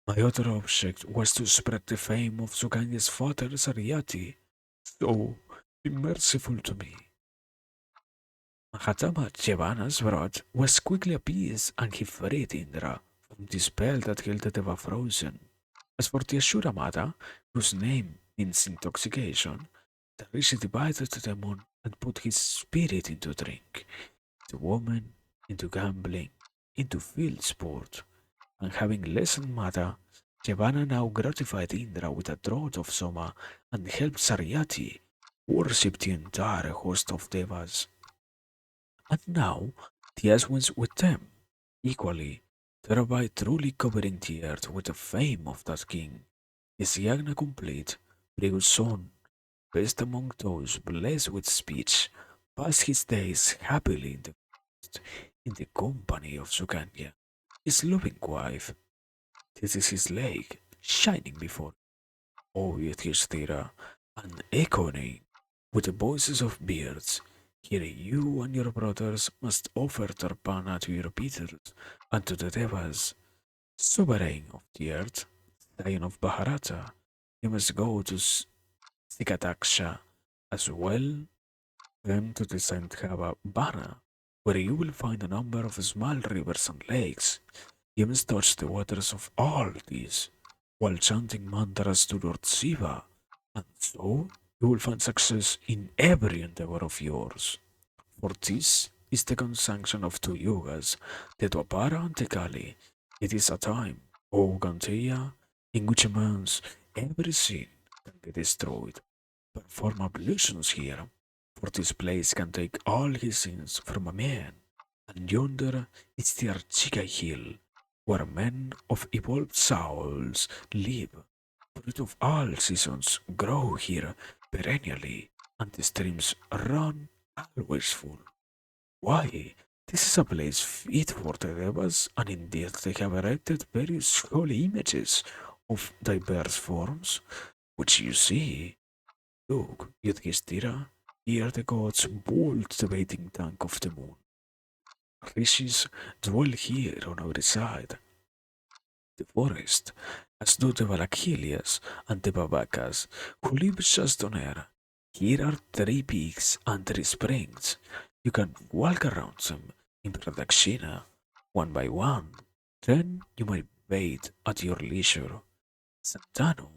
[SPEAKER 1] My other object was to spread the fame of Suganya's father Saryati. So, be merciful to me. Mahatma Jevana's wrath was quickly appeased and he freed Indra from the spell that held the Deva frozen. As for the Ashura Mata, whose name means intoxication, the rishi divided the demon and put his spirit into drink, into woman, into gambling, into field sport, and having lessened Mata, Shavana now gratified Indra with a draught of Soma and helped Saryati worship the entire host of devas. And now the Aswins with them, equally, thereby truly covering the earth with the fame of that king. His yagna complete, Brigu's son, best among those blessed with speech, passed his days happily in the forest, in the company of Sukanya, his loving wife. This is his lake, shining before all Yudhishthira, and echoing with the voices of birds. Here you and your brothers must offer Tarpana to your beaters and to the Devas, sovereign of the earth, lion of Bharata. You must go to Sikataksha as well, then to the Sandhava Bana, where you will find a number of small rivers and lakes. You must touch the waters of all these, while chanting mantras to Lord Shiva, and so you will find success in every endeavor of yours. For this is the conjunction of two yugas, the Dwapara and the Kali. It is a time, O Ganteya, in which a man's every sin can be destroyed. Perform ablutions here, for this place can take all his sins from a man, and yonder is the Archika Hill, where men of evolved souls live. Fruit of all seasons grow here perennially, and the streams run always full. Why? This is a place fit for the devas, and indeed they have erected various holy images of diverse forms, which you see. Look, Yudhishthira, here the gods built the bathing tank of the moon. Rishis dwell here on our side, the forest, as do the Valakilias and the Babakas, who live just on air. Here are three peaks and three springs. You can walk around them in Pradakshina, one by one. Then you might bathe at your leisure. Santanu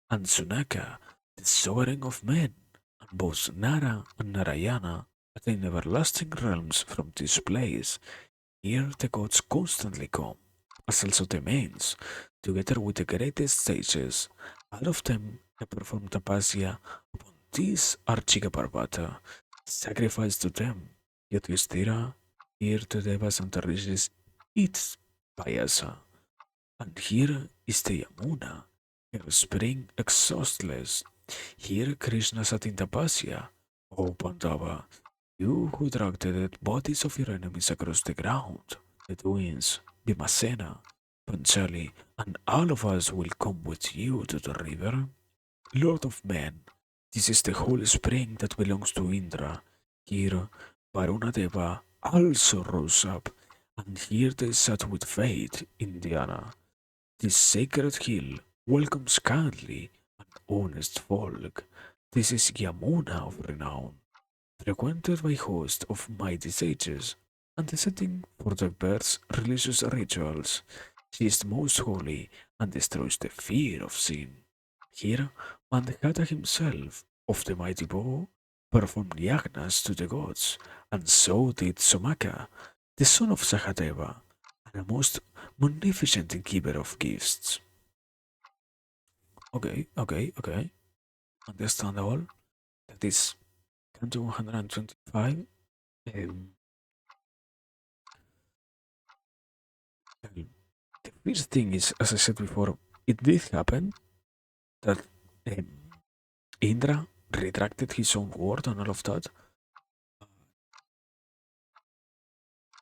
[SPEAKER 1] and Sunaka, the sovereign of men, and both Nara and Narayana attain everlasting realms from this place. Here the gods constantly come, as also the mains, together with the greatest sages. All of them have performed tapasya upon this Archika Parvata, sacrifice to them. Yudhishthira, here the Devas and the Rishis eat payasa. And here is the Yamuna, her spring exhaustless. Here Krishna sat in tapasya. O Pandava, you who drag the dead bodies of your enemies across the ground, the twins, Bhimasena, Panchali, and all of us will come with you to the river. Lord of men, this is the holy spring that belongs to Indra. Here, Varunadeva also rose up, and here they sat with faith, Indiana. This sacred hill welcomes kindly an honest folk. This is Yamuna of renown, frequented by hosts of mighty sages, and the setting for diverse religious rituals. She is most holy and destroys the fear of sin. Here, Mandakata himself, of the mighty bow, performed yagnas to the gods, and so did Somaka, the son of Sahadeva, and a most magnificent giver of gifts. Okay. Understandable. That is Canto 125. Um, the first thing is, as I said before, it did happen that um, Indra retracted his own word and all of that.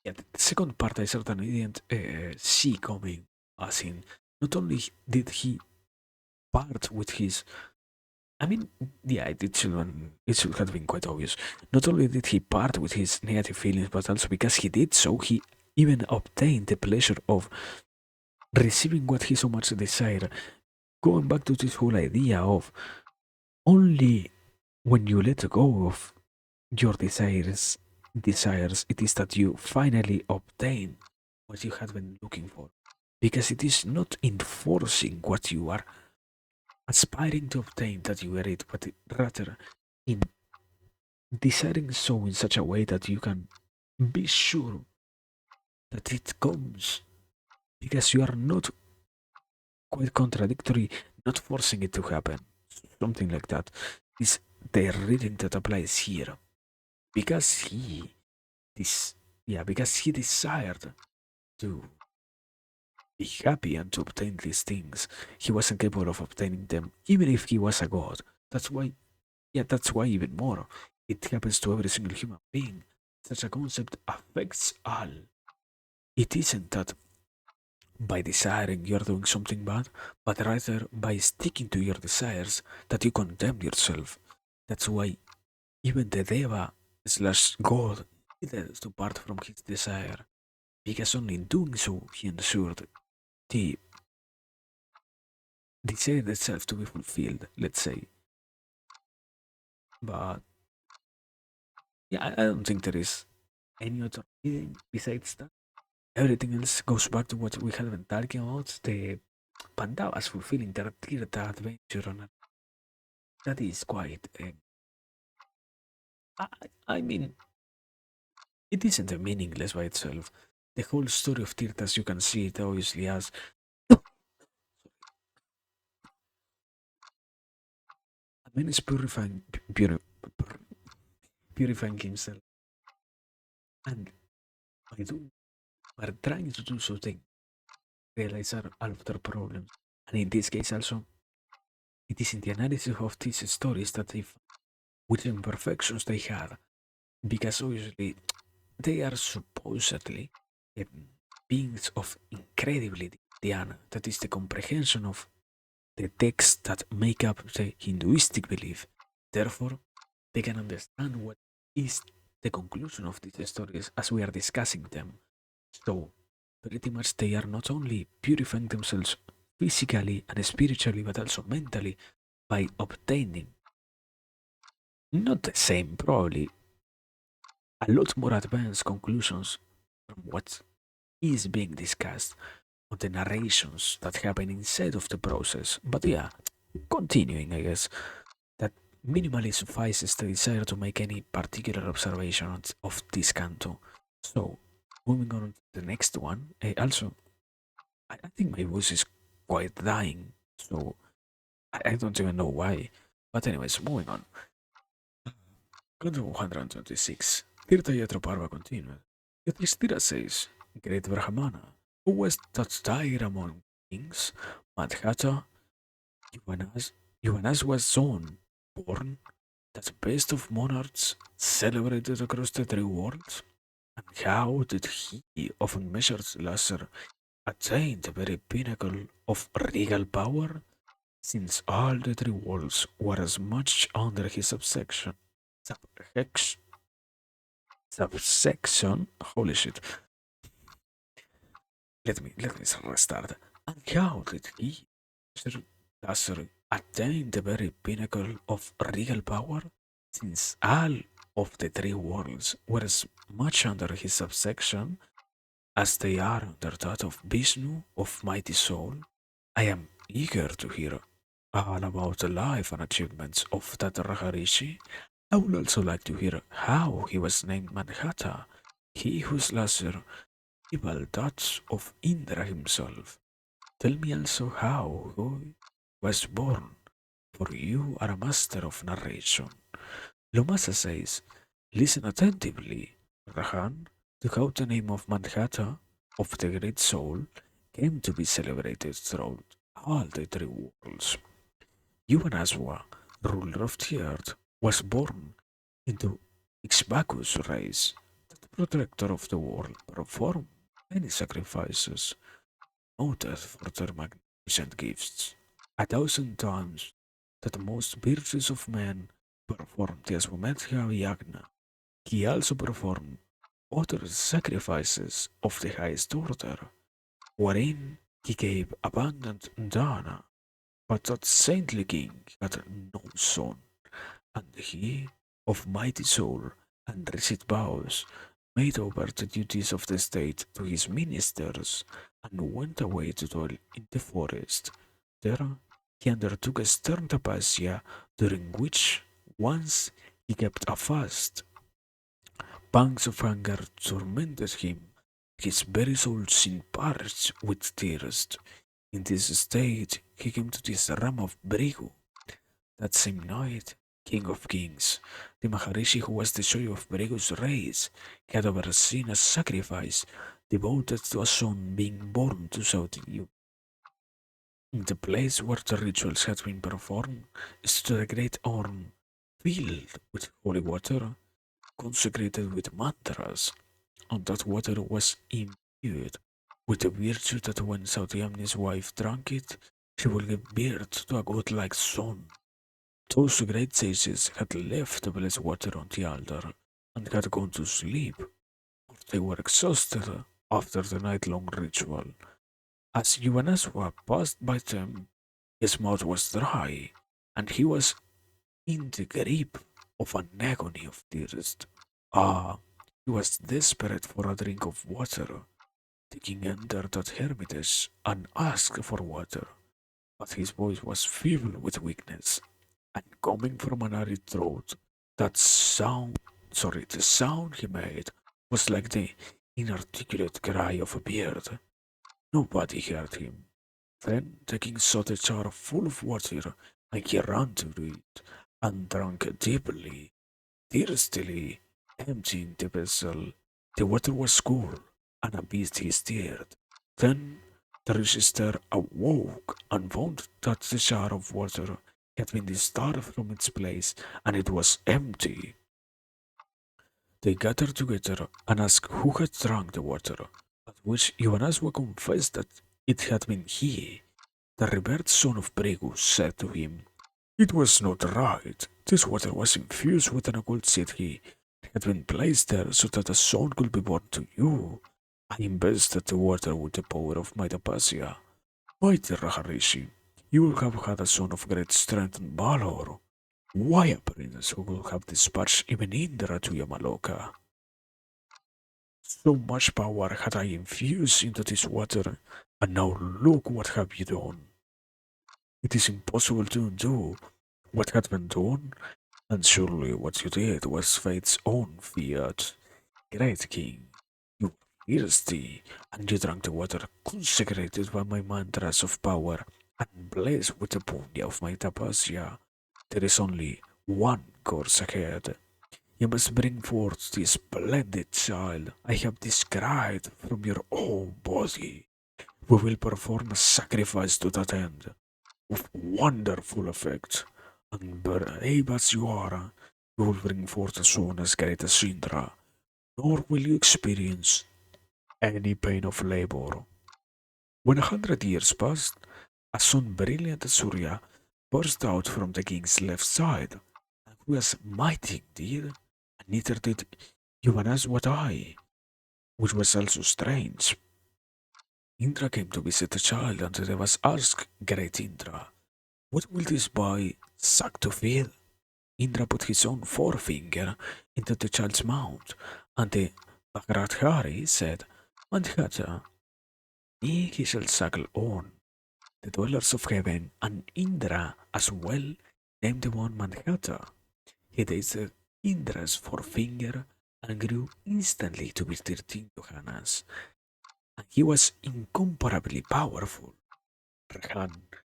[SPEAKER 1] Yeah, the second part I certainly didn't see coming, as in, not only did he part with his. I mean, yeah, it should have been quite obvious. Not only did he part with his negative feelings, but also because he did so, he even obtained the pleasure of receiving what he so much desired. Going back to this whole idea of only when you let go of your desires, it is that you finally obtain what you had been looking for. Because it is not enforcing what you are aspiring to obtain that you get it, but rather in deciding so in such a way that you can be sure that it comes because you are not quite contradictory, not forcing it to happen, something like that. Is the reading that applies here because this because he desired to be happy and to obtain these things. He wasn't capable of obtaining them, even if he was a god. That's why, that's why even more. It happens to every single human being. Such a concept affects all. It isn't that by desiring you're doing something bad, but rather by sticking to your desires that you condemn yourself. That's why even the Deva slash God needed to part from his desire, because only in doing so he ensured the desire itself to be fulfilled, let's say. But yeah, I don't think there is any other reading besides that. Everything else goes back to what we have been talking about, the Pandavas fulfilling their Tirtha adventure, and that is quite. I, I mean, it isn't meaningless by itself. The whole story of Tirthas, you can see it obviously as a man is purifying himself, and by, doing, by trying to do so, they realize all of their problems. And in this case, also, it is in the analysis of these stories that they find which imperfections they had, because obviously they are supposedly um, beings of incredibly dhyana, that is the comprehension of the texts that make up the Hinduistic belief. Therefore, they can understand what is the conclusion of these stories as we are discussing them. So, pretty much they are not only purifying themselves physically and spiritually, but also mentally by obtaining not the same, probably a lot more advanced conclusions from what is being discussed on the narrations that happen inside of the process. But yeah, continuing, I guess, that minimally suffices the desire to make any particular observation of this canto. So, moving on to the next one. Also, I think my voice is quite dying, so I don't even know why. But anyways, moving on. Canto 126. Tirthayatra Parva continued. Yudhishthira says, Great Brahmana, who was that dire among kings, Madhata, Yuvanas was son, born, that best of monarchs, celebrated across the three worlds? And how did he, of unmeasured lesser, attain the very pinnacle of regal power, since all the three worlds were as much under his subjection, subsection, holy shit, let me restart. And how did he, Lazar, attain the very pinnacle of regal power, since all of the three worlds were as much under his subsection as they are under that of Vishnu of mighty soul? I am eager to hear all about the life and achievements of that Raharishi. I would also like to hear how he was named Manhattan, he whose lesser evil thoughts of Indra himself. Tell me also how he was born, for you are a master of narration. Lomasa says, listen attentively, Rahan, to how the name of Manhattan, of the great soul, came to be celebrated throughout all the three worlds. Yuvanaswa, ruler of the earth, was born into Ixbacu's race. The protector of the world performed many sacrifices, noted for their magnificent gifts. 1,000 times that the most virtuous of men performed the Aswamedhya Yagna. He also performed other sacrifices of the highest order, wherein he gave abundant dana. But that saintly king had no son, and he, of mighty soul and rigid vows, made over the duties of the state to his ministers and went away to dwell in the forest. There he undertook a stern tapasya, during which once he kept a fast. Pangs of hunger tormented him, his very soul seemed parched with thirst. In this state, he came to this realm of Brigu. That same night, King of Kings, the Maharishi who was the joy of Brigu's race, had overseen a sacrifice devoted to a son being born to Saudi. The place where the rituals had been performed stood a great urn filled with holy water, consecrated with mantras, and that water was imbued with the virtue that when Satyamni's wife drank it, she would give birth to a godlike son. Those great sages had left the blessed water on the altar and had gone to sleep, for they were exhausted after the night-long ritual. As Yuvanaswa passed by them, his mouth was dry, and he was in the grip of an agony of thirst. Ah, he was desperate for a drink of water. The king entered that hermitage and asked for water, but his voice was feeble with weakness, and coming from an arid throat, the sound he made was like the inarticulate cry of a bird. Nobody heard him. Then the king sought a jar full of water, and he ran to it, and drank deeply, thirstily, emptying the vessel. The water was cool, and a beast he steered. Then the register awoke and found that the jar of water had been disturbed from its place, and it was empty. They gathered together and asked who had drunk the water, at which Ivanaswa confessed that it had been he. The revered son of Bregu said to him, "It was not right. This water was infused with an occult seed. It had been placed there so that a son could be born to you. I invested the water with the power of my tapasya. Mighty Raharishi, you will have had a son of great strength and valor. Why a prince who could have dispatched even Indra to Yamaloka? So much power had I infused into this water, and now look what have you done. It is impossible to undo what had been done, and surely what you did was fate's own fiat. Great king, you were thirsty, and you drank the water consecrated by my mantras of power and blessed with the punya of my tapasya. There is only one course ahead. You must bring forth the splendid child I have described from your own body. We will perform a sacrifice to that end, with wonderful effect, and brave as you are, you will bring forth a son as great as Indra, nor will you experience any pain of labor. When 100 years passed, a son brilliant as Surya burst out from the king's left side, and he was mighty indeed, and neither did Yuvanas what I, which was also strange. Indra came to visit the child, and they was asked, Great Indra, what will this boy suck to feed? Indra put his own forefinger into the child's mouth, and the Bhagarathari said, Mandhata, he shall suckle on. The dwellers of heaven and Indra as well named the one Mandhata. He tasted Indra's forefinger and grew instantly to be 13 Yohanas, and he was incomparably powerful. Rahan,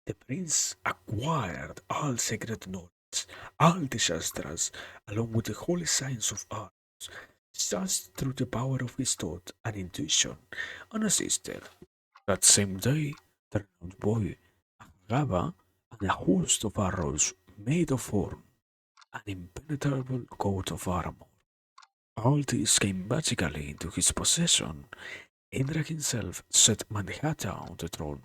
[SPEAKER 1] the prince acquired all sacred knowledge, all the Shastras, along with the holy science of arts, just through the power of his thought and intuition, unassisted. That same day, the renowned boy, Agava, and a host of arrows made of horn, an impenetrable coat of armor. All these came magically into his possession. Indra himself set Manhata on the throne,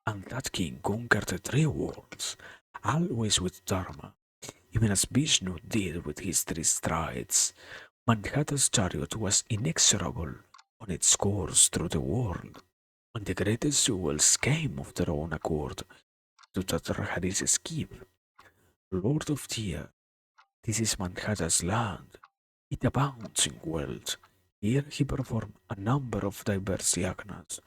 [SPEAKER 1] and that king conquered the three worlds, always with Dharma, even as Vishnu did with his three strides. Manhata's chariot was inexorable on its course through the world, and the greatest jewels came of their own accord to Tatarharis's keep. Lord of Tyr, this is Manhata's land. It abounds in wealth. Here he performed a number of diverse yagnas,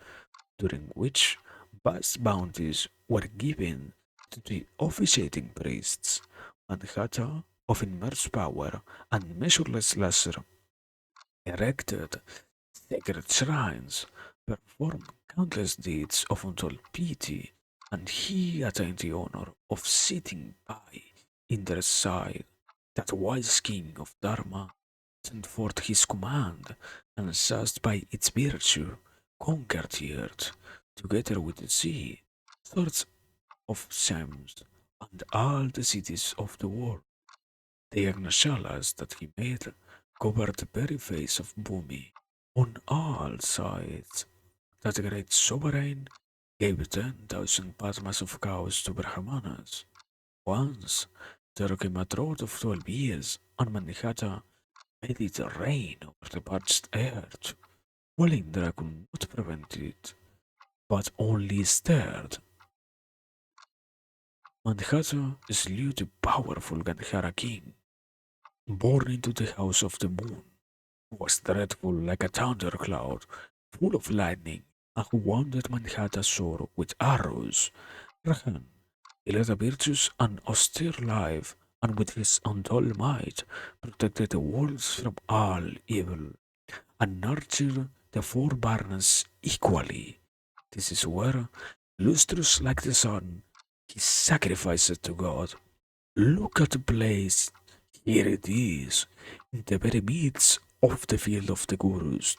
[SPEAKER 1] during which vast bounties were given to the officiating priests. Manhata, of immense power and measureless leisure, erected sacred shrines, performed countless deeds of untold pity, and he attained the honor of sitting by in their side. That wise king of Dharma sent forth his command, and seized by its virtue, conquered the earth, together with the sea, swords of Shams, and all the cities of the world. The Agnoshalas that he made covered the very face of Bhumi on all sides. That great sovereign gave 10,000 Padmas of cows to Brahmanas. Once there came a drought of 12 years, and Manihata made it rain over the parched earth. Well, Indra could not prevent it, but only stared. Manihata slew the powerful Gandhara king, born into the house of the moon, was dreadful like a thundercloud, full of lightning, and who wounded Manhattan sore with arrows. Rahan, he led a virtuous and austere life, and with his untold might protected the worlds from all evil, and nurtured the four Varnas equally. This is where, lustrous like the sun, he sacrificed to God. Look at the place. Here it is, in the very midst of the field of the Gurus,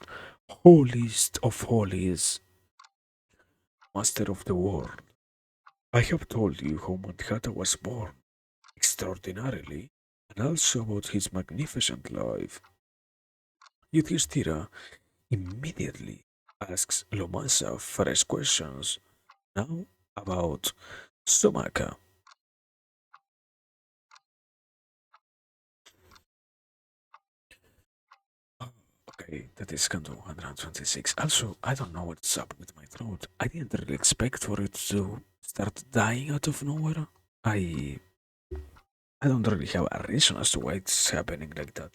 [SPEAKER 1] holiest of holies, master of the world. I have told you how Manhattan was born, extraordinarily, and also about his magnificent life. Yudhishthira immediately asks Lomasa fresh questions, now about Somaka. Okay, that is Kanto 126. Also, I don't know what's up with my throat. I didn't really expect for it to start dying out of nowhere. I I don't really have a reason as to why it's happening like that.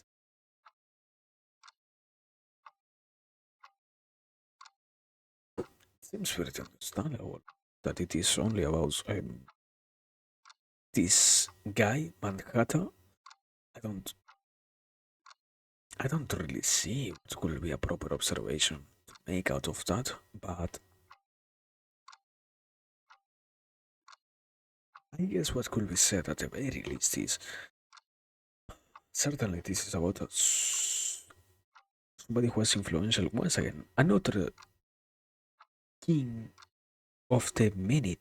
[SPEAKER 1] It seems very understandable that it is only about this guy Manhattan. I don't I don't really see what could be a proper observation to make out of that, but I guess what could be said at the very least is certainly this is about somebody who was influential once again. Another king of the many,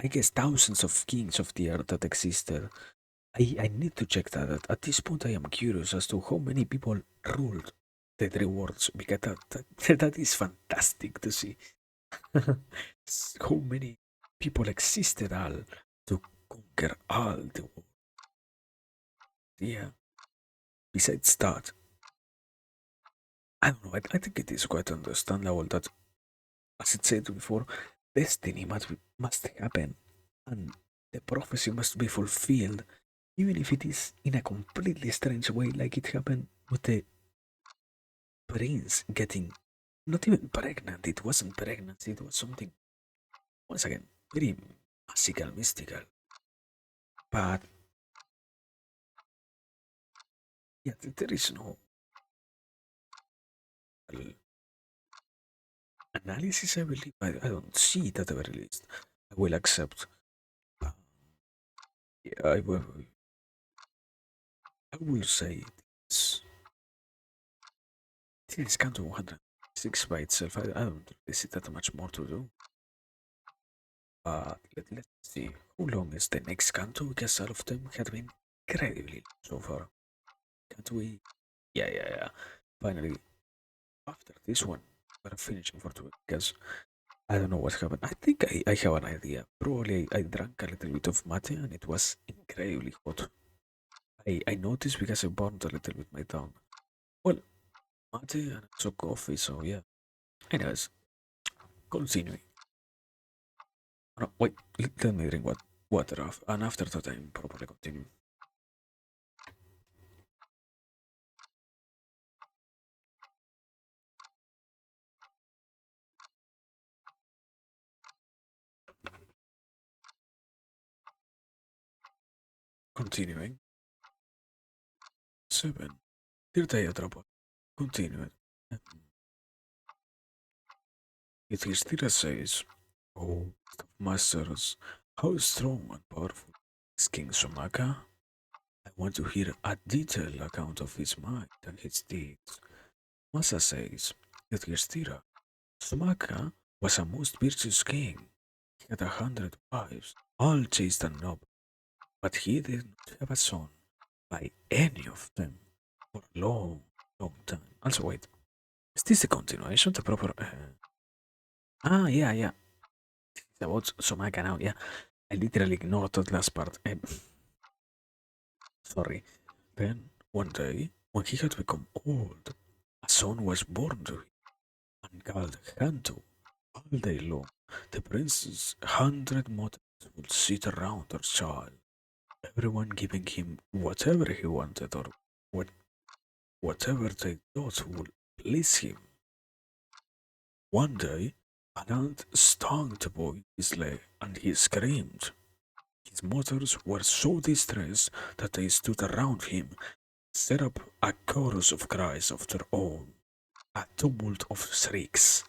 [SPEAKER 1] I guess thousands of kings of the earth that existed. I need to check that. At this point, I am curious as to how many people ruled the three worlds because that is fantastic to see. How many people existed all to conquer all the world. Yeah. Besides that, I don't know. I think it is quite understandable that, as it said before, destiny must happen, and the prophecy must be fulfilled, even if it is in a completely strange way, like it happened with the prince getting not even pregnant. It wasn't pregnancy. It was something once again very magical, mystical. But yeah, there is no well, analysis. I believe I don't see it at the very least. I will accept. Uh, yeah, I will say it's kind of 106 by itself. I don't really see that much more to do. Let's see. How long is the next canto? Because all of them had been incredibly so far. Can't we? Yeah, yeah, yeah. Finally, after this one, we're finishing for today because I don't know what happened. I think I have an idea. Probably I drank a little bit of mate and it was incredibly hot. I noticed because I burned a little bit my tongue. Well, mate and also coffee, so yeah. Anyways, continuing. No, wait, let me drink water off, and after that I'm probably continue. Continuing. 7. Tirtaya Drapa. Continuing. Yudhishthira says, "Oh, masters, how strong and powerful is King Somaka? I want to hear a detailed account of his might and his deeds." Masa says, "Yudhishthira, Somaka was a most virtuous king. He had 100 wives, all chaste and noble, but he did not have a son by any of them for a long, long time." Also, wait, is this the continuation? The proper. Yeah. It's about Somaka now, yeah. I literally ignored that last part. Sorry. Then, one day, when he had become old, a son was born to him and called Hantu. All day long, the prince's 100 mothers would sit around their child, everyone giving him whatever he wanted or what, whatever they thought would please him. One day, an ant stung the boy in his leg and he screamed. His mothers were so distressed that they stood around him, set up a chorus of cries of their own, a tumult of shrieks.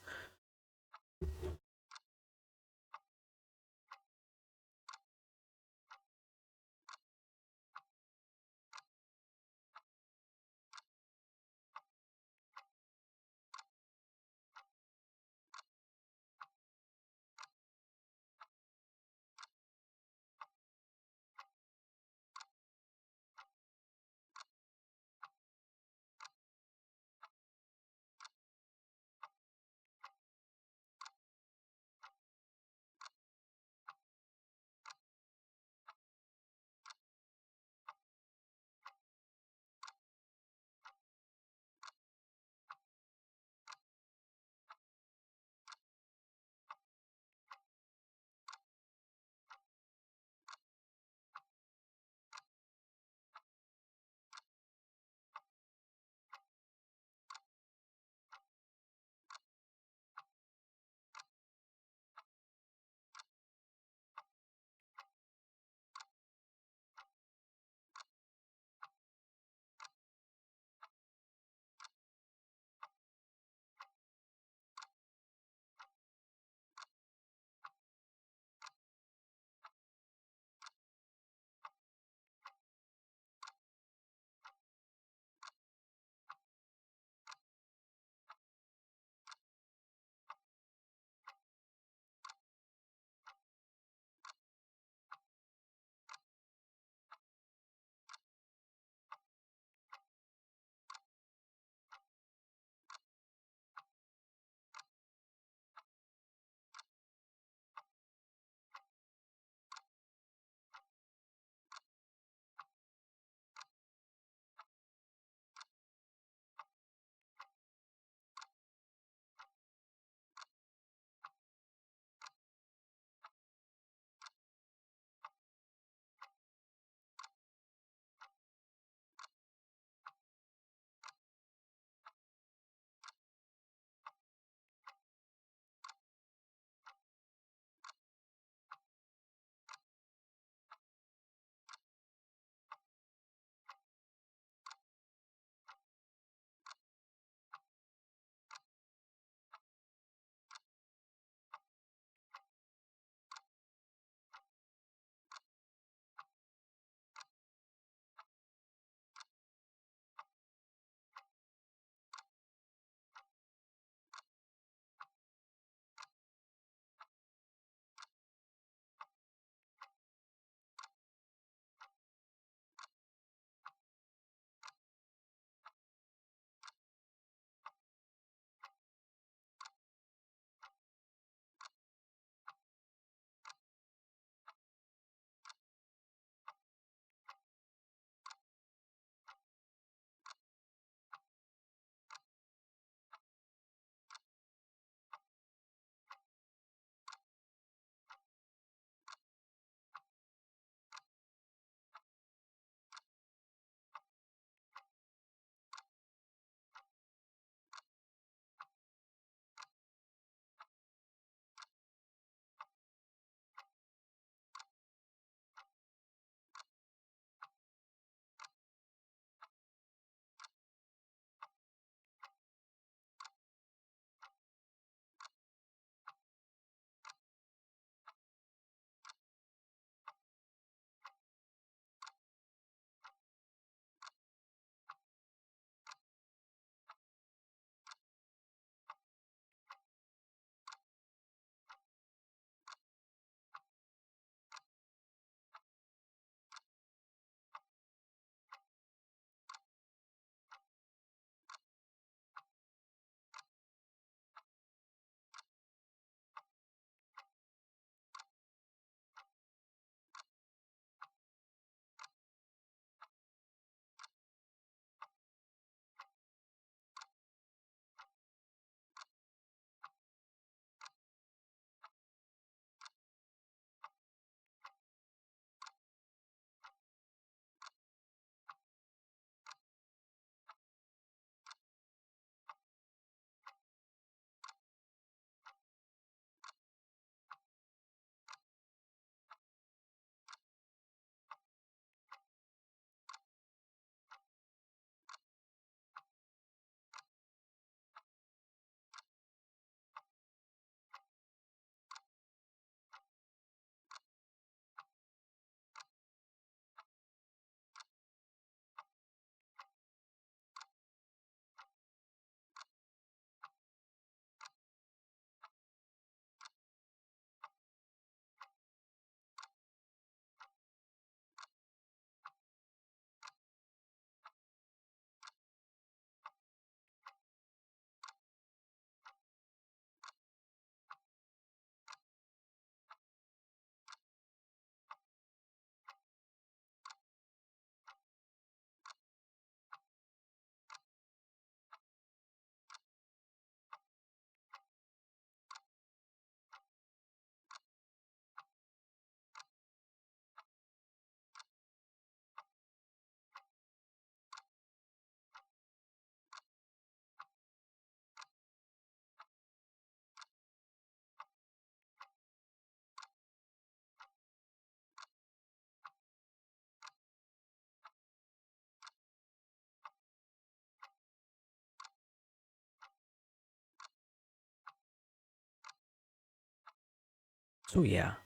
[SPEAKER 1] So yeah,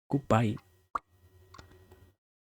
[SPEAKER 1] goodbye.